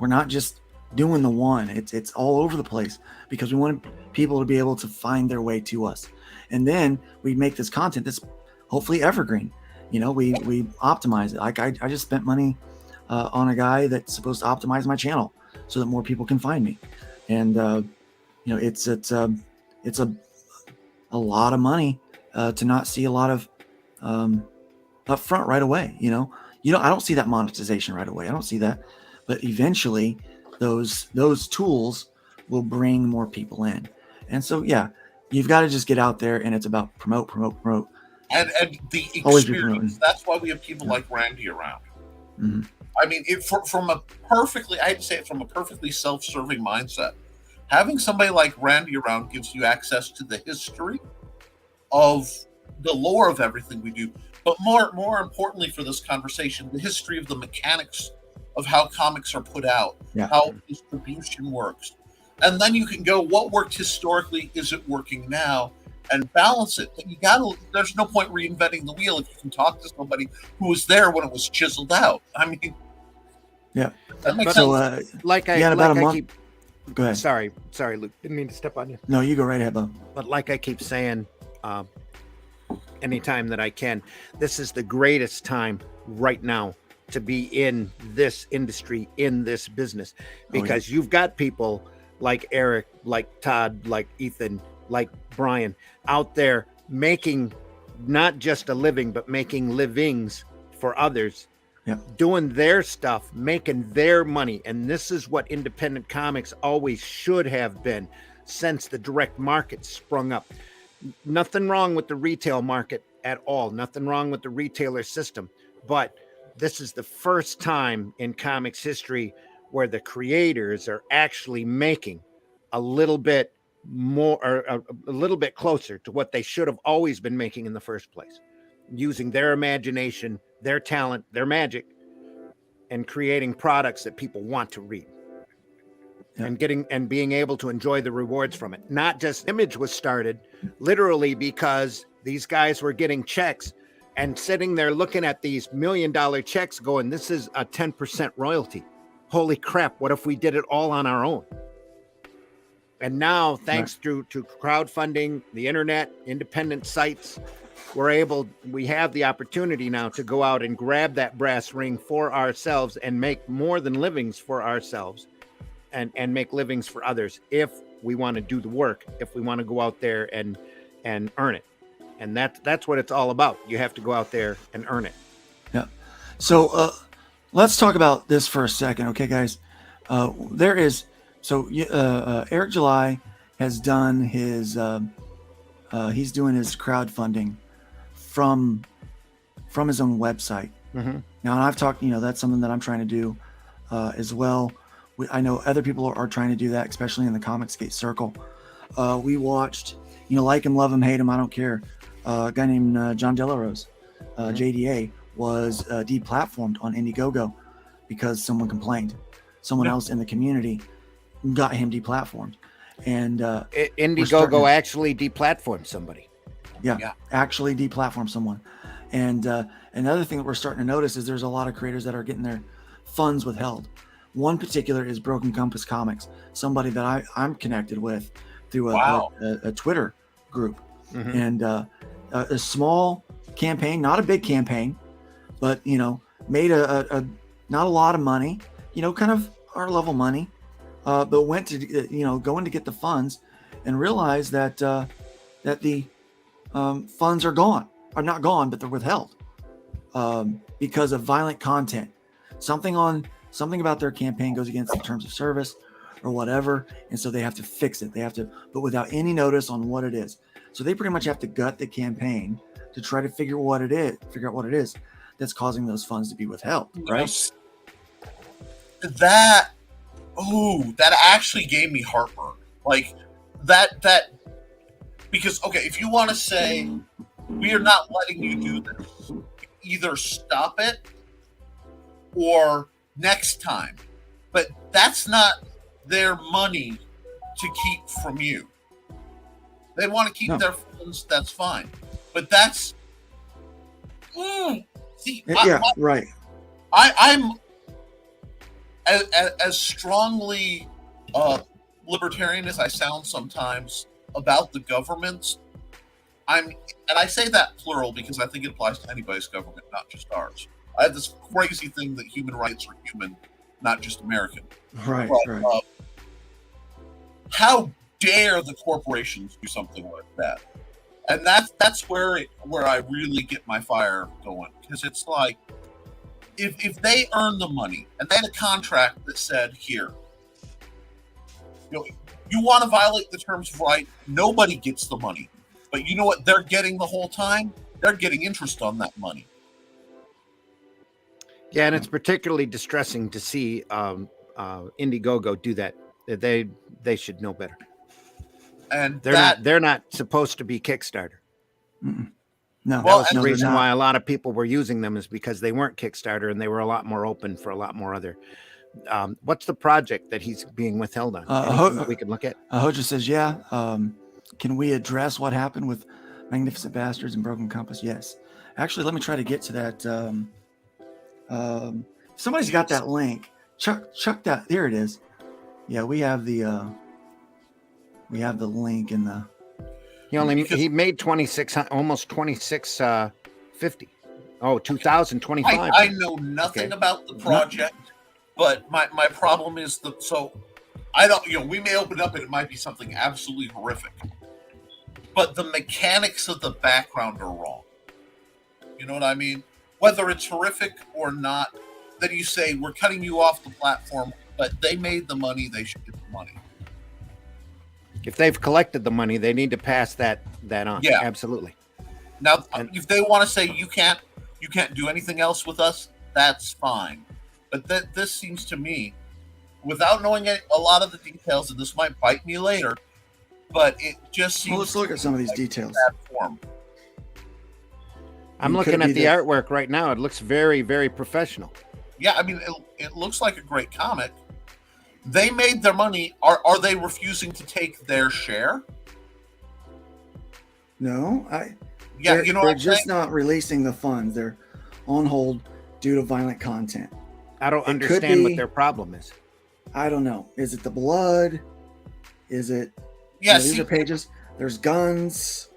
We're not just doing the one. It's all over the place because we want people to be able to find their way to us. And then we make this content that's hopefully evergreen. We optimize it. Like, I just spent money on a guy that's supposed to optimize my channel so that more people can find me. And it's a lot of money to not see a lot of up front right away. I don't see that monetization right away. I don't see that, but eventually those tools will bring more people in. And so, you've got to just get out there, and it's about promote. And the experience. That's why we have people like Randy around. Mm-hmm. I mean, from a perfectly self-serving mindset, having somebody like Randy around gives you access to the history of the lore of everything we do. But more importantly for this conversation, the history of the mechanics of how comics are put out, how distribution works. And then you can go, what worked historically, is it working now? And balance it. There's no point reinventing the wheel if you can talk to somebody who was there when it was chiseled out. I mean, that makes sense. Go ahead. Sorry, Luke. Didn't mean to step on you. No, you go right ahead, Bo. But like I keep saying, anytime that I can, this is the greatest time right now to be in this industry, in this business, because you've got people like Eric, like Todd, like Ethan, like Brian out there making not just a living, but making livings for others, doing their stuff, making their money. And this is what independent comics always should have been since the direct market sprung up. Nothing wrong with the retail market at all. Nothing wrong with the retailer system. But this is the first time in comics history where the creators are actually making a little bit more, or a little bit closer to what they should have always been making in the first place. using their imagination, their talent, their magic, and creating products that people want to read. And being able to enjoy the rewards from it. Not just Image was started literally because these guys were getting checks and sitting there looking at these $1 million checks going, this is a 10% royalty. Holy crap, what if we did it all on our own? And now, thanks to crowdfunding, the internet, independent sites, we have the opportunity now to go out and grab that brass ring for ourselves and make more than livings for ourselves. And make livings for others if we want to do the work, if we want to go out there and earn it. And that's what it's all about. You have to go out there and earn it. Yeah. So let's talk about this for a second, okay, guys? Eric July has done his he's doing his crowdfunding from his own website. Mm-hmm. Now, and I've talked, that's something that I'm trying to do as well. I know other people are trying to do that, especially in the Comicsgate circle. We watched, like him, love him, hate him, I don't care. A guy named John Delarose, JDA, was deplatformed on Indiegogo because someone complained. Someone else in the community got him deplatformed. And Indiegogo actually deplatformed somebody. Yeah, actually deplatformed someone. And another thing that we're starting to notice is there's a lot of creators that are getting their funds withheld. One particular is Broken Compass Comics, somebody that I'm connected with through a Twitter group. Mm-hmm. And a small campaign, not a big campaign, but made a not a lot of money, kind of our level money, but went to going to get the funds and realized that the funds are not gone, but they're withheld because of violent content. Something about their campaign goes against the terms of service or whatever, and so they have to fix it. They have to, but without any notice on what it is. So they pretty much have to gut the campaign to try to figure out what it is that's causing those funds to be withheld, right? That actually gave me heartburn. Like that because if you want to say we are not letting you do this, either stop it or next time. But that's not their money to keep from you. They want to keep their funds, that's fine. But that's right. I'm as strongly libertarian as I sound sometimes about the governments. And I say that plural because I think it applies to anybody's government, not just ours. I have this crazy thing that human rights are human, not just American. Right, but, right. How dare the corporations do something like that? And that's where I really get my fire going, because it's like if they earn the money and they had a contract that said here, you want to violate the terms of right, nobody gets the money, but you know what they're getting the whole time? They're getting interest on that money. Yeah, and it's particularly distressing to see Indiegogo do that. They should know better. And they're not supposed to be Kickstarter. Mm-mm. No, that was the reason why a lot of people were using them, is because they weren't Kickstarter and they were a lot more open for a lot more other. What's the project that he's being withheld on? Anything that we can look at? Hoja says, can we address what happened with Magnificent Bastards and Broken Compass? Yes. Actually, let me try to get to that. Somebody's got that link. Chuck that. Here it is. Yeah, we have the link in the. He made 26, almost 2650. Oh, 2025. I know nothing about the project, but my problem is I don't, we may open up and it might be something absolutely horrific, but the mechanics of the background are wrong. You know what I mean? Whether it's horrific or not, then you say we're cutting you off the platform, but they made the money, they should get the money. If they've collected the money, they need to pass that on. Yeah, absolutely. Now, if they want to say you can't do anything else with us, that's fine. But this seems to me, without knowing a lot of the details, and this might bite me later, but it just seems. Well, let's look at some of these details. Form. I'm looking at the artwork right now. It looks very, very professional. Yeah, I mean, it looks like a great comic. They made their money. Are they refusing to take their share? No, Yeah, they're just not releasing the funds. They're on hold due to violent content. I don't understand what their problem is. I don't know. Is it the blood? Is it? Yeah, these are pages. There's guns.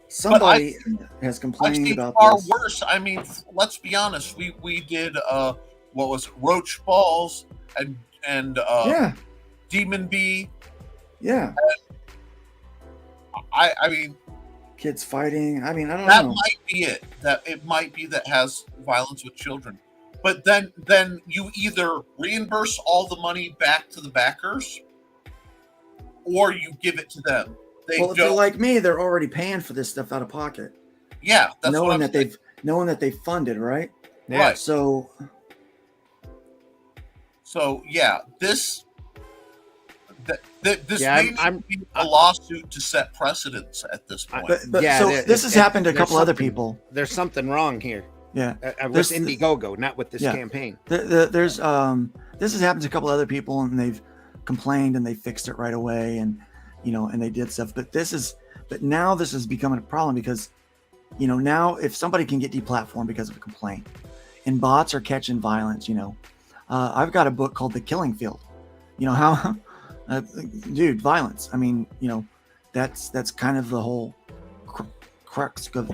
Somebody has complained about far this. worse. I mean, let's be honest. We did what was it? Roach Balls and Demon Bee. Yeah. I mean, kids fighting. I mean, I don't that know. That might be it. That it might be that has violence with children. But then you either reimburse all the money back to the backers, or you give it to them. Well, if they're like me, they're already paying for this stuff out of pocket. Yeah, that's knowing that they've funded, right? Yeah. Right. So yeah, this may be a lawsuit to set precedents at this point. But this has happened to a couple other people. There's something wrong here. Yeah, with Indiegogo, not with this campaign. There's this has happened to a couple other people, and they've complained and they fixed it right away, and and they did stuff. But now this is becoming a problem because, now if somebody can get deplatformed because of a complaint, and bots are catching violence, I've got a book called The Killing Field. How, dude, violence. I mean, that's kind of the whole crux of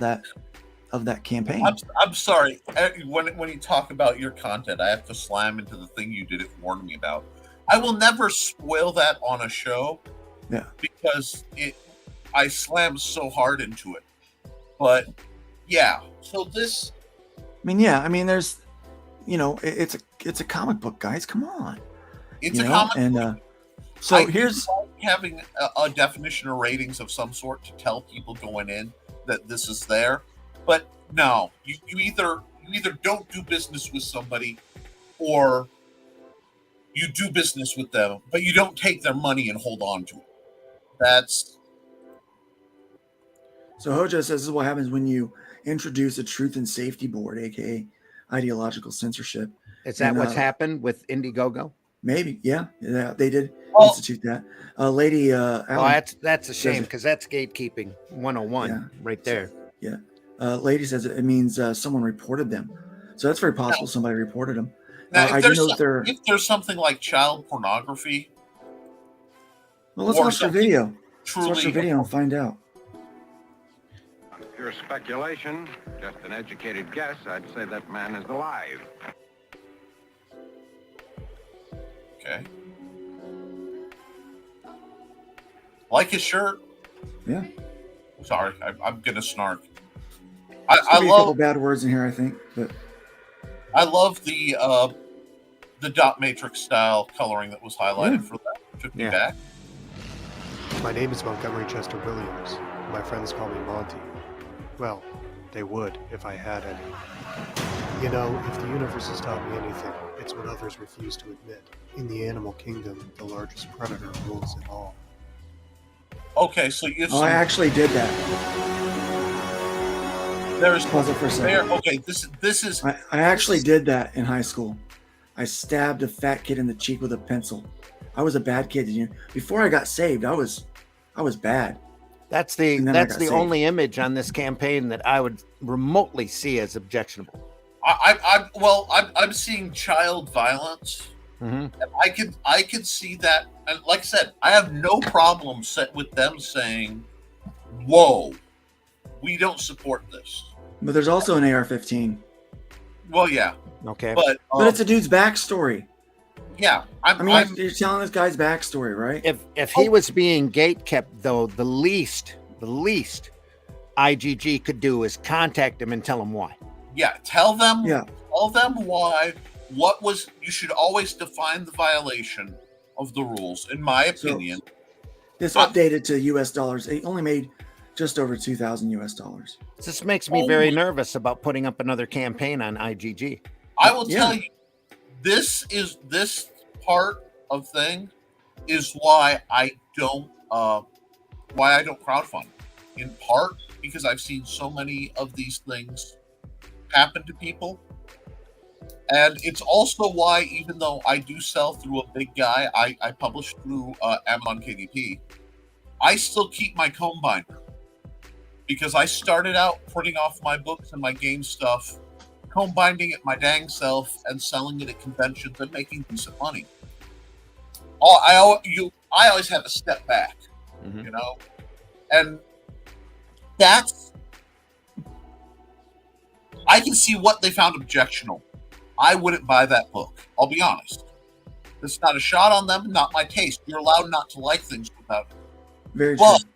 that campaign. I'm sorry. When you talk about your content, I have to slam into the thing you didn't warn me about. I will never spoil that on a show. Yeah. Because I slammed so hard into it. But yeah. So this. There's, it's a comic book, guys. Come on. It's a comic book. So here's having a definition or ratings of some sort to tell people going in that this is there. But no, you either don't do business with somebody, or you do business with them, but you don't take their money and hold on to it. That's. So Hojo says this is what happens when you introduce a truth and safety board, aka ideological censorship. Is that what's happened with Indiegogo? Maybe, yeah, they did institute that. Lady, well, that's a shame because that's gatekeeping 101 right there. Yeah. Lady says it means someone reported them, so that's very possible. Somebody reported them. Now, if there's something like child pornography, well, let's watch the video. Let's watch the video and find out. Pure speculation, just an educated guess. I'd say that man is alive. Okay. Like his shirt. Yeah. Sorry, I'm gonna snark. I love a couple bad words in here, I think, but I love the dot matrix style coloring that was highlighted for that. Took me back. My name is Montgomery Chester Williams. My friends call me Monty. Well, they would if I had any. If the universe has taught me anything, it's what others refuse to admit. In the animal kingdom, the largest predator rules it all. Okay, so you. I actually did that. There's pause it for a second. Okay, this is. I actually did that in high school. I stabbed a fat kid in the cheek with a pencil. I was a bad kid. Before I got saved, I was bad. That's the only image on this campaign that I would remotely see as objectionable. I'm seeing child violence. Mm-hmm. And I could see that, and like I said, I have no problem with them saying, "Whoa, we don't support this." But there's also an AR-15. Well, yeah. Okay. But it's a dude's backstory. Yeah. You're telling this guy's backstory, right? If he was being gatekept, though, the least IGG could do is contact him and tell him why. Yeah. Tell them. Yeah. Tell them why. You should always define the violation of the rules, in my opinion. So, this updated to US dollars. It only made just over $2,000 US. This makes me very nervous about putting up another campaign on IGG. I will tell you, this part of thing is why I don't crowdfund. In part because I've seen so many of these things happen to people. And it's also why, even though I do sell through a big guy, I publish through Amazon KDP, I still keep my comb binder. Because I started out printing off my books and my game stuff, comb binding it my dang self, and selling it at conventions and making decent money. I always have to step back, you know? And that's... I can see what they found objectionable. I wouldn't buy that book. I'll be honest. It's not a shot on them, not my taste. You're allowed not to like things without it. Very but true.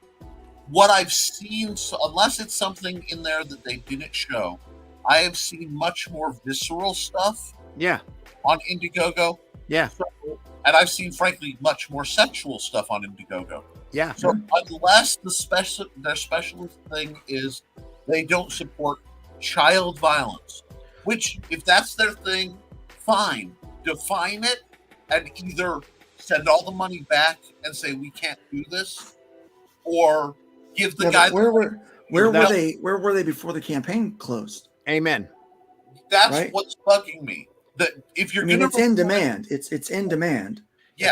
What I've seen, so unless it's something in there that they didn't show, I have seen much more visceral stuff. Yeah. On Indiegogo. Yeah. So, and I've seen, frankly, much more sexual stuff on Indiegogo. Yeah. So unless their specialist thing is they don't support child violence, which, if that's their thing, fine. Define it and either send all the money back and say we can't do this, or give the guy. Where were they before the campaign closed? Amen. That's right? What's bugging me. That if you're it's in demand. It's in demand. Yeah.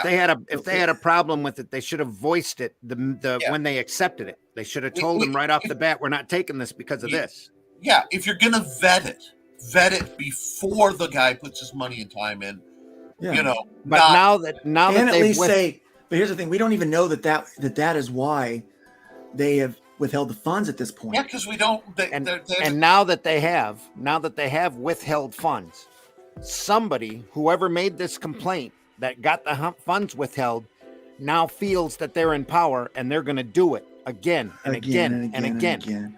If they had a problem with it, they should have voiced it when they accepted it. They should have told them right off the bat, we're not taking this because of this. Yeah, if you're gonna vet it before the guy puts his money and time in. Yeah. You know, but now that at least say. But here's the thing: we don't even know that is why they have withheld the funds at this point. Yeah, because we don't. And now that they have withheld funds, whoever made this complaint that got the funds withheld, now feels that they're in power and they're going to do it again and again.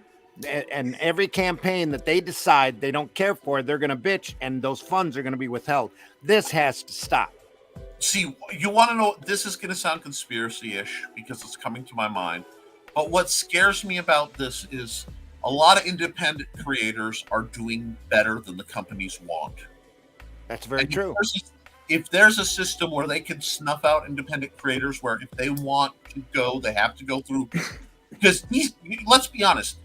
And every campaign that they decide they don't care for, they're going to bitch, and those funds are going to be withheld. This has to stop. See, you want to know, this is going to sound conspiracy-ish because it's coming to my mind, but what scares me about this is a lot of independent creators are doing better than the companies want. That's very true. If there's a system where they can snuff out independent creators, where if they want to go, they have to go through, because let's be honest,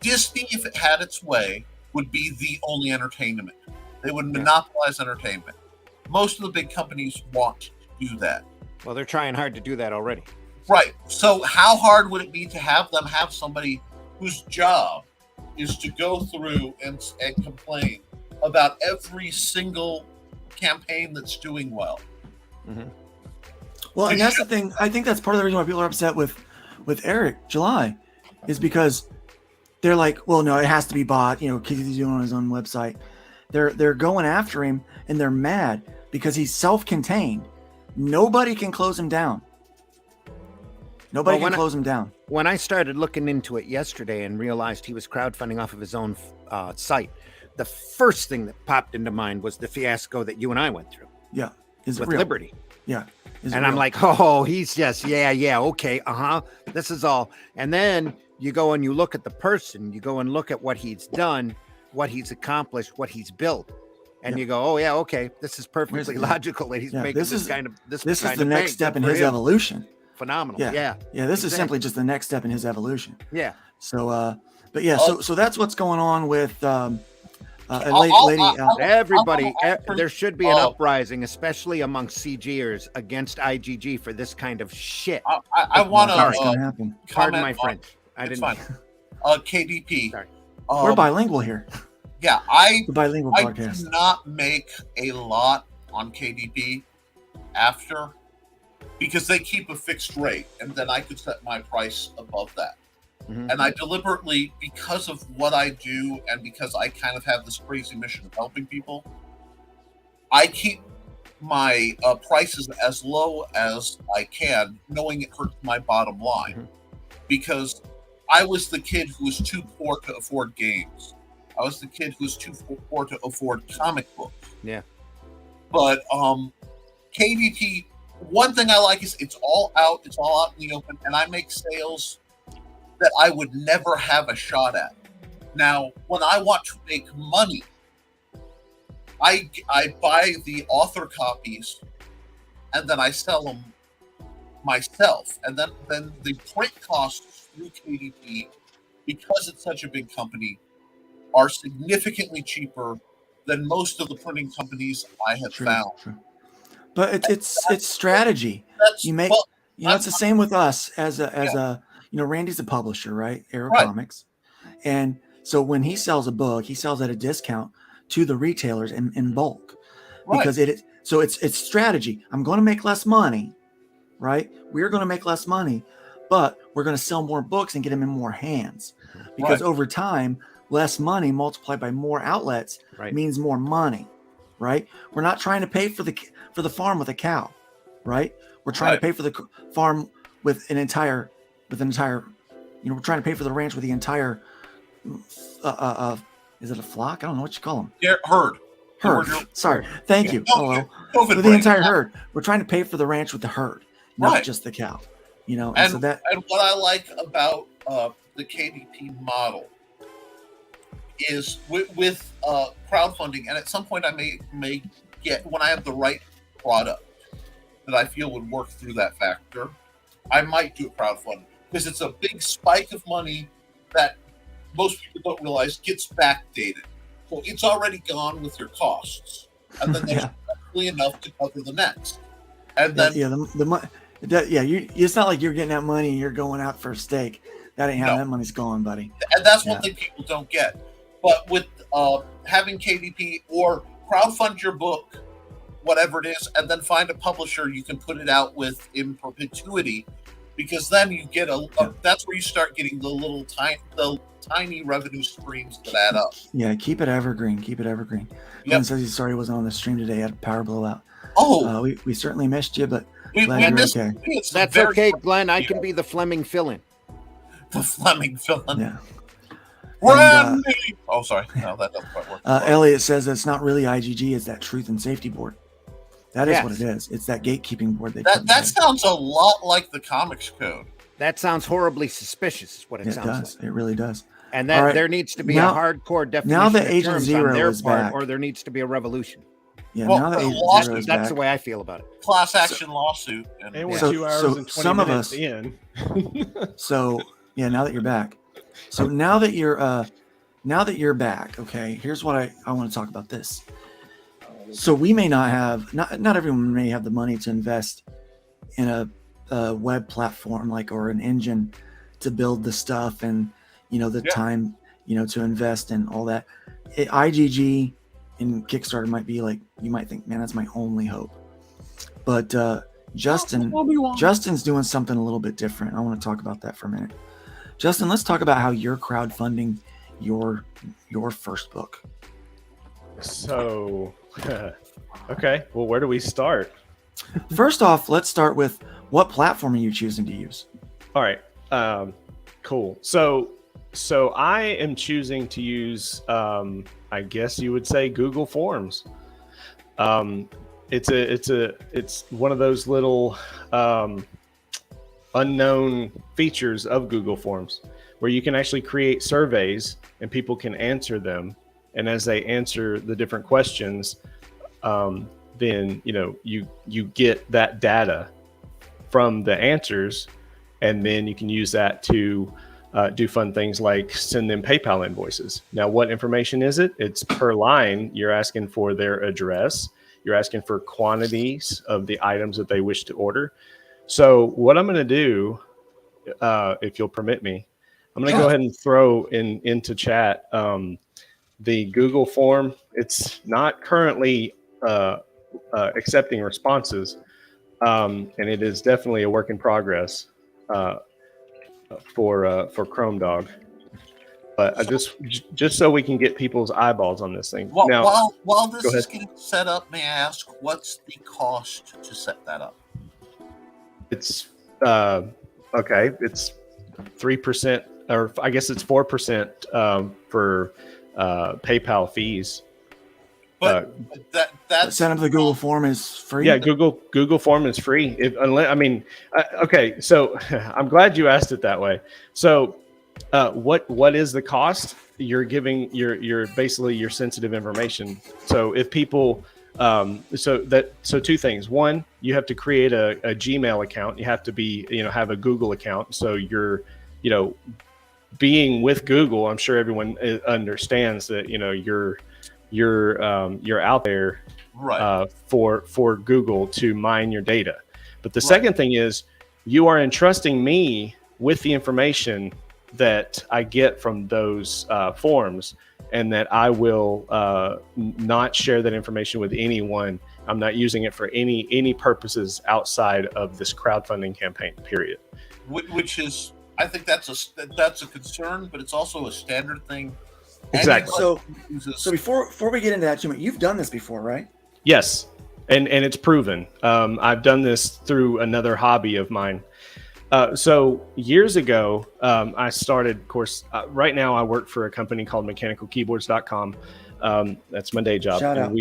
Disney, if it had its way, would be the only entertainment. They would monopolize entertainment. Most of the big companies want to do that. Well, they're trying hard to do that already. Right. So how hard would it be to have somebody whose job is to go through and complain about every single campaign that's doing well? Mm-hmm. Well, and that's the thing. I think that's part of the reason why people are upset with Eric July, is because they're like, well, no, it has to be bought. Because he's doing it on his own website. They're going after him, and they're mad because he's self-contained. Nobody can close him down. Nobody can close him down. When I started looking into it yesterday and realized he was crowdfunding off of his own site, the first thing that popped into mind was the fiasco that you and I went through. Yeah. With Liberty. Yeah. And I'm like, oh, he's just, okay, this is all. And then you go and you look at the person, you go and look at what he's done, what he's accomplished, what he's built. And you go, oh yeah, okay, this is perfectly logical that he's making this kind of this is the next step in his evolution. Phenomenal. Yeah. This is simply just the next step in his evolution. Yeah. So but yeah, so that's what's going on with everybody. There should be an uprising, especially amongst CGers, against IGG for this kind of shit. I want to pardon my French. It's fine. KDP. Sorry. We're bilingual here. Yeah, the bilingual podcast. Do not make a lot on KDP after, because they keep a fixed rate, and then I could set my price above that. Mm-hmm. And I deliberately, because of what I do and because I kind of have this crazy mission of helping people, I keep my prices as low as I can, knowing it hurts my bottom line. Mm-hmm. Because I was the kid who was too poor to afford games. I was the kid who was too poor to afford comic books. Yeah. But KDP, one thing I like is it's all out in the open, and I make sales that I would never have a shot at. Now, when I want to make money, I buy the author copies and then I sell them myself. And then the print costs through KDP, because it's such a big company, are significantly cheaper than most of the printing companies I have found. True. But it's strategy. You make it's the same with us as a Randy's a publisher, right? Arrow Right. Comics. And so when he sells a book, he sells at a discount to the retailers in bulk. Because it's strategy. I'm going to make less money, right? We're going to make less money, but we're going to sell more books and get them in more hands. Because over time, less money multiplied by more outlets means more money, right? We're not trying to pay for the farm with a cow, right? We're trying to pay for the farm with an entire, we're trying to pay for the ranch with the entire, is it a flock? I don't know what you call them. Yeah, herd. Sorry. Thank you. Hello. With the entire herd. We're trying to pay for the ranch with the herd, not just the cow. And what I like about the KDP model is with crowdfunding, and at some point I may get, when I have the right product that I feel would work through that factor, I might do a crowdfunding, because it's a big spike of money that most people don't realize gets backdated. So it's already gone with your costs, and then there's roughly enough to cover the next. And then it's not like you're getting that money and you're going out for a steak. That ain't how that money's going, buddy. And that's one thing people don't get. But with having KDP or crowdfund your book, whatever it is, and then find a publisher you can put it out with in perpetuity, because then you get that's where you start getting the tiny revenue streams that add up. Yeah, keep it evergreen. Glenn says he's sorry he wasn't on the stream today. He had a power blowout. Oh, we certainly missed you, but we missed okay. That's okay, Glenn. I can be the Fleming fill-in. The Fleming fill-in. Yeah. Randy! Sorry. No, that doesn't quite work. Elliot says it's not really IGG, it's that Truth and Safety Board. That is what it is. It's that gatekeeping board. That sounds a lot like the Comics Code. That sounds horribly suspicious, is what it sounds like. It really does. And that there needs to be a hardcore definition now that of Agent terms Zero on their is part, back. or there needs to be a revolution. Yeah, now that Agent Zero is that's back. the way I feel about it. Class action lawsuit. And we're 2 hours and 20 minutes in. So now that you're back. So now that you're back, okay, here's what I want to talk about this. So we may not have, not everyone may have the money to invest in a web platform or an engine to build the stuff and, the time, to invest in all that. IGG and Kickstarter might be you might think, man, that's my only hope. But Justin's doing something a little bit different. I want to talk about that for a minute. Justin, let's talk about how you're crowdfunding your first book. So, okay. Well, where do we start? First off, let's start with what platform are you choosing to use? All right. Cool. So I am choosing to use, I guess you would say, Google Forms. It's one of those little unknown features of Google Forms where you can actually create surveys and people can answer them. And as they answer the different questions, then you get that data from the answers, and then you can use that to do fun things like send them PayPal invoices. Now, what information is it? It's per line. You're asking for their address. You're asking for quantities of the items that they wish to order. So what I'm going to do, if you'll permit me, I'm going to go ahead and throw into chat the Google form. It's not currently accepting responses, and it is definitely a work in progress for Chrome Dog. But just so we can get people's eyeballs on this thing. While this is getting set up, may I ask, what's the cost to set that up? It's okay. It's 3%, or I guess it's 4% for PayPal fees. But that's set up the Google form is free. Yeah, Google form is free. Okay. So I'm glad you asked it that way. So what is the cost? You're giving your basically your sensitive information. So if people so two things. One, you have to create a Gmail account. You have to be have a Google account. So you're being with Google, I'm sure everyone understands that, you know, you're out there for Google to mine your data. But the second thing is you are entrusting me with the information that I get from those forums, and that I will not share that information with anyone. I'm not using it for any purposes outside of this crowdfunding campaign, period. Which is, I think that's a concern, but it's also a standard thing. Exactly. So before we get into that, Jim, you've done this before, right? Yes, and it's proven. I've done this through another hobby of mine. So years ago, I started, of course, right now I work for a company called mechanicalkeyboards.com. That's my day job. Shout out.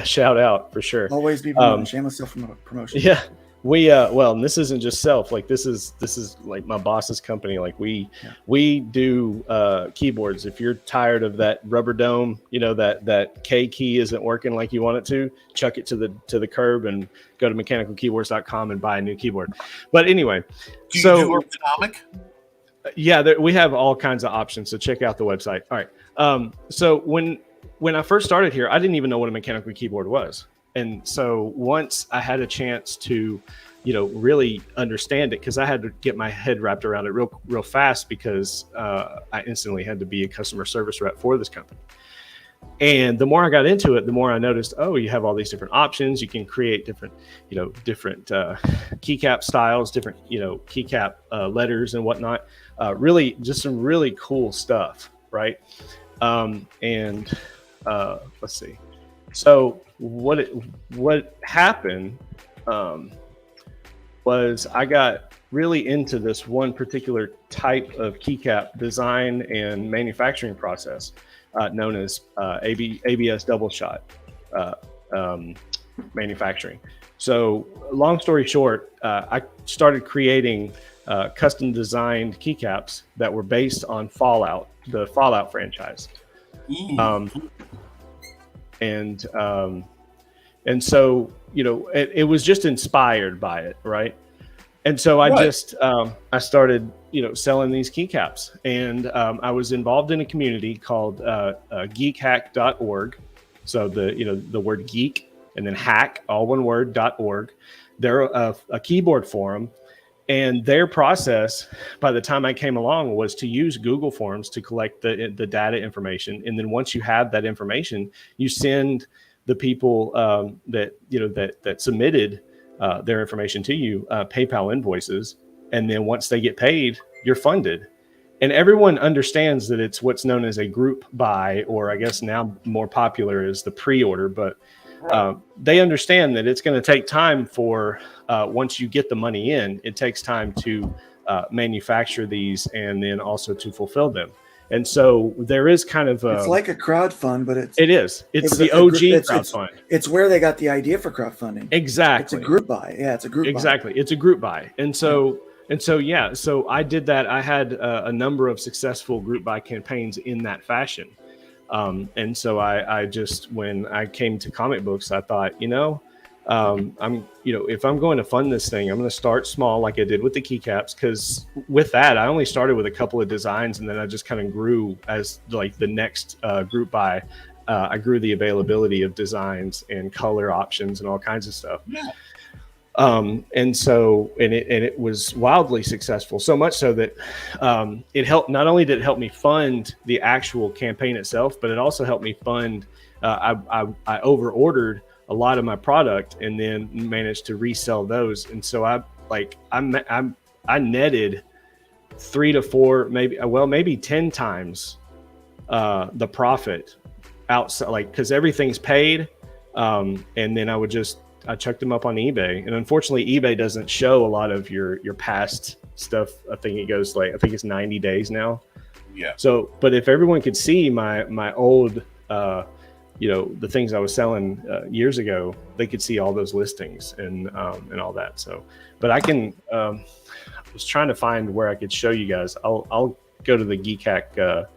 Shout out for sure. Always be promoting. Shameless self-promotion. Yeah. Well, and this isn't just self, like this is like my boss's company. Like we do keyboards. If you're tired of that rubber dome, you know, that K key isn't working like you want it to, chuck it to the curb and go to mechanicalkeyboards.com and buy a new keyboard. But anyway, do you do ergonomic? Yeah, we have all kinds of options. So check out the website. All right. So when I first started here, I didn't even know what a mechanical keyboard was. And so once I had a chance to, you know, really understand it, because I had to get my head wrapped around it real fast, because I instantly had to be a customer service rep for this company. And the more I got into it, the more I noticed, oh, you have all these different options. You can create different keycap styles, different, keycap letters and whatnot. Really just some really cool stuff, right? Let's see. So what happened was I got really into this one particular type of keycap design and manufacturing process known as ABS double shot manufacturing. So long story short, I started creating custom designed keycaps that were based on Fallout, the Fallout franchise. And so, it was just inspired by it, right? And so I started, selling these keycaps, and I was involved in a community called geekhack.org. So the word geek and then hack, all one word, .org. They're a keyboard forum, and their process, by the time I came along, was to use Google Forms to collect the data information. And then once you have that information, you send the people that submitted their information to you PayPal invoices, and then once they get paid, you're funded. And everyone understands that it's what's known as a group buy, or I guess now more popular is the pre-order. But they understand that it's going to take time for once you get the money in, it takes time to manufacture these and then also to fulfill them. And so there is kind of it's like a crowdfund, but it's the OG crowdfund. It's where they got the idea for crowdfunding. Exactly. It's a group buy. Yeah, it's a group buy. Exactly. It's a group buy. And so so I did that. I had a number of successful group buy campaigns in that fashion. And so I just, when I came to comic books, I thought, if I'm going to fund this thing, I'm going to start small like I did with the keycaps, because with that, I only started with a couple of designs, and then I just kind of grew as like the next group buy. I grew the availability of designs and color options and all kinds of stuff. Yeah. And it was wildly successful, so much so that it helped. Not only did it help me fund the actual campaign itself, but it also helped me fund. I over ordered a lot of my product and then managed to resell those. And so I netted 3 to 4, maybe 10 times the profit outside, like, because everything's paid. And then I chucked them up on eBay, and unfortunately eBay doesn't show a lot of your past stuff. I think it's 90 days now. Yeah. So, but if everyone could see my old, the things I was selling years ago, they could see all those listings and all that. So, but I can, I was trying to find where I could show you guys. I'll go to the Geek Hack the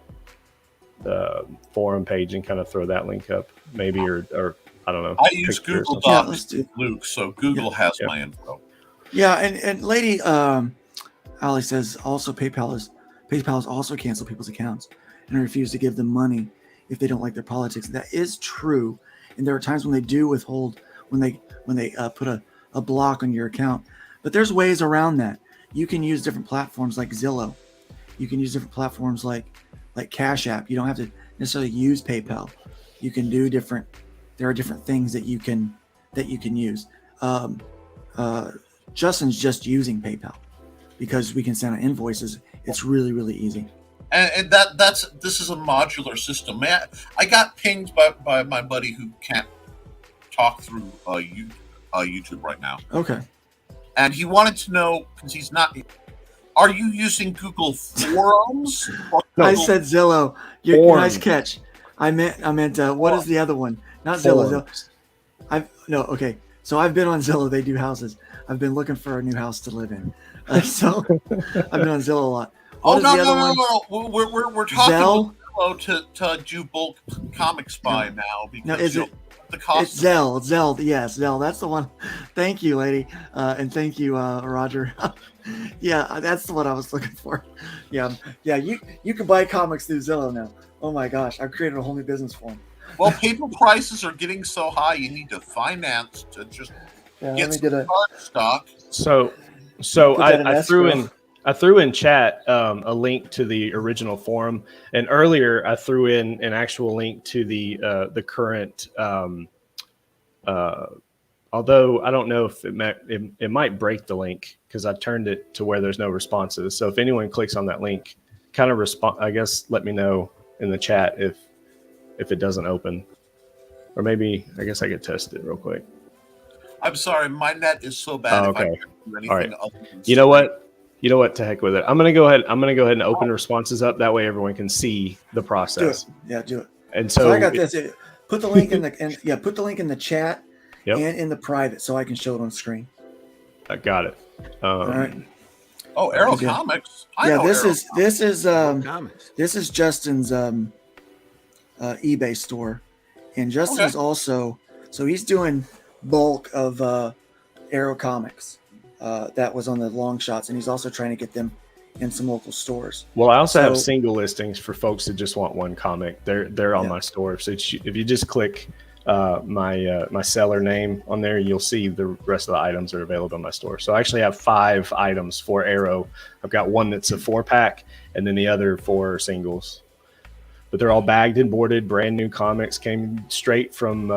forum page and kind of throw that link up, maybe, or I don't know. I use Google Docs, Luke, so Google has my info. Yeah, and Lady Ali says also PayPal is PayPal has also canceled people's accounts and refused to give them money if they don't like their politics. That is true, and there are times when they do withhold when they put a block on your account. But there's ways around that. You can use different platforms like Zillow. You can use different platforms like Cash App. You don't have to necessarily use PayPal. You can do different. There are different things that you can use. Justin's just using PayPal because we can send out invoices. It's really, really easy. And this is a modular system. Man, I got pinged by my buddy who can't talk through YouTube right now. Okay. And he wanted to know, because he's not. Are you using Google Forums? I said Zillow. Nice catch. I meant what is the other one? Not Zillow. Okay. So I've been on Zillow. They do houses. I've been looking for a new house to live in. So I've been on Zillow a lot. No. We're talking Zillow to do bulk comics by now. Because no, is it? The cost. It's Zell. Yes, Zell. That's the one. Thank you, lady, and thank you, Roger. Yeah, that's what I was looking for. Yeah. You can buy comics through Zillow now. Oh my gosh, I've created a whole new business for them. Well, paper prices are getting so high, you need to finance to just get some stock. So I threw in chat a link to the original forum, and earlier I threw in an actual link to the current. Although I don't know if it might break the link because I turned it to where there's no responses. So if anyone clicks on that link, kind of respond. I guess let me know in the chat if it doesn't open, or maybe I guess I could test it real quick. I'm sorry, my net is so bad. Okay. If I can't do anything All right. other than You know what? To heck with it. I'm gonna go ahead and open responses up. That way everyone can see the process. Do it. Yeah, do it. And so I got this. Put the link in put the link in the chat Yep. and in the private so I can show it on screen. I got it. All right. Oh, Arrow Comics. This is Justin's eBay store, and Justin's also he's doing bulk of Arrow Comics that was on the long shots, and he's also trying to get them in some local stores. Well, I also have single listings for folks that just want one comic. They're on my store. So if you just click my seller name on there, you'll see the rest of the items are available on my store. So I actually have 5 items for Arrow. I've got one that's a 4-pack, and then the other 4 singles. But they're all bagged and boarded, brand new comics, came straight from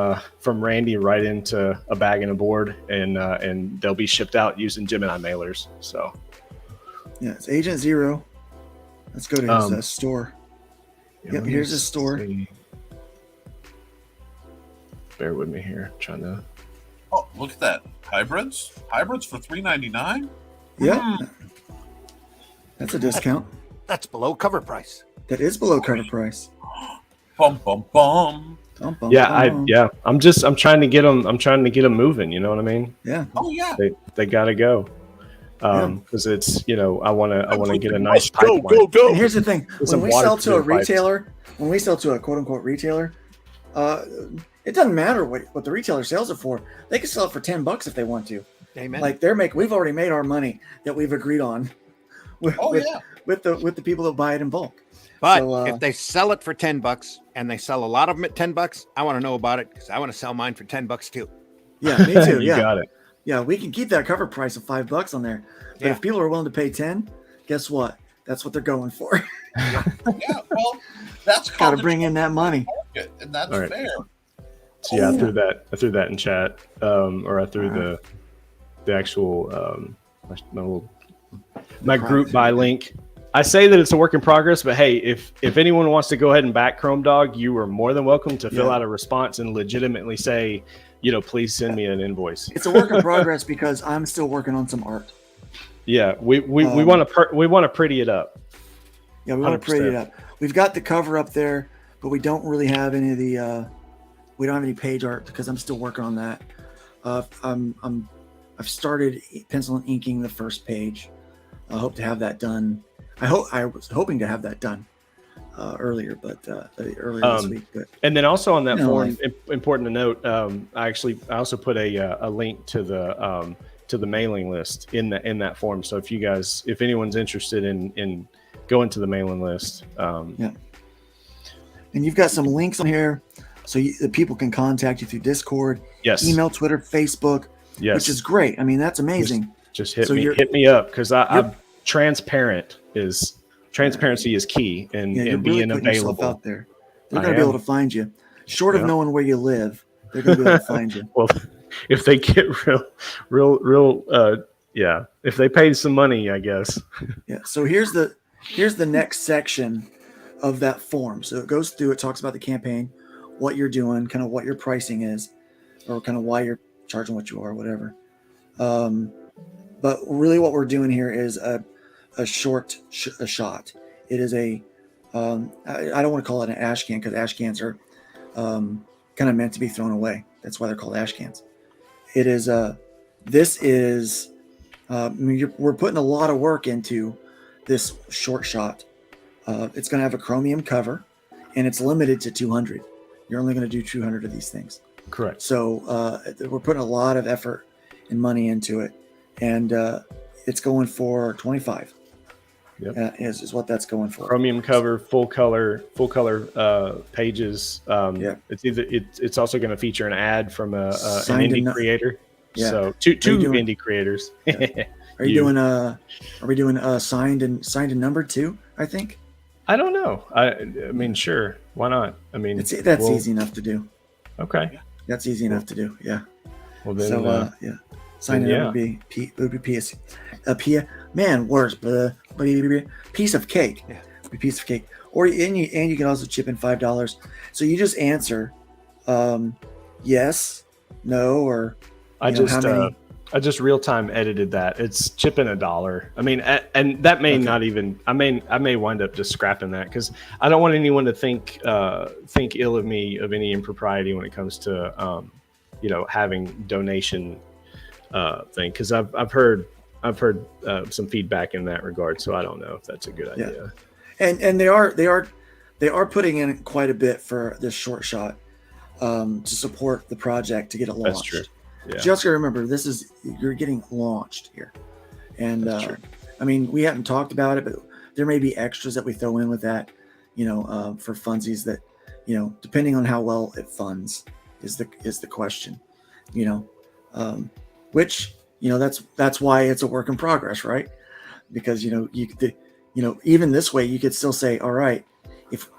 Randy right into a bag and a board, and they'll be shipped out using Gemini mailers. So yeah, it's Agent Zero. Let's go to his store. Yep, here's his store. Bear with me here, trying to. Oh, look at that! Hybrids for $3.99. Yeah, that's a discount. That's below cover price. That is below cover price. Bum bum bum. Yeah. I'm trying to get them. I'm trying to get them moving. You know what I mean? Yeah. Oh yeah. They gotta go. Because it's I want to get a nice pipeline. Go. And here's the thing: when we sell to a retailer, when we sell to a quote unquote retailer, it doesn't matter what the retailer sells it for. They can sell it for $10 if they want to. Amen. Like we've already made our money that we've agreed on. With the people that buy it in bulk. But if they sell it for $10 and they sell a lot of them at $10, I want to know about it because I want to sell mine for $10 too. Yeah, me too. You got it. Yeah, we can keep that cover price of $5 on there. But if people are willing to pay 10, guess what? That's what they're going for. Yeah, well, that's got to bring in that money, market, and that's fair. So yeah, I threw that in chat, or I threw the actual my group buy link. I say that it's a work in progress, but hey, if anyone wants to go ahead and back Chrome Dog, you are more than welcome to fill out a response and legitimately say, please send me an invoice. It's a work in progress because I'm still working on some art. Yeah, we want to pretty it up. Yeah, we want to pretty it up. We've got the cover up there, but we don't really have any of the. We don't have any page art because I'm still working on that. I've started pencil and inking the first page. I hope to have that done. I was hoping to have that done earlier, but earlier this week. But and then also on that form, important to note, I also put a link to the mailing list in that form. So if anyone's interested in go into the mailing list. Yeah. And you've got some links on here so the people can contact you through Discord, email, Twitter, Facebook, which is great. I mean, that's amazing. Just hit me up because I'm transparency is key and being really putting available yourself out there. They're going to be able to find you. Short of knowing where you live, they're going to be able to find you. Well, if they get real, if they paid some money, I guess. Yeah. So here's the next section of that form. So it goes through, it talks about the campaign, what you're doing, kind of what your pricing is, or kind of why you're charging what you are, whatever. But really what we're doing here is a short shot. It is I don't want to call it an ash can because ash cans are kind of meant to be thrown away. That's why they're called ash cans. It is, we're putting a lot of work into this short shot. It's going to have a chromium cover and it's limited to 200. You're only going to do 200 of these things. Correct. So we're putting a lot of effort and money into it. And it's going for 25. Yep. Is what that's going for. Chromium cover, full color pages. It's also going to feature an ad from an indie creator. Yeah. So two indie creators. Yeah. Are we doing signed and numbered too? I think. I don't know. I mean, sure. Why not? I mean, that's easy enough to do. Okay. That's easy enough to do. Yeah. Well then. So signed and numbered would be piece. Man, words. Piece of cake. Yeah. Piece of cake. Or and you can also chip in $5. So you just answer, yes, no, or I just real time edited that. It's chipping $1. I mean, and that may not even. I may wind up just scrapping that because I don't want anyone to think ill of me of any impropriety when it comes to having donation thing because I've heard some feedback in that regard. So I don't know if that's a good idea. And they are putting in quite a bit for this short shot to support the project to get it launched. That's true. Yeah. Just gotta remember, you're getting launched here, and I mean, we haven't talked about it, but there may be extras that we throw in with that, for funsies that, depending on how well it funds is the question, which that's why it's a work in progress, right? Because even this way you could still say, all right, if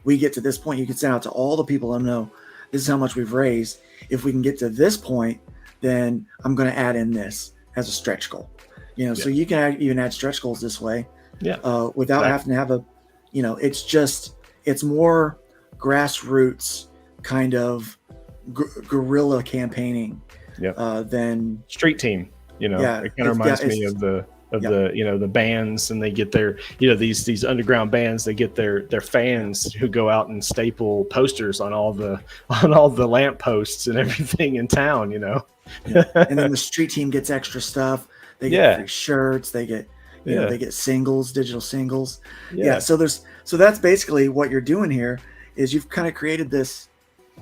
we get to this point, you could send out to all the people I know, this is how much we've raised. If we can get to this point, then I'm going to add in this as a stretch goal, so you can even add stretch goals this way, without having to have it's more grassroots kind of guerrilla campaigning than street team. It kind of reminds me of the bands, and they get their these underground bands, they get their fans who go out and staple posters on all the lamp posts and everything in town. And then the street team gets extra stuff. They get free shirts. They get they get singles, digital singles. So that's basically what you're doing here is you've kind of created this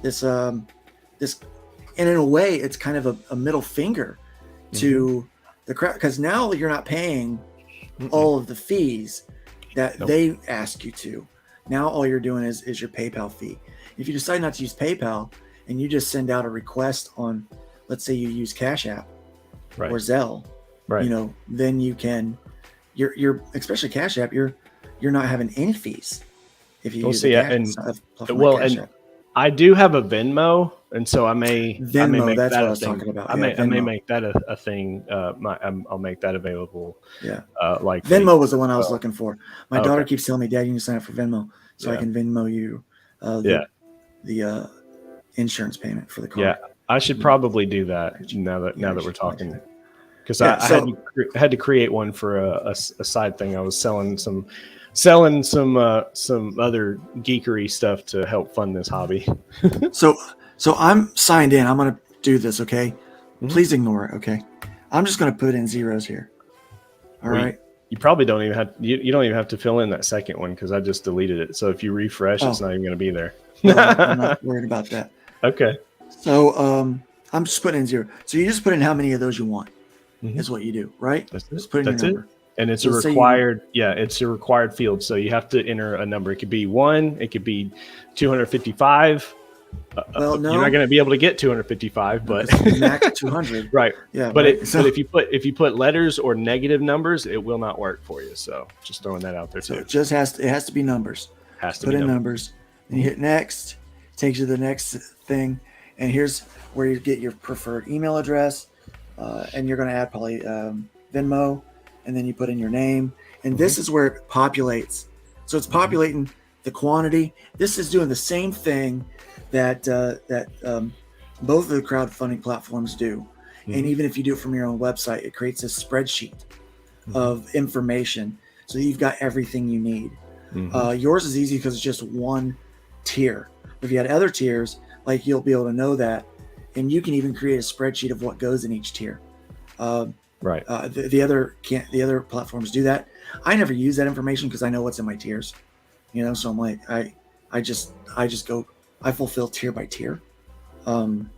and in a way it's kind of a middle finger to the crowd, because now you're not paying all of the fees that they ask you to. Now all you're doing is your PayPal fee. If you decide not to use PayPal and you just send out a request on, let's say you use Cash App or Zelle, then you can, you're especially Cash App, you're not having any fees if you use Cash App. I do have a Venmo, and so I may make that's that what I a was thing. talking about. I may make that a thing. I'll make that available. Like Venmo was the one I was looking for. My daughter keeps telling me, "Dad, you need to sign up for Venmo so I can Venmo you the insurance payment for the car." Yeah, I should probably do that now that we're talking, because I had to create one for a side thing. I was selling some other geekery stuff to help fund this hobby. So I'm signed in. I'm going to do this. Okay. Please ignore it. Okay. I'm just going to put in zeros here. All right. You probably don't even have, you don't even have to fill in that second one, because I just deleted it. So if you refresh, it's not even going to be there. I'm not worried about that. Okay. So I'm just putting in zero. So you just put in how many of those you want is what you do, right? That's just put in your number. And it's Let's a say required, it's a required field. So you have to enter a number. It could be 1, it could be 255. Well, no, you're not going to be able to get 255, but max 200. right. Yeah, but right. But if you put letters or negative numbers, it will not work for you. So just throwing that out there So too. it just has to be numbers. Put in numbers. And you hit next. Takes you to the next thing, and here's where you get your preferred email address, and you're going to add probably Venmo, and then you put in your name, and this is where it populates. So it's populating the quantity. This is doing the same thing that both of the crowdfunding platforms do, and even if you do it from your own website, it creates a spreadsheet of information, so you've got everything you need. Yours is easy because it's just one tier. If you had other tiers, like you'll be able to know that, and you can even create a spreadsheet of what goes in each tier. Right. The other platforms do that. I never use that information because I know what's in my tiers. So I'm like, I just go, I fulfill tier by tier, and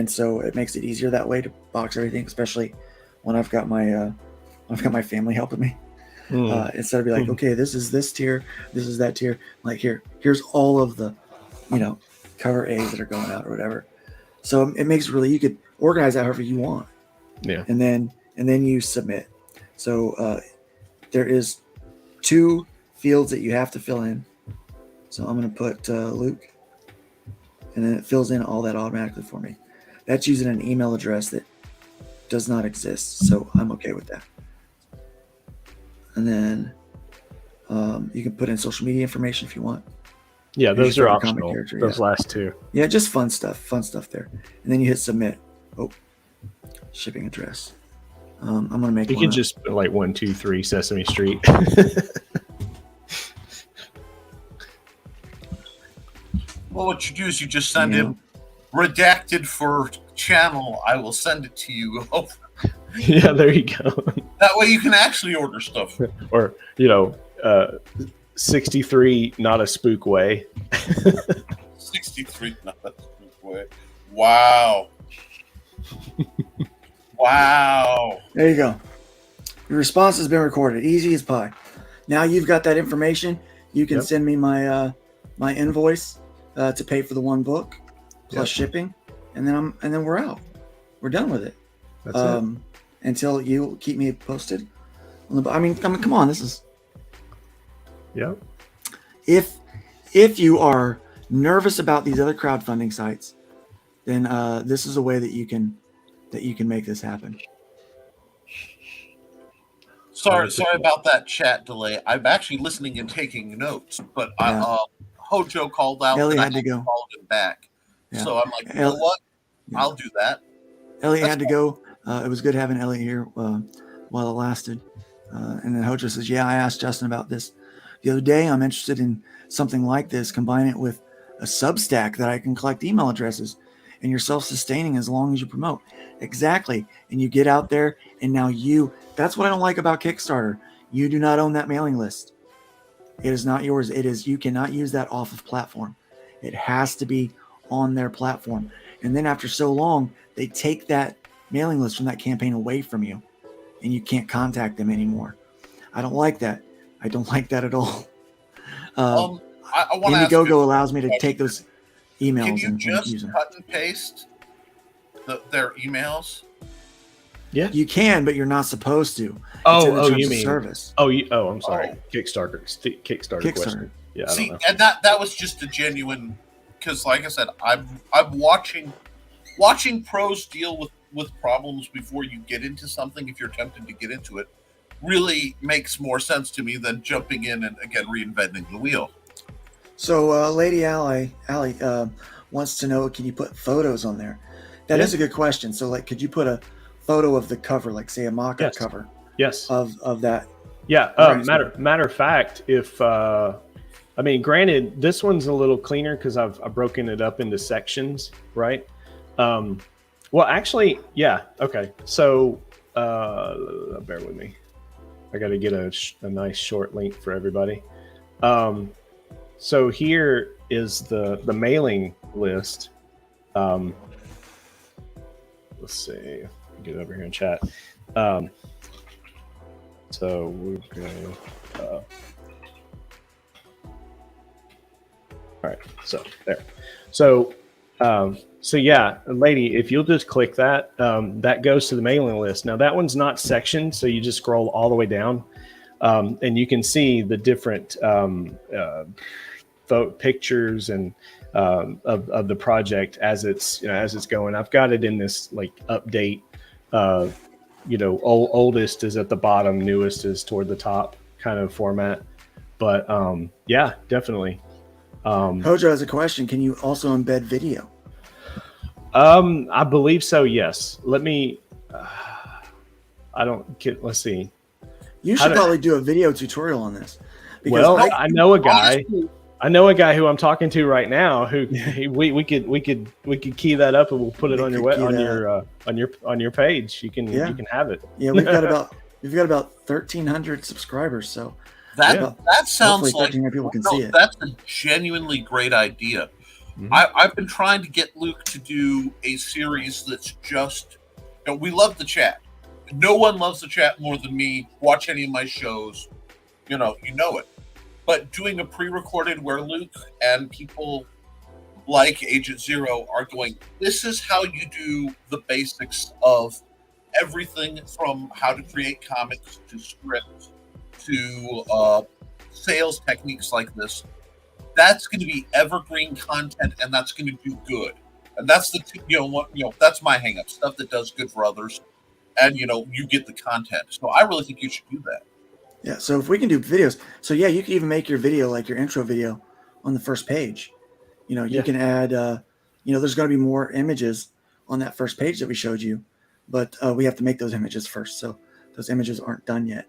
so it makes it easier that way to box everything, especially when I've got my family helping me. Instead of be like, okay, this is this tier, this is that tier. Like here's all of the, cover A's that are going out or whatever. So it makes it really, you could organize that however you want. Yeah. And then you submit. So there is 2 fields that you have to fill in. So I'm going to put Luke, and then it fills in all that automatically for me. That's using an email address that does not exist. So I'm okay with that. And then you can put in social media information if you want. Yeah, those are optional. Those last 2. Yeah, just fun stuff there. And then you hit submit. Oh, shipping address. I'm gonna make. You can just put like 123 Sesame Street. Well, what you do is you just send him redacted for channel. I will send it to you. Yeah, there you go. That way you can actually order stuff. Or 63 not a spook way. 63 not a spook way. Wow. Wow. There you go. Your response has been recorded. Easy as pie. Now you've got that information. You can send me my my invoice to pay for the 1 book plus shipping, and then we're out. We're done with it. That's it. Until you keep me posted. I mean, come on. This is. Yeah. If you are nervous about these other crowdfunding sites, then this is a way that you can make this happen. Sorry about that chat delay. I'm actually listening and taking notes, but Hojo called out Ellie that had I to go. called him back. Yeah. So I'm like, you know what? Yeah. I'll do that. Ellie had to go. It was good having Ellie here while it lasted. And then Hojo says, yeah, I asked Justin about this the other day. I'm interested in something like this. Combine it with a Substack that I can collect email addresses, and you're self-sustaining as long as you promote. Exactly. And you get out there, and now that's what I don't like about Kickstarter. You do not own that mailing list. It is not yours. You cannot use that off of platform. It has to be on their platform. And then after so long, they take that mailing list from that campaign away from you, and you can't contact them anymore. I don't like that. I don't like that at all. Indiegogo allows me to take those emails and use them. Cut and paste their emails? Yeah, you can, but you're not supposed to. You mean service? I'm sorry. Kickstarter. Question. Yeah. See, and that was just a genuine, because like I said, I'm watching pros deal with problems before you get into something. If you're tempted to get into it, really makes more sense to me than jumping in and again reinventing the wheel. So, Lady Allie wants to know, can you put photos on there? That is a good question. So, like, could you put a photo of the cover, like say a mock-up cover? Yes. Of that. Yeah. Matter of fact, if granted, this one's a little cleaner because I've broken it up into sections, right? Well, actually, yeah. Okay. So, bear with me. I got to get a nice short link for everybody. So here is the mailing list. Let's see. Get over here and chat. So we're going. All right. So there. So. So yeah, lady, if you'll just click that, that goes to the mailing list. Now that one's not sectioned, so you just scroll all the way down, and you can see the different pictures and of the project as it's as it's going. I've got it in this like update. Oldest is at the bottom, newest is toward the top kind of format. But yeah, definitely. Hojo has a question. Can you also embed video? I believe so. Yes. Let me. I don't get. Let's see. You should probably do a video tutorial on this. Well, I know a guy. I know a guy who I'm talking to right now. Who we could key that up and we'll put it on your page. You can have it. Yeah, we've got about 1,300 subscribers. So that sounds like 1,300 people can see it. That's a genuinely great idea. Mm-hmm. I've been trying to get Luke to do a series that's just, we love the chat. No one loves the chat more than me. Watch any of my shows, you know it. But doing a pre-recorded where Luke and people like Agent Zero are going, this is how you do the basics of everything from how to create comics to scripts to sales techniques like this. That's going to be evergreen content, and that's going to do good. And that's that's my hang up, stuff that does good for others. And you get the content. So I really think you should do that. Yeah. So if we can do videos, so yeah, you can even make your video like your intro video on the first page. You can add. There's going to be more images on that first page that we showed you, but we have to make those images first. So those images aren't done yet.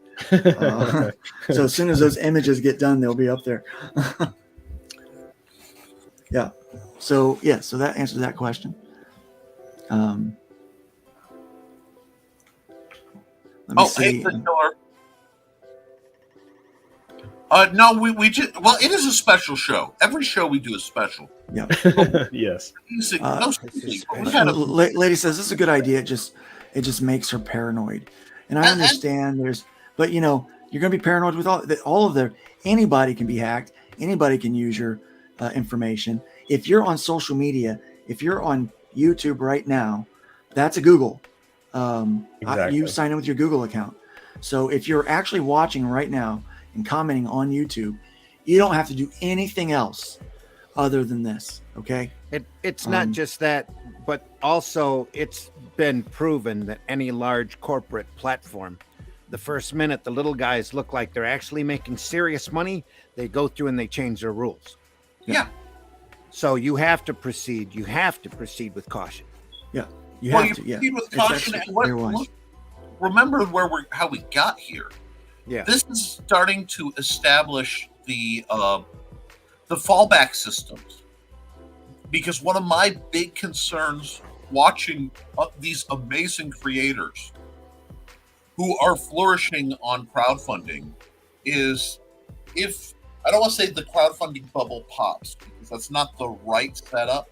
So as soon as those images get done, they'll be up there. Yeah. So that answers that question. Let me see. Hey, the killer. No, we just, it is a special show. Every show we do is special. Yeah. Yes. Lady says this is a good idea. It just makes her paranoid, and I understand. But you're going to be paranoid with all of their. Anybody can be hacked. Anybody can use your information. If you're on social media, if you're on YouTube right now, that's a Google. Exactly. You sign in with your Google account. So if you're actually watching right now and commenting on YouTube, you don't have to do anything else other than this. Okay. It's not just that, but also it's been proven that any large corporate platform, the first minute the little guys look like they're actually making serious money, they go through and they change their rules. Yeah. So you have to proceed. You have to proceed with caution. Yeah. You proceed with caution. And remember how we got here. Yeah. This is starting to establish the fallback systems. Because one of my big concerns watching these amazing creators who are flourishing on crowdfunding is if I don't want to say the crowdfunding bubble pops because that's not the right setup.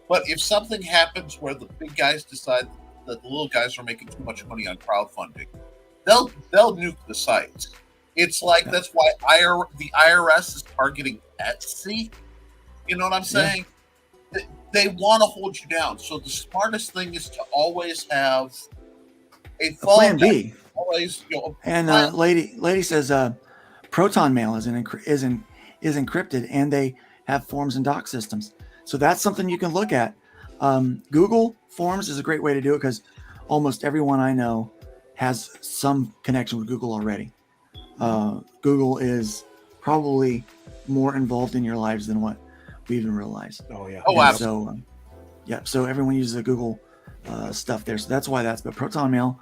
But if something happens where the big guys decide that the little guys are making too much money on crowdfunding, they'll nuke the sites. It's like that's why the IRS is targeting Etsy. You know what I'm saying? Yeah. They want to hold you down. So the smartest thing is to always have a plan B. Always, and lady says Proton Mail is encrypted, and they have forms and doc systems. So that's something you can look at. Google Forms is a great way to do it because almost everyone I know has some connection with Google already. Google is probably more involved in your lives than what we even realize. Oh yeah. Oh, absolutely. So so everyone uses the Google stuff there. So that's why but Proton Mail,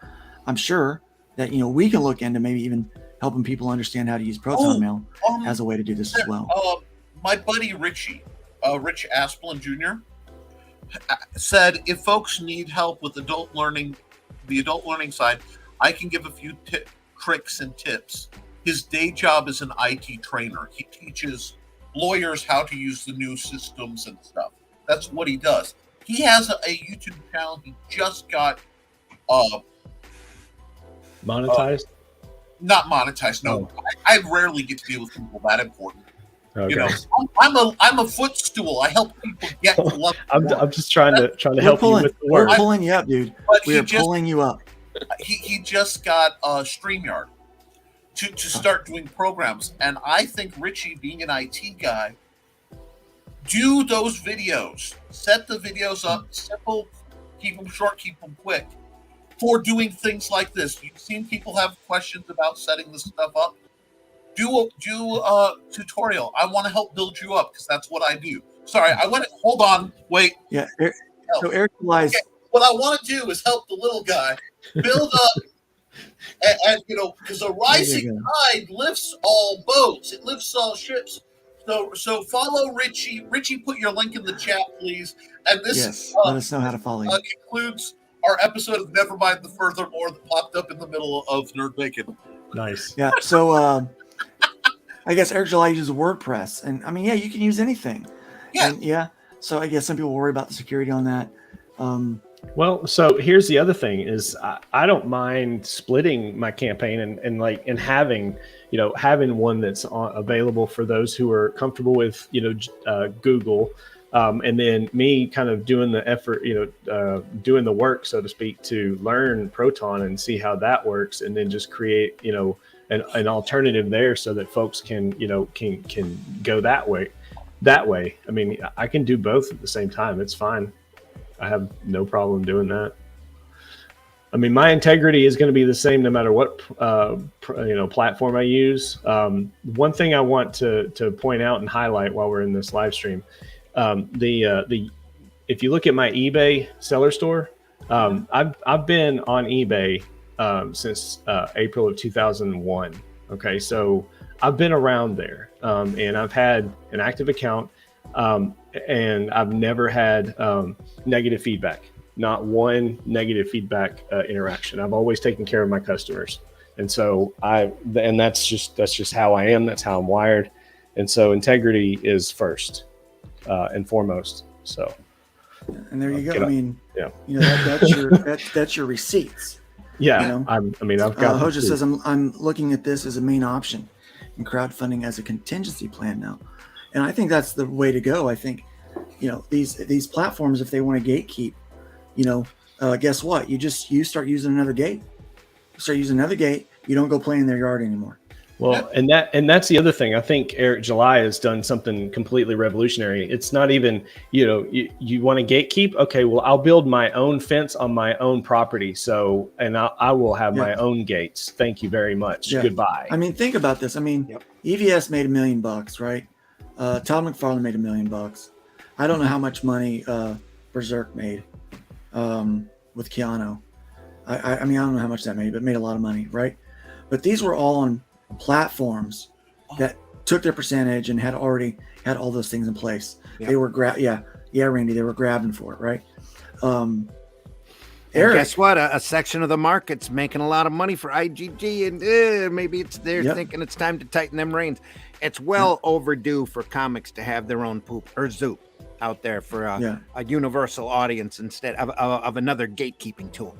I'm sure that we can look into maybe even helping people understand how to use Proton Mail as a way to do this as well. My buddy Rich Asplin Jr. said if folks need help with the adult learning side, I can give a few tricks and tips. His day job is an IT trainer. He teaches lawyers how to use the new systems and stuff. That's what he does. He has a YouTube channel. He just got monetized. Not monetized. No, I rarely get to deal with people that important. Okay. You know, I'm a footstool. I help people get to love. I'm just trying to help you with the We're word. pulling you up, dude. But We are pulling you up. He just got StreamYard to start doing programs, and I think Richie, being an IT guy, do those videos. Set the videos up simple, keep them short, keep them quick. For doing things like this, you've seen people have questions about setting this stuff up. Do a tutorial. I want to help build you up because that's what I do. Sorry, I went. Hold on, wait. Yeah. So Eric July's. Okay, what I want to do is help the little guy build up, and you know, because a rising tide lifts all boats. It lifts all ships. So follow Richie. Richie, put your link in the chat, please. And this let us know how to follow you. Concludes our episode of Nevermind the Furthermore that popped up in the middle of Nerd Bacon. Nice. Yeah. So I guess Eric July uses WordPress, and I mean, yeah, you can use anything. Yeah. And so I guess some people worry about the security on that. Well, so here's the other thing is I don't mind splitting my campaign and having, having one that's available for those who are comfortable with, Google, and then me kind of doing the effort, doing the work, so to speak, to learn Proton and see how that works, and then just create, an alternative there so that folks can go that way. I mean, I can do both at the same time. It's fine. I have no problem doing that. I mean, my integrity is going to be the same no matter what platform I use. One thing I want to point out and highlight while we're in this live stream, if you look at my eBay seller store, I've been on eBay since April of 2001. Okay, so I've been around there, and I've had an active account. And I've never had negative feedback, not one negative feedback interaction. I've always taken care of my customers. And so that's just how I am. That's how I'm wired. And so integrity is first and foremost. So. And there you go. I mean, that's your receipts. Yeah. I've got. Hoja says I'm looking at this as a main option and crowdfunding as a contingency plan now. And I think that's the way to go. I think, these platforms, if they want to gatekeep, guess what? You start using another gate. You don't go play in their yard anymore. Well, and that's the other thing. I think Eric July has done something completely revolutionary. It's not even, you want to gatekeep. Okay, well, I'll build my own fence on my own property. So, and I will have my own gates. Thank you very much. Yeah. Goodbye. I mean, think about this. I mean, EVS made $1 million, right? Todd McFarlane made $1 million. I don't know how much money Berserk made with Keanu. I mean, I don't know how much that made, but it made a lot of money, right? But these were all on platforms that took their percentage and had already had all those things in place. Yeah. They were Randy, they were grabbing for it, right? Eric, guess what? A section of the market's making a lot of money for IGG, and maybe they're thinking it's time to tighten them reins. It's well overdue for comics to have their own poop or Zoop out there for a universal audience instead of another gatekeeping tool.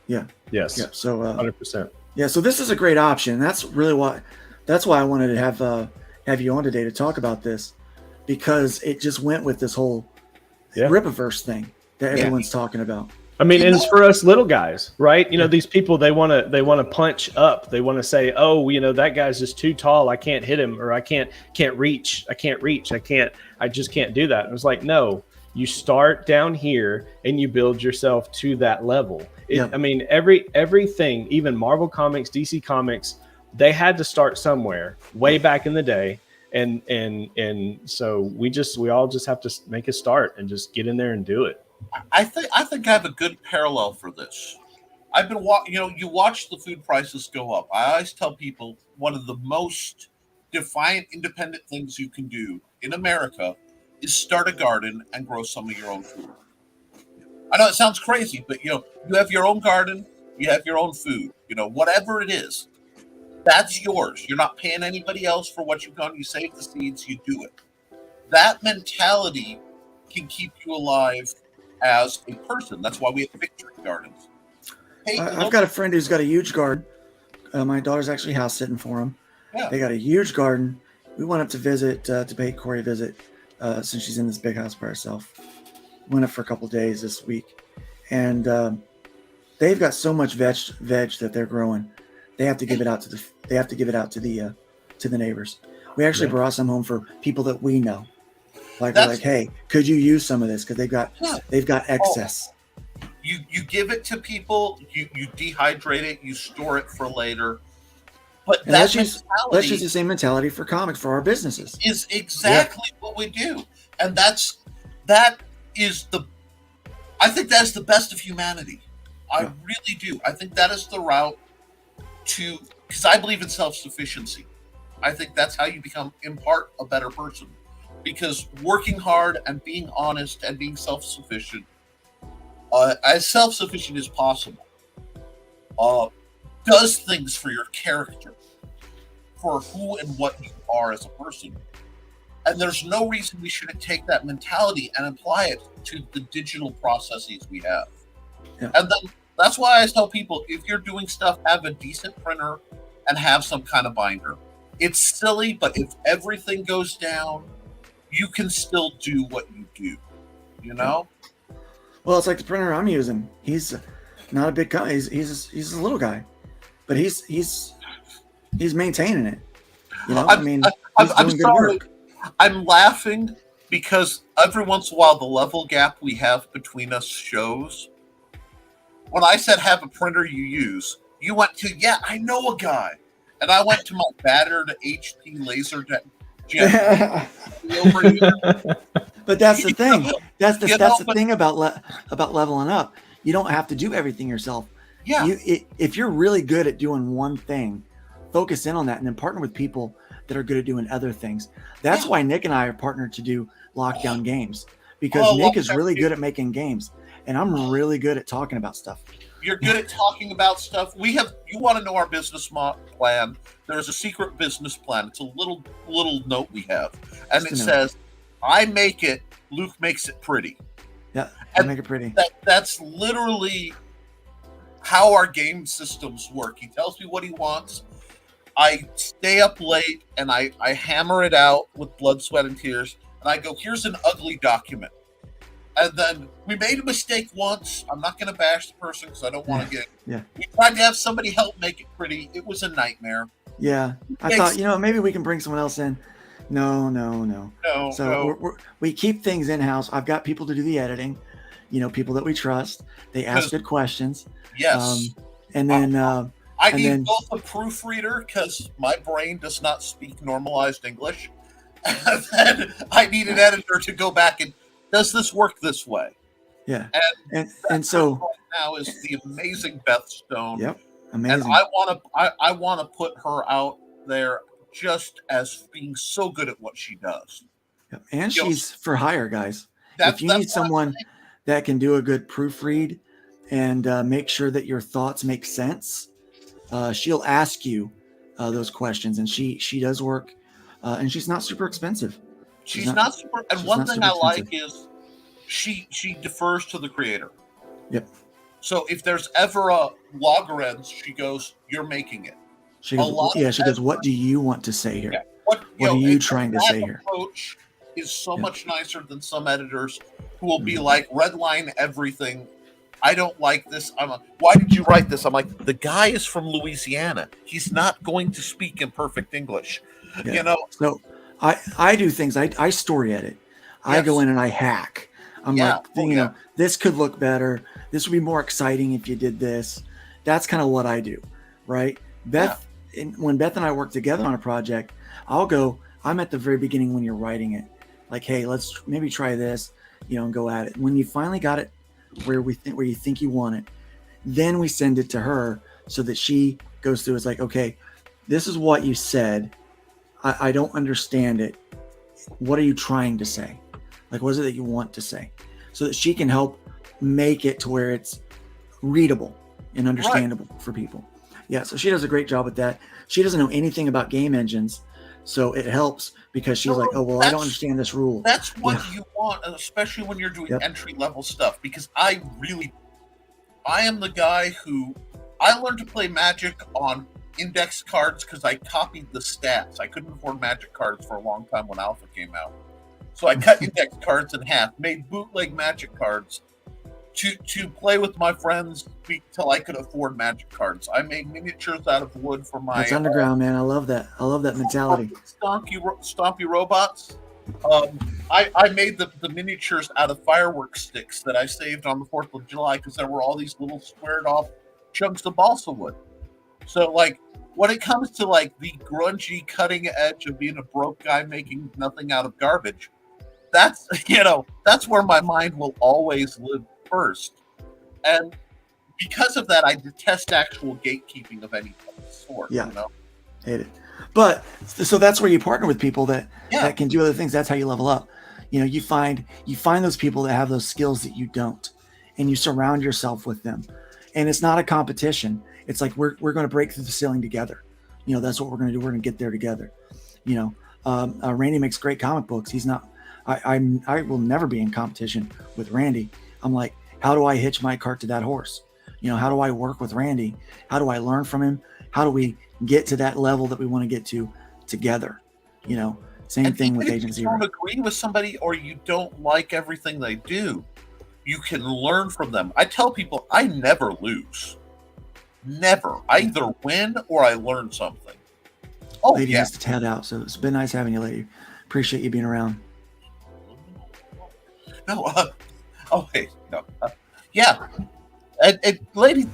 Yeah. Yes. Yeah. So 100%. Yeah. So this is a great option. That's why I wanted to have you on today to talk about this, because it just went with this whole Rippaverse thing that everyone's talking about. I mean, and it's for us little guys, right? These people, they want to punch up. They want to say, oh, that guy's just too tall. I can't hit him, or I can't reach. I just can't do that. And it was like, no, you start down here and you build yourself to that level. I mean, everything, even Marvel Comics, DC Comics, they had to start somewhere way back in the day. And so we all just have to make a start and just get in there and do it. I think I have a good parallel for this. I've been you watch the food prices go up. I always tell people one of the most defiant, independent things you can do in America is start a garden and grow some of your own food. I know it sounds crazy, but you have your own garden, you have your own food, whatever it is, that's yours. You're not paying anybody else for what you've done. You save the seeds, you do it. That mentality can keep you alive as a person. That's why we have victory gardens. Hey, I've got a friend who's got a huge garden. my daughter's actually house sitting for them. Yeah. They got a huge garden. We went up to visit, to pay Corey a visit, since she's in this big house by herself. Went up for a couple days this week, and they've got so much veg that they're growing. They have to give it out to the neighbors. We actually brought some home for people that we know. We're like, hey, could you use some of this? Because they've got excess. You give it to people. You dehydrate it. You store it for later. But And let's use the same mentality for comics for our businesses. Is exactly what we do, and I think that's the best of humanity. I really do. I think that is the route to, because I believe in self-sufficiency. I think that's how you become, in part, a better person. Because working hard and being honest and being self-sufficient, as self-sufficient as possible, does things for your character, for who and what you are as a person. And there's no reason we shouldn't take that mentality and apply it to the digital processes we have. Yeah. And then that's why I tell people, if you're doing stuff, have a decent printer and have some kind of binder. It's silly, but if everything goes down, you can still do what you do, you know? Well, it's like the printer I'm using. He's not a big guy. He's a little guy, but he's maintaining it. You know, I'm doing good sorry. work. I'm laughing because every once in a while the level gap we have between us shows. When I said have a printer you use, you went to, yeah, I know a guy. And I went to my battered HP LaserJet. But that's the thing. That's the thing about leveling up. You don't have to do everything yourself. Yeah. If you're really good at doing one thing, focus in on that and then partner with people that are good at doing other things. That's why Nick and I are partnered to do Lockdown Games, because Nick is really good at making games and I'm really good at talking about stuff. You're good at talking about stuff. You want to know our business plan? There's a secret business plan. It's a little note we have, and it says, "I make it. Luke makes it pretty." Yeah, I make it pretty. That's literally how our game systems work. He tells me what he wants. I stay up late and I hammer it out with blood, sweat, and tears. And I go, "Here's an ugly document." And then we made a mistake once. I'm not going to bash the person because I don't want to get. Yeah. We tried to have somebody help make it pretty. It was a nightmare. Yeah, I thought, maybe we can bring someone else in. No. So we keep things in house. I've got people to do the editing. People that we trust. They ask good questions. Yes. And then I need both a proofreader because my brain does not speak normalized English, and then I need an editor to go back and. Does this work this way? Yeah. And so right now is the amazing Beth Stone. Yep. Amazing. And I want to put her out there just as being so good at what she does. Yep. And she's for hire, guys. If you need someone that can do a good proofread and make sure that your thoughts make sense, she'll ask you those questions, and she does work, and she's not super expensive. She's not super. And one thing I like is she defers to the creator. Yep. So if there's ever a loggerheads, she goes, "You're making it." She goes, she goes, "What do you want to say here? Yeah. What are you trying to say here?" Approach is so much nicer than some editors who will be like, redline everything. I don't like this. Why did you write this? I'm like, the guy is from Louisiana. He's not going to speak in perfect English. Yeah. So I do things. I story edit. I go in and I hack. I'm this could look better. This would be more exciting if you did this. That's kind of what I do, right? When Beth and I work together on a project, I'm at the very beginning when you're writing it. Like, hey, let's maybe try this, and go at it. When you finally got it where you think you want it, then we send it to her so that she goes through. It's like, okay, this is what you said. I don't understand it. What are you trying to say? Like, what is it that you want to say? So that she can help make it to where it's readable and understandable for people. Yeah, so she does a great job with that. She doesn't know anything about game engines, so it helps because she's like, oh, well, I don't understand this rule. That's what you want, especially when you're doing entry-level stuff, because I am the guy who, I learned to play Magic on index cards because I copied the stats. I couldn't afford magic cards for a long time when Alpha came out. So I cut index cards in half, made bootleg magic cards to play with my friends till I could afford magic cards. I made miniatures out of wood for my... That's underground, man. I love that. I love that mentality. Stompy robots. I made the miniatures out of fireworks sticks that I saved on the 4th of July because there were all these little squared off chunks of balsa wood. So, like, when it comes to, like, the grungy cutting edge of being a broke guy making nothing out of garbage, that's, that's where my mind will always live first. And because of that, I detest actual gatekeeping of any sort. Yeah. Hate it. But so that's where you partner with people that can do other things. That's how you level up. You find those people that have those skills that you don't, and you surround yourself with them. And it's not a competition. It's like we're going to break through the ceiling together. That's what we're going to do. We're going to get there together. Randy makes great comic books. He's not. I will never be in competition with Randy. I'm like, how do I hitch my cart to that horse? How do I work with Randy? How do I learn from him? How do we get to that level that we want to get to together? Same thing with Agent Zero. If you don't agree with somebody or you don't like everything they do, you can learn from them. I tell people I never lose. Never. I either win or I learn something. Lady has to head out, so it's been nice having you, lady. Appreciate you being around. No, yeah. Lady,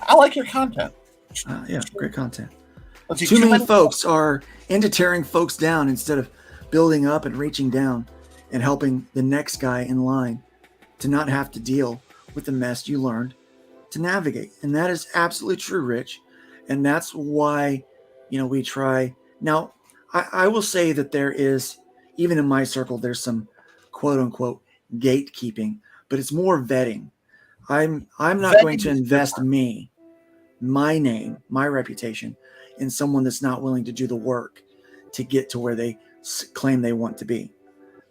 I like your content. Yeah, great content. Let's Too many folks are into tearing folks down instead of building up and reaching down and helping the next guy in line to not have to deal with the mess you learned to navigate. And that is absolutely true, Rich. And that's why, we try. Now, I will say that there is, even in my circle, there's some quote unquote gatekeeping, but it's more vetting. I'm not going to invest my name, my reputation in someone that's not willing to do the work to get to where they claim they want to be.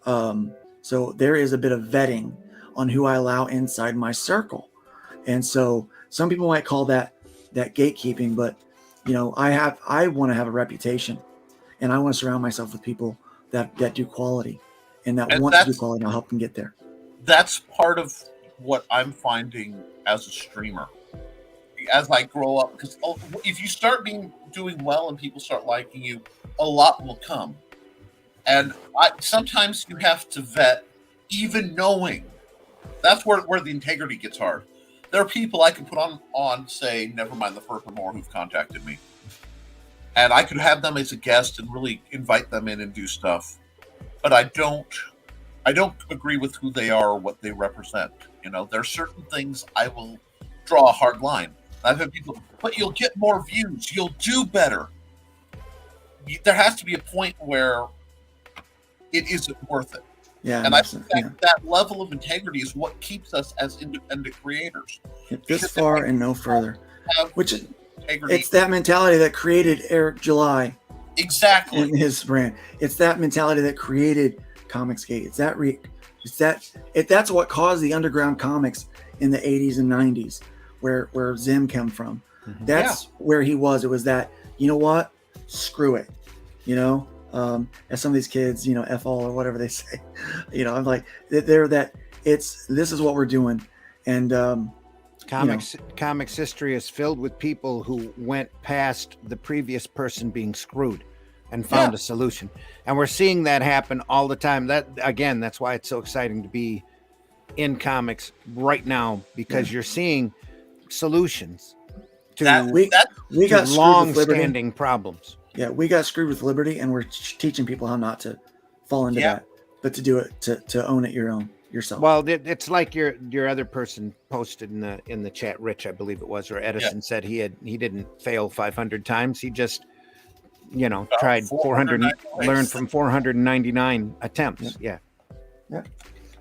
So there is a bit of vetting on who I allow inside my circle. And so some people might call that gatekeeping, but I want to have a reputation, and I want to surround myself with people that do quality and that want to do quality, and I'll help them get there. That's part of what I'm finding as a streamer. As I grow up, because if you start doing well and people start liking you, a lot will come. And sometimes you have to vet, even knowing. That's where the integrity gets hard. There are people I can put on say, never mind the furthermore, who've contacted me. And I could have them as a guest and really invite them in and do stuff. But I don't agree with who they are or what they represent. There are certain things I will draw a hard line. I've had people, but you'll get more views. You'll do better. There has to be a point where it isn't worth it. Yeah, and I think that level of integrity is what keeps us as independent creators. This far and no further. It's that mentality that created Eric July. Exactly. And his brand. It's that mentality that created Comicsgate. That's what caused the underground comics in the 80s and 90s, where Zim came from. Mm-hmm. That's where he was. It was that, what? Screw it. As some of these kids, F all or whatever they say, I'm like, this is what we're doing. And comics history is filled with people who went past the previous person being screwed and found a solution. And we're seeing that happen all the time. That's why it's so exciting to be in comics right now, because you're seeing solutions to we got long-standing problems. Yeah, we got screwed with Liberty, and we're teaching people how not to fall into that, but to do it, to own it yourself. Well, it's like your other person posted in the chat, Rich, I believe it was, or Edison said he didn't fail 500 times. He just tried 400, learned from 499 attempts. Yeah,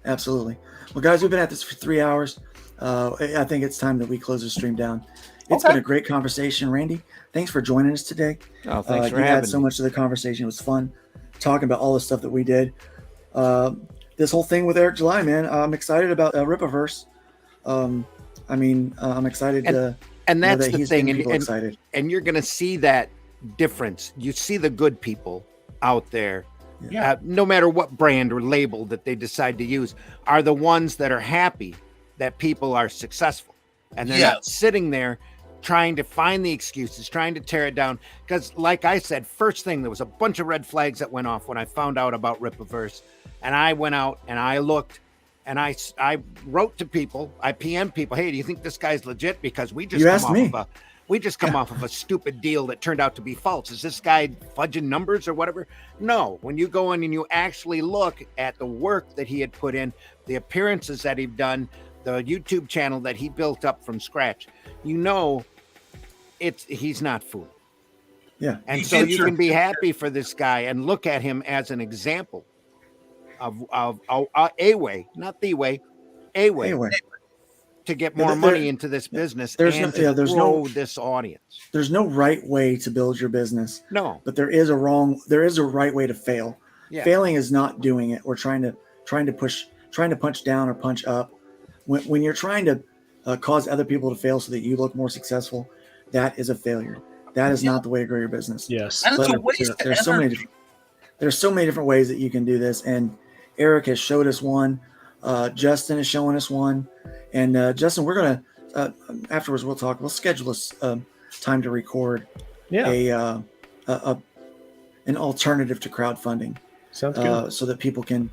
absolutely. Well, guys, we've been at this for 3 hours. I think it's time that we close the stream down. It's been a great conversation, Randy. Thanks for joining us today. Oh, thanks for having me. You had so me. much of the conversation. It was fun talking about all the stuff that we did. This whole thing with Eric July, man. I'm excited about Rippaverse. I'm excited And You know, that's that the he's thing. getting people excited. And you're going to see that difference. You see the good people out there, no matter what brand or label that they decide to use, are the ones that are happy that people are successful. And they're not sitting there trying to find the excuses, trying to tear it down. Because like I said, first thing, there was a bunch of red flags that went off when I found out about Ripaverse. And I went out and I looked and I wrote to people, I PM people, hey, do you think this guy's legit? Because we just come off of a stupid deal that turned out to be false. Is this guy fudging numbers or whatever? No. When you go in and you actually look at the work that he had put in, the appearances that he'd done, the YouTube channel that he built up from scratch, you know, he's not fooling. Yeah. And so you can be happy for this guy and look at him as an example of a way, not the way, a way to get more money into this business and to grow this audience. There's no right way to build your business. No. But there is a right way to fail. Yeah. Failing is not doing it or trying to punch down or punch up. When you're trying to cause other people to fail so that you look more successful, that is a failure. That is not the way to grow your business. Yes. And it's a But waste there's so many different ways that you can do this. And Eric has showed us one. Justin is showing us one. And Justin, we're gonna afterwards we'll schedule a time to record an alternative to crowdfunding. Sounds good. So that people can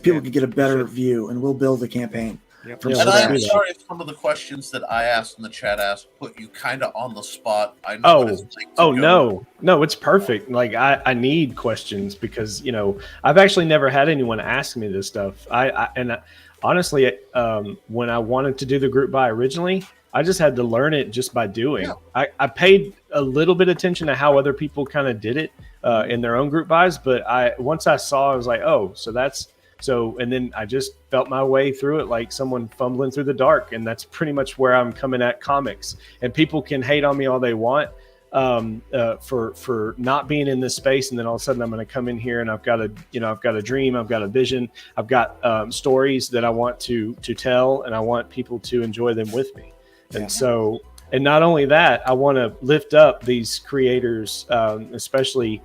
get a better view, and we'll build a campaign. Yep. From And I'm scratch. sorry if some of the questions that I asked in the chat put you kind of on the spot. I know what it's like to go. No, it's perfect. Like I need questions because I've actually never had anyone ask me this stuff. Honestly, when I wanted to do the group buy originally, I just had to learn it just by doing. Yeah. I paid a little bit attention to how other people kind of did it in their own group buys, but once I saw, I was like, oh, and then I just felt my way through it like someone fumbling through the dark, and that's pretty much where I'm coming at comics. And people can hate on me all they want for not being in this space, and then all of a sudden I'm going to come in here and I've got a dream, I've got a vision, I've got stories that I want to tell, and I want people to enjoy them with me. And so, and not only that, I want to lift up these creators, especially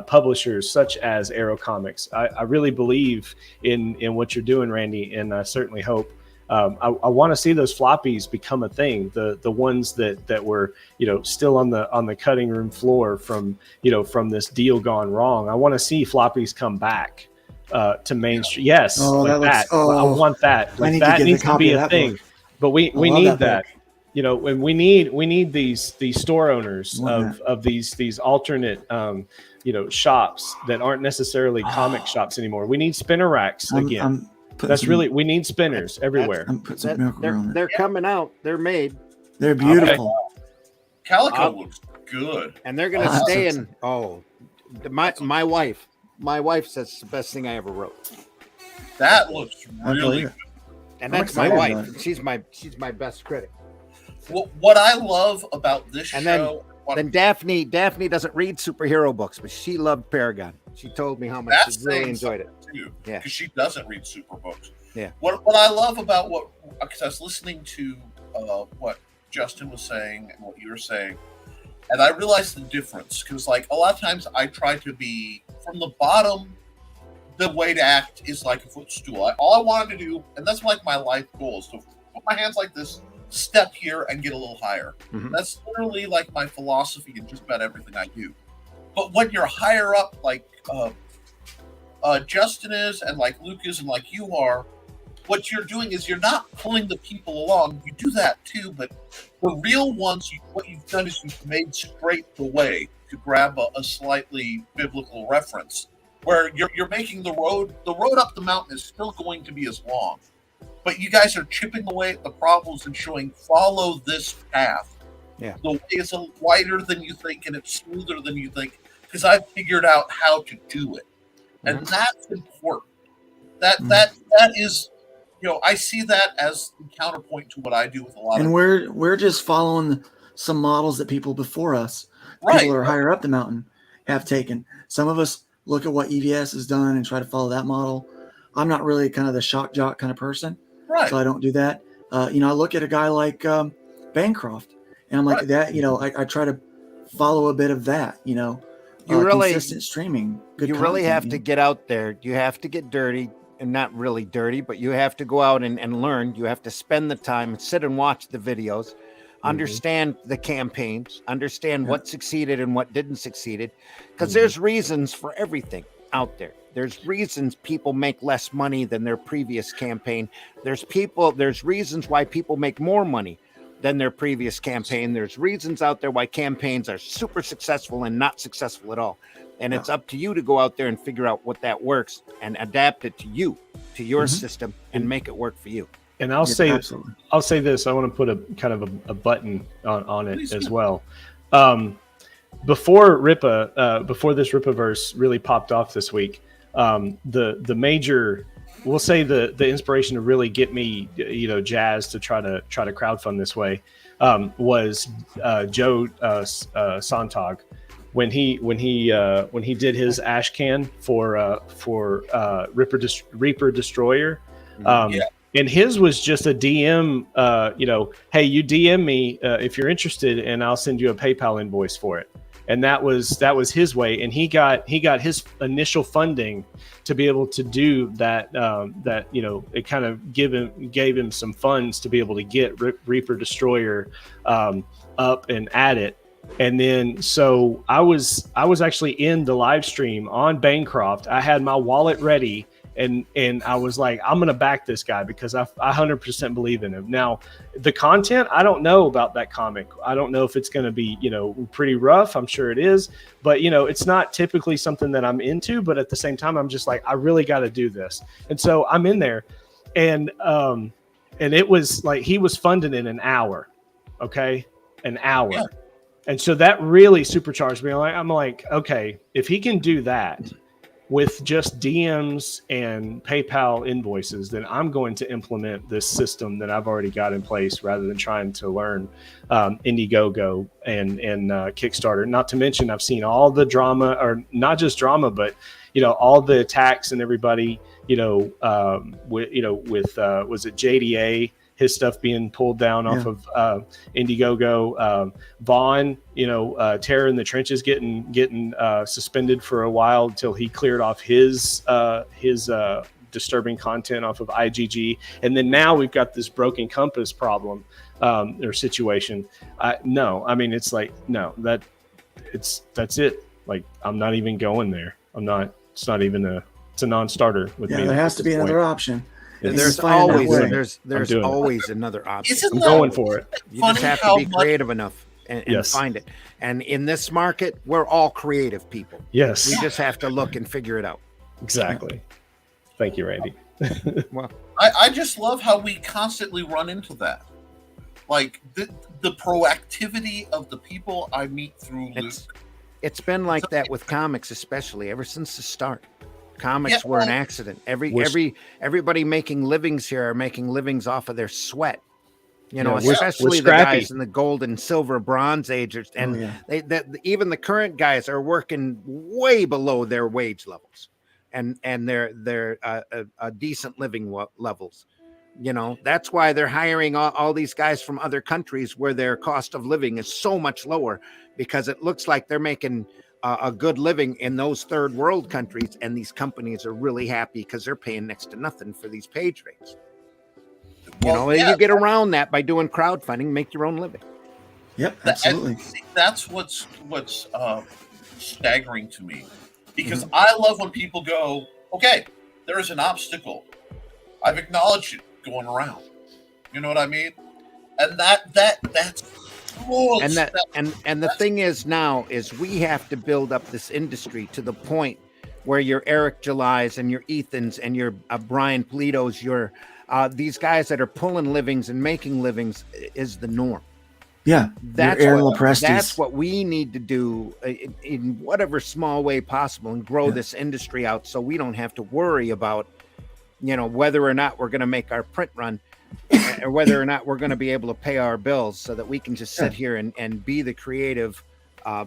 publishers such as Arrow Comics. I really believe in what you're doing, Randy, and I certainly hope. I want to see those floppies become a thing. The ones that were still on the cutting room floor from this deal gone wrong. I want to see floppies come back to mainstream. Yes, I want that. Like, that needs to be a thing. But we need that. And we need these store owners of these alternate shops that aren't necessarily comic shops anymore. We need spinner racks again. We need spinners everywhere. They're coming out. They're made. They're beautiful. Okay. Calico looks good. And they're going to stay in. Oh, my wife says it's the best thing I ever wrote. That looks really good. And that's my wife. She's my best critic. What I love about this show. Then Daphne doesn't read superhero books, but she loved Paragon. She told me how much she really enjoyed it. Too, because she doesn't read super books. Yeah. What I love about because I was listening to what Justin was saying and what you were saying, and I realized the difference because like a lot of times I try to be from the bottom. The way to act is like a footstool. All I wanted to do, and that's like my life goal, is to put my hands like this, step here, and get a little higher. Mm-hmm. That's literally like my philosophy in just about everything I do. But when you're higher up, like Justin is, and like Luke is, and like you are, what you're doing is you're not pulling the people along. You do that too, but the real ones, what you've done is you've made straight the way, to grab a slightly biblical reference, where you're making the road up the mountain is still going to be as long. But you guys are chipping away at the problems and showing, follow this path. Yeah. The way is wider than you think, and it's smoother than you think, because I've figured out how to do it. And that's important. That is, I see that as the counterpoint to what I do with a lot of. And we're just following some models that people before us, people that are higher up the mountain, have taken. Some of us look at what EVS has done and try to follow that model. I'm not really kind of the shock jock kind of person, so I don't do that. I look at a guy like Bancroft, And I'm like that, I try to follow a bit of that, You really consistent streaming. Good you really content, have to get out there. You have to get dirty, and not really dirty, but you have to go out and learn. You have to spend the time and sit and watch the videos, understand the campaigns, understand what succeeded and what didn't succeed, because there's reasons for everything out there. There's reasons people make less money than their previous campaign. There's reasons why people make more money than their previous campaign. There's reasons out there why campaigns are super successful and not successful at all. And it's up to you to go out there and figure out what that works and adapt it to you, to your system, and make it work for you. And I'll say this. I want to put a kind of a button on it as well. Before this Rippaverse really popped off this week, the major, we'll say the inspiration to really get me, jazzed to try to crowdfund this way, was Joe Sontag. When he did his ash can for Reaper Destroyer, and his was just a DM, hey, you DM me if you're interested, and I'll send you a PayPal invoice for it. And that was his way, and he got his initial funding to be able to do that. It kind of gave him some funds to be able to get Reaper Destroyer up and at it. And then, so I was actually in the live stream on Bancroft. I had my wallet ready, and I was like, I'm going to back this guy because I 100% believe in him. Now, the content, I don't know about that comic. I don't know if it's going to be, pretty rough. I'm sure it is, but it's not typically something that I'm into, but at the same time, I'm just like, I really got to do this. And so I'm in there, and it was like, he was funded in an hour. Okay. An hour. Yeah. And so that really supercharged me. I'm like, okay, if he can do that with just DMs and PayPal invoices, then I'm going to implement this system that I've already got in place rather than trying to learn Indiegogo and Kickstarter. Not to mention, I've seen all the drama, or not just drama, but all the attacks and everybody. Was it JDA? His stuff being pulled down off of Indiegogo. Vaughn, Terror in the Trenches getting suspended for a while until he cleared off his disturbing content off of IGG. And then now we've got this Broken Compass problem or situation. It's like, no, that's it. Like, I'm not even going there. It's a non-starter with me. There has to be another option. There's always another option. I'm going for it. You just have to be creative enough and find it. And in this market, we're all creative people. Yes. We just have to look and figure it out. Exactly. Thank you, Randy. Well, I just love how we constantly run into that. Like the proactivity of the people I meet through Luke. It's been like that with comics, especially ever since the start. Comics were an accident. Everybody making livings here are making livings off of their sweat. Especially the guys in the gold and silver bronze ages, and even the current guys are working way below their wage levels, and their decent living levels. That's why they're hiring all these guys from other countries where their cost of living is so much lower, because it looks like they're making a good living in those third world countries, and these companies are really happy because they're paying next to nothing for these page rates. You get around that by doing crowdfunding, make your own living. Yep, absolutely. That's what's staggering to me, because I love when people go, okay, there is an obstacle. I've acknowledged it going around. You know what I mean? And that's cool. And the thing is now is we have to build up this industry to the point where your Eric Julys and your Ethans and your Brian Politos, your these guys that are pulling livings and making livings is the norm. Yeah, that's what we need to do in whatever small way possible, and grow this industry out so we don't have to worry about, whether or not we're going to make our print run, or whether or not we're going to be able to pay our bills, so that we can just sit here and be the creative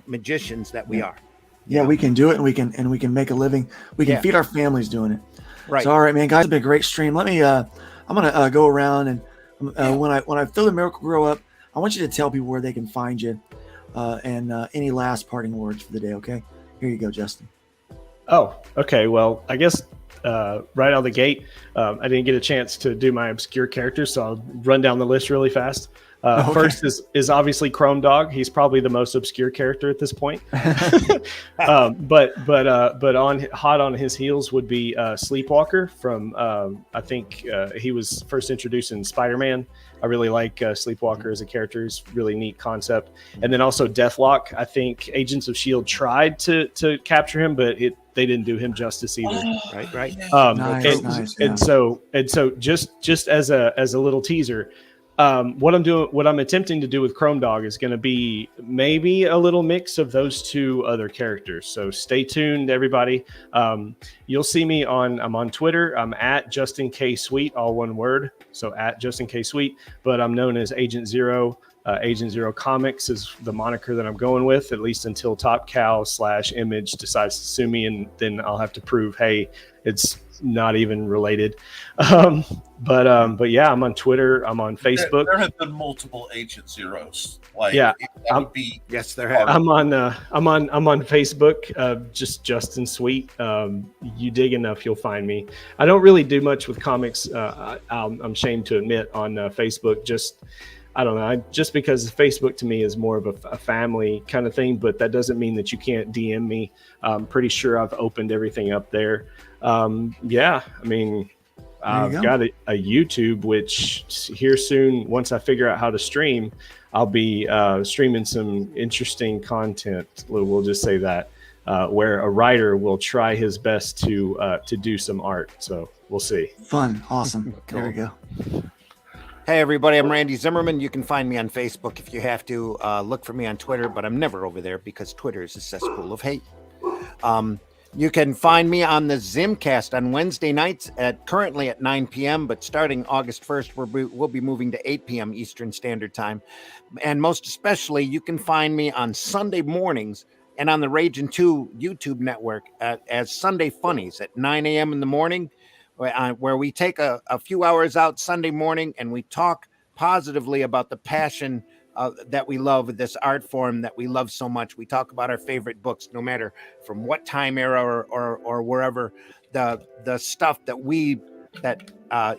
magicians that we are. Yeah, we can do it, and we can make a living. We can feed our families doing it. Right. So, all right, man, guys, it's been a great stream. Let me, I'm gonna go around and when I throw the Miracle Grow up, I I want you to tell people where they can find you, and any last parting words for the day. Okay, here you go, Justin. Oh, okay. Well, I guess right out of the gate, I didn't get a chance to do my obscure characters, so I'll run down the list really fast. Okay. First is obviously Chrome Dog. He's probably the most obscure character at this point. But on hot on his heels would be Sleepwalker from I think he was first introduced in Spider-Man. I really like Sleepwalker as a character. It's a really neat concept. And then also Deathlock. I think Agents of S.H.I.E.L.D. tried to capture him, but they didn't do him justice either. Right. Nice. And so just as a little teaser, what I'm attempting to do with Chrome Dog is going to be maybe a little mix of those two other characters. So stay tuned, everybody. You'll see me I'm on Twitter. I'm at Justin K Sweet, all one word. So at Justin K Sweet, but I'm known as Agent Zero. Agent Zero Comics is the moniker that I'm going with, at least until Top Cow / Image decides to sue me, and then I'll have to prove, hey, it's not even related. But yeah, I'm on Twitter. I'm on Facebook. There have been multiple Agent Zeros. Like, yeah, that would be. Yes, there have. I'm on Facebook. Just Justin Sweet. You dig enough, you'll find me. I don't really do much with comics. I'm ashamed to admit on Facebook. I don't know. Just because Facebook to me is more of a family kind of thing, but that doesn't mean that you can't DM me. I'm pretty sure I've opened everything up there. Yeah, I mean, I've got a YouTube, which here soon, once I figure out how to stream, I'll be streaming some interesting content. We'll just say that, where a writer will try his best to do some art. So we'll see. Fun. Awesome. There we go. Hey, everybody, I'm Randy Zimmerman. You can find me on Facebook if you have to. Look for me on Twitter, but I'm never over there because Twitter is a cesspool of hate. You can find me on the Zimcast on Wednesday nights currently at 9 p.m., but starting August 1st, we'll be moving to 8 p.m. Eastern Standard Time. And most especially, you can find me on Sunday mornings and on the Raging 2 YouTube network as Sunday Funnies at 9 a.m. in the morning, where we take a few hours out Sunday morning and we talk positively about the passion that we love, this art form that we love so much. We talk about our favorite books, no matter from what time era or wherever, the stuff that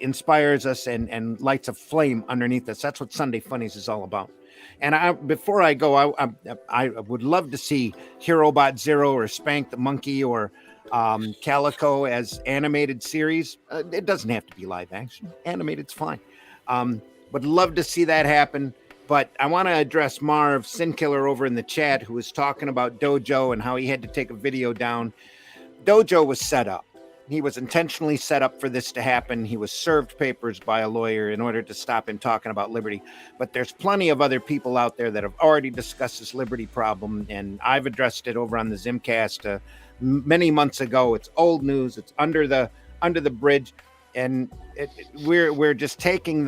inspires us and lights a flame underneath us. That's what Sunday Funnies is all about. And before I go, I would love to see HeroBot Zero or Spank the Monkey or Calico as animated series. It doesn't have to be live action. Animated's fine. Would love to see that happen. But I want to address Marv Sinkiller over in the chat, who was talking about Dojo and how he had to take a video down. Dojo was set up. He was intentionally set up for this to happen. He was served papers by a lawyer in order to stop him talking about liberty. But there's plenty of other people out there that have already discussed this liberty problem, and I've addressed it over on the Zimcast many months ago. It's old news. It's under the bridge, and we're just taking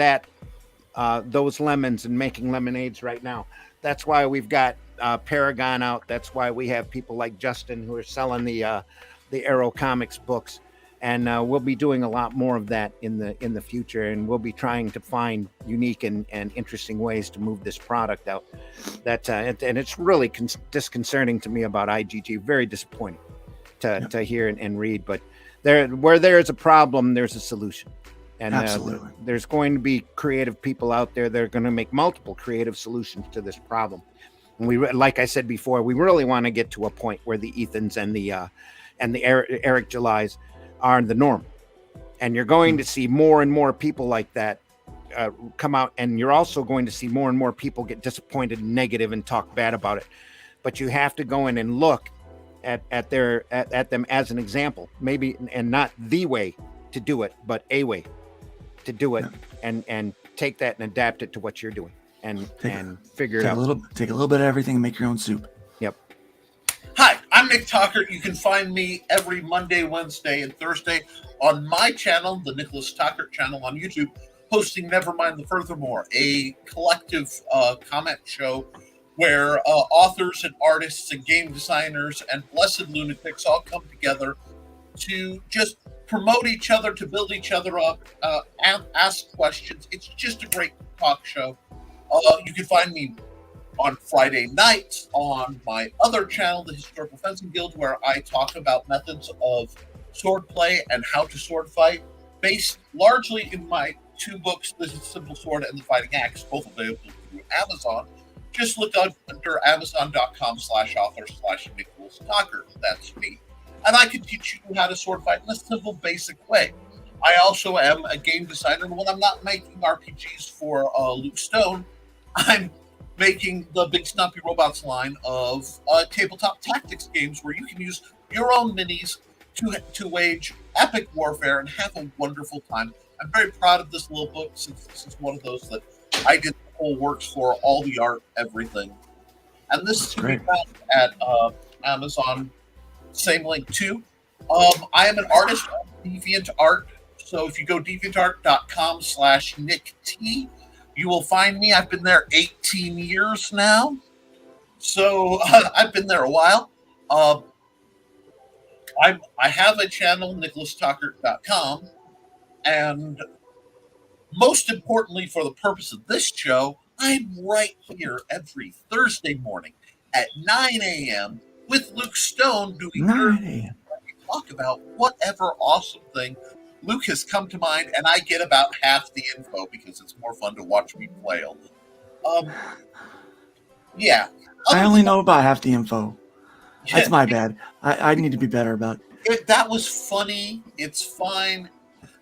those lemons and making lemonades right now. That's why we've got Paragon out. That's why we have people like Justin who are selling the Arrow Comics books, and we'll be doing a lot more of that in the future. And we'll be trying to find unique and interesting ways to move this product out. And it's really disconcerting to me about IGG. Very disappointing to hear and read. But where there is a problem, there's a solution. And Absolutely. There's going to be creative people out there that are going to make multiple creative solutions to this problem. And like I said before, we really want to get to a point where the Ethans and the Eric Julys are the norm. And you're going to see more and more people like that come out. And you're also going to see more and more people get disappointed and negative and talk bad about it. But you have to go in and look at them as an example, maybe, and not the way to do it, but a way to do it, and take that and adapt it to what you're doing and figure it out. Take a little bit of everything and make your own soup. Yep. Hi, I'm Nick Talker. You can find me every Monday, Wednesday, and Thursday on my channel, the Nicholas Talker channel on YouTube, hosting Nevermind the Furthermore, a collective comment show where authors and artists and game designers and blessed lunatics all come together to just promote each other, to build each other up, ask questions. It's just a great talk show. You can find me on Friday nights on my other channel, the Historical Fencing Guild, where I talk about methods of swordplay and how to sword fight, based largely in my 2 books, The Simple Sword and The Fighting Axe, both available through Amazon. Just look under amazon.com/author/Nicholas Tucker. That's me. And I can teach you how to sword fight in a simple, basic way. I also am a game designer. When I'm not making RPGs for Luke Stone, I'm making the Big Stumpy Robots line of tabletop tactics games where you can use your own minis to wage epic warfare and have a wonderful time. I'm very proud of this little book, since this is one of those that I did the whole works for, all the art, everything. And this is going to be found at Amazon, same link too. I am an artist on DeviantArt, so if you go deviantart.com/NickT, you will find me. I've been there 18 years now, so I've been there a while. I have a channel, nicholastucker.com, and most importantly, for the purpose of this show, I'm right here every Thursday morning at 9 a.m. with Luke Stone doing talk about whatever awesome thing Luke has come to mind, and I get about half the info because it's more fun to watch me flail. Yeah. I only know about half the info. That's my bad. I need to be better about it. That was funny. It's fine.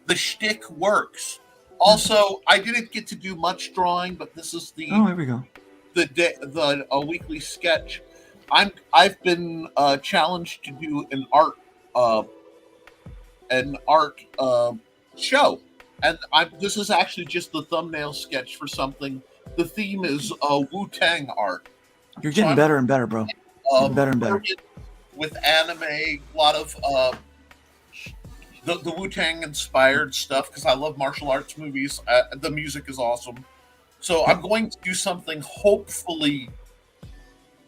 The shtick works. Also, I didn't get to do much drawing, but this is the here we go. The weekly sketch. I've been challenged to do an art show, and this is actually just the thumbnail sketch for something. The theme is Wu-Tang art. You're getting better and better, bro. Better and better. With anime, a lot of the Wu-Tang inspired stuff, because I love martial arts movies. The music is awesome. So I'm going to do something hopefully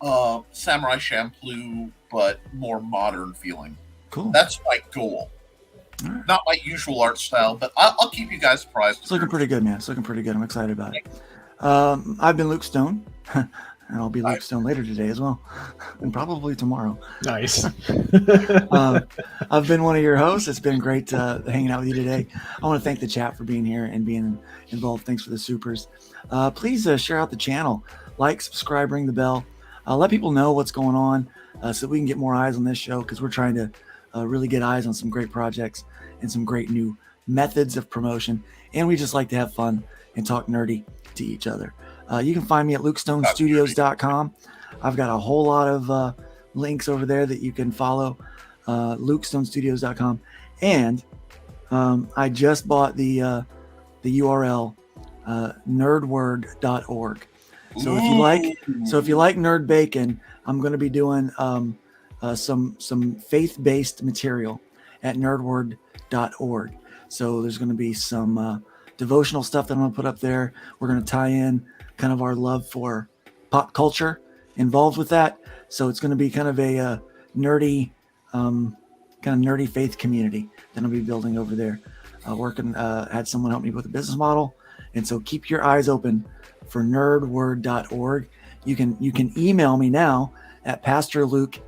Samurai Champloo, but more modern feeling. Cool. That's my goal. Right. Not my usual art style, but I'll keep you guys apprised. It's looking pretty good, man. It's looking pretty good. I'm excited about it. I've been Luke Stone, and I'll be Luke Stone later today as well, and probably tomorrow. Nice. I've been one of your hosts. It's been great hanging out with you today. I want to thank the chat for being here and being involved. Thanks for the supers. Please share out the channel, like, subscribe, ring the bell. Let people know what's going on so that we can get more eyes on this show, because we're trying to really get eyes on some great projects and some great new methods of promotion. And we just like to have fun and talk nerdy to each other. You can find me at lukestonestudios.com. I've got a whole lot of links over there that you can follow, lukestonestudios.com. And I just bought the URL, nerdword.org. So if you like nerd bacon, I'm going to be doing some faith-based material at nerdword.org. So there's going to be some devotional stuff that I'm going to put up there. We're going to tie in kind of our love for pop culture involved with that. So it's going to be kind of a nerdy faith community that I'll be building over there. Had someone help me with a business model. And so keep your eyes open for nerdword.org. You can email me now at Pastor Luke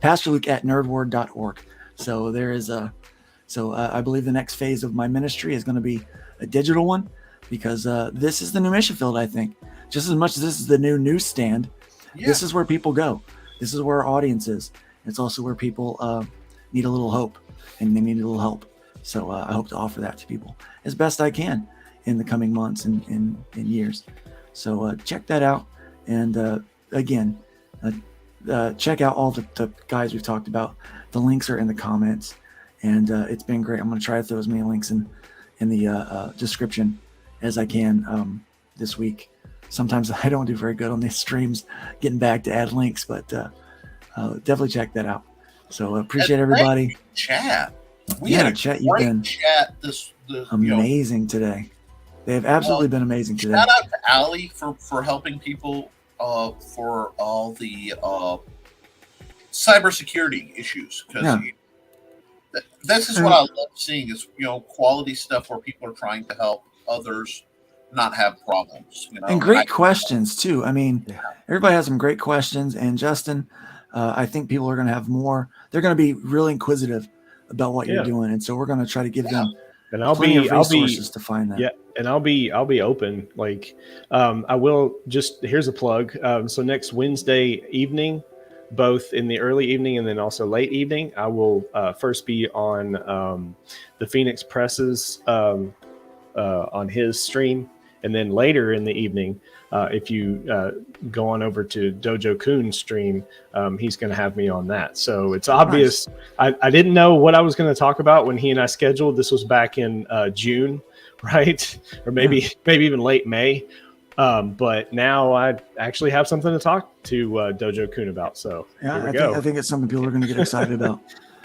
at nerdword.org. So there is I believe the next phase of my ministry is going to be a digital one, because this is the new mission field. I think just as much as this is the new newsstand, this is where people go. This is where our audience is. It's also where people need a little hope, and they need a little help. So I hope to offer that to people as best I can in the coming months and years. So check that out. And again, check out all the guys we've talked about. The links are in the comments, and it's been great. I'm going to try to throw as many links in the description as I can this week. Sometimes I don't do very good on these streams getting back to add links, but definitely check that out. So appreciate everybody. Chat. Chat. You've been amazing today. They have absolutely been amazing today. Shout out to Allie for helping people for all the cybersecurity issues, because this is what I love seeing is quality stuff where people are trying to help others not have problems. You know, And great questions too. I mean, everybody has some great questions. And Justin, I think people are going to have more. They're going to be really inquisitive about what you're doing, and so we're going to try to give them and I'll plenty be of resources to find that. Yeah, and I'll be open. Like, I will just here's a plug. So next Wednesday evening, both in the early evening and then also late evening, I will first be on the Phoenix Presses on his stream, and then later in the evening, if you go on over to Dojo Kun's stream, he's going to have me on that. So it's obvious. Nice. I didn't know what I was going to talk about when he and I scheduled. This was back in June, right? Or maybe even late May. But now I actually have something to talk to Dojo Kun about. So yeah, I think it's something people are going to get excited about.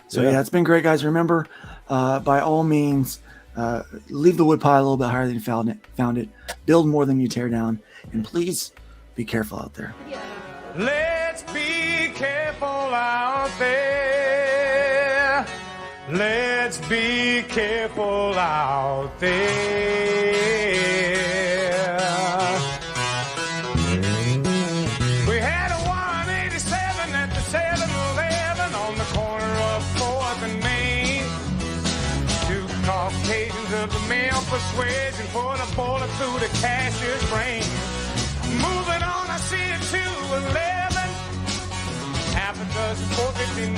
So yeah, it's been great, guys. Remember, by all means, leave the wood pile a little bit higher than you found it. Build more than you tear down, and please be careful out there. Let's be careful out there. Let's be careful out there. We had a 187 at the 7-Eleven on the corner of 4th and Main. Two Caucasians of the male persuasion put a bullet through the cashier's brain. Moving on, I see it 211, half a dozen 459,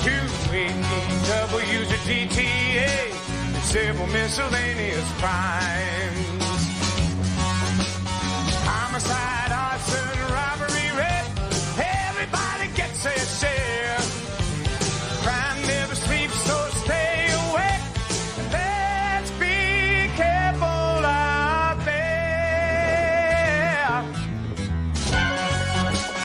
2 W's a GTA, and several miscellaneous crimes. Homicide.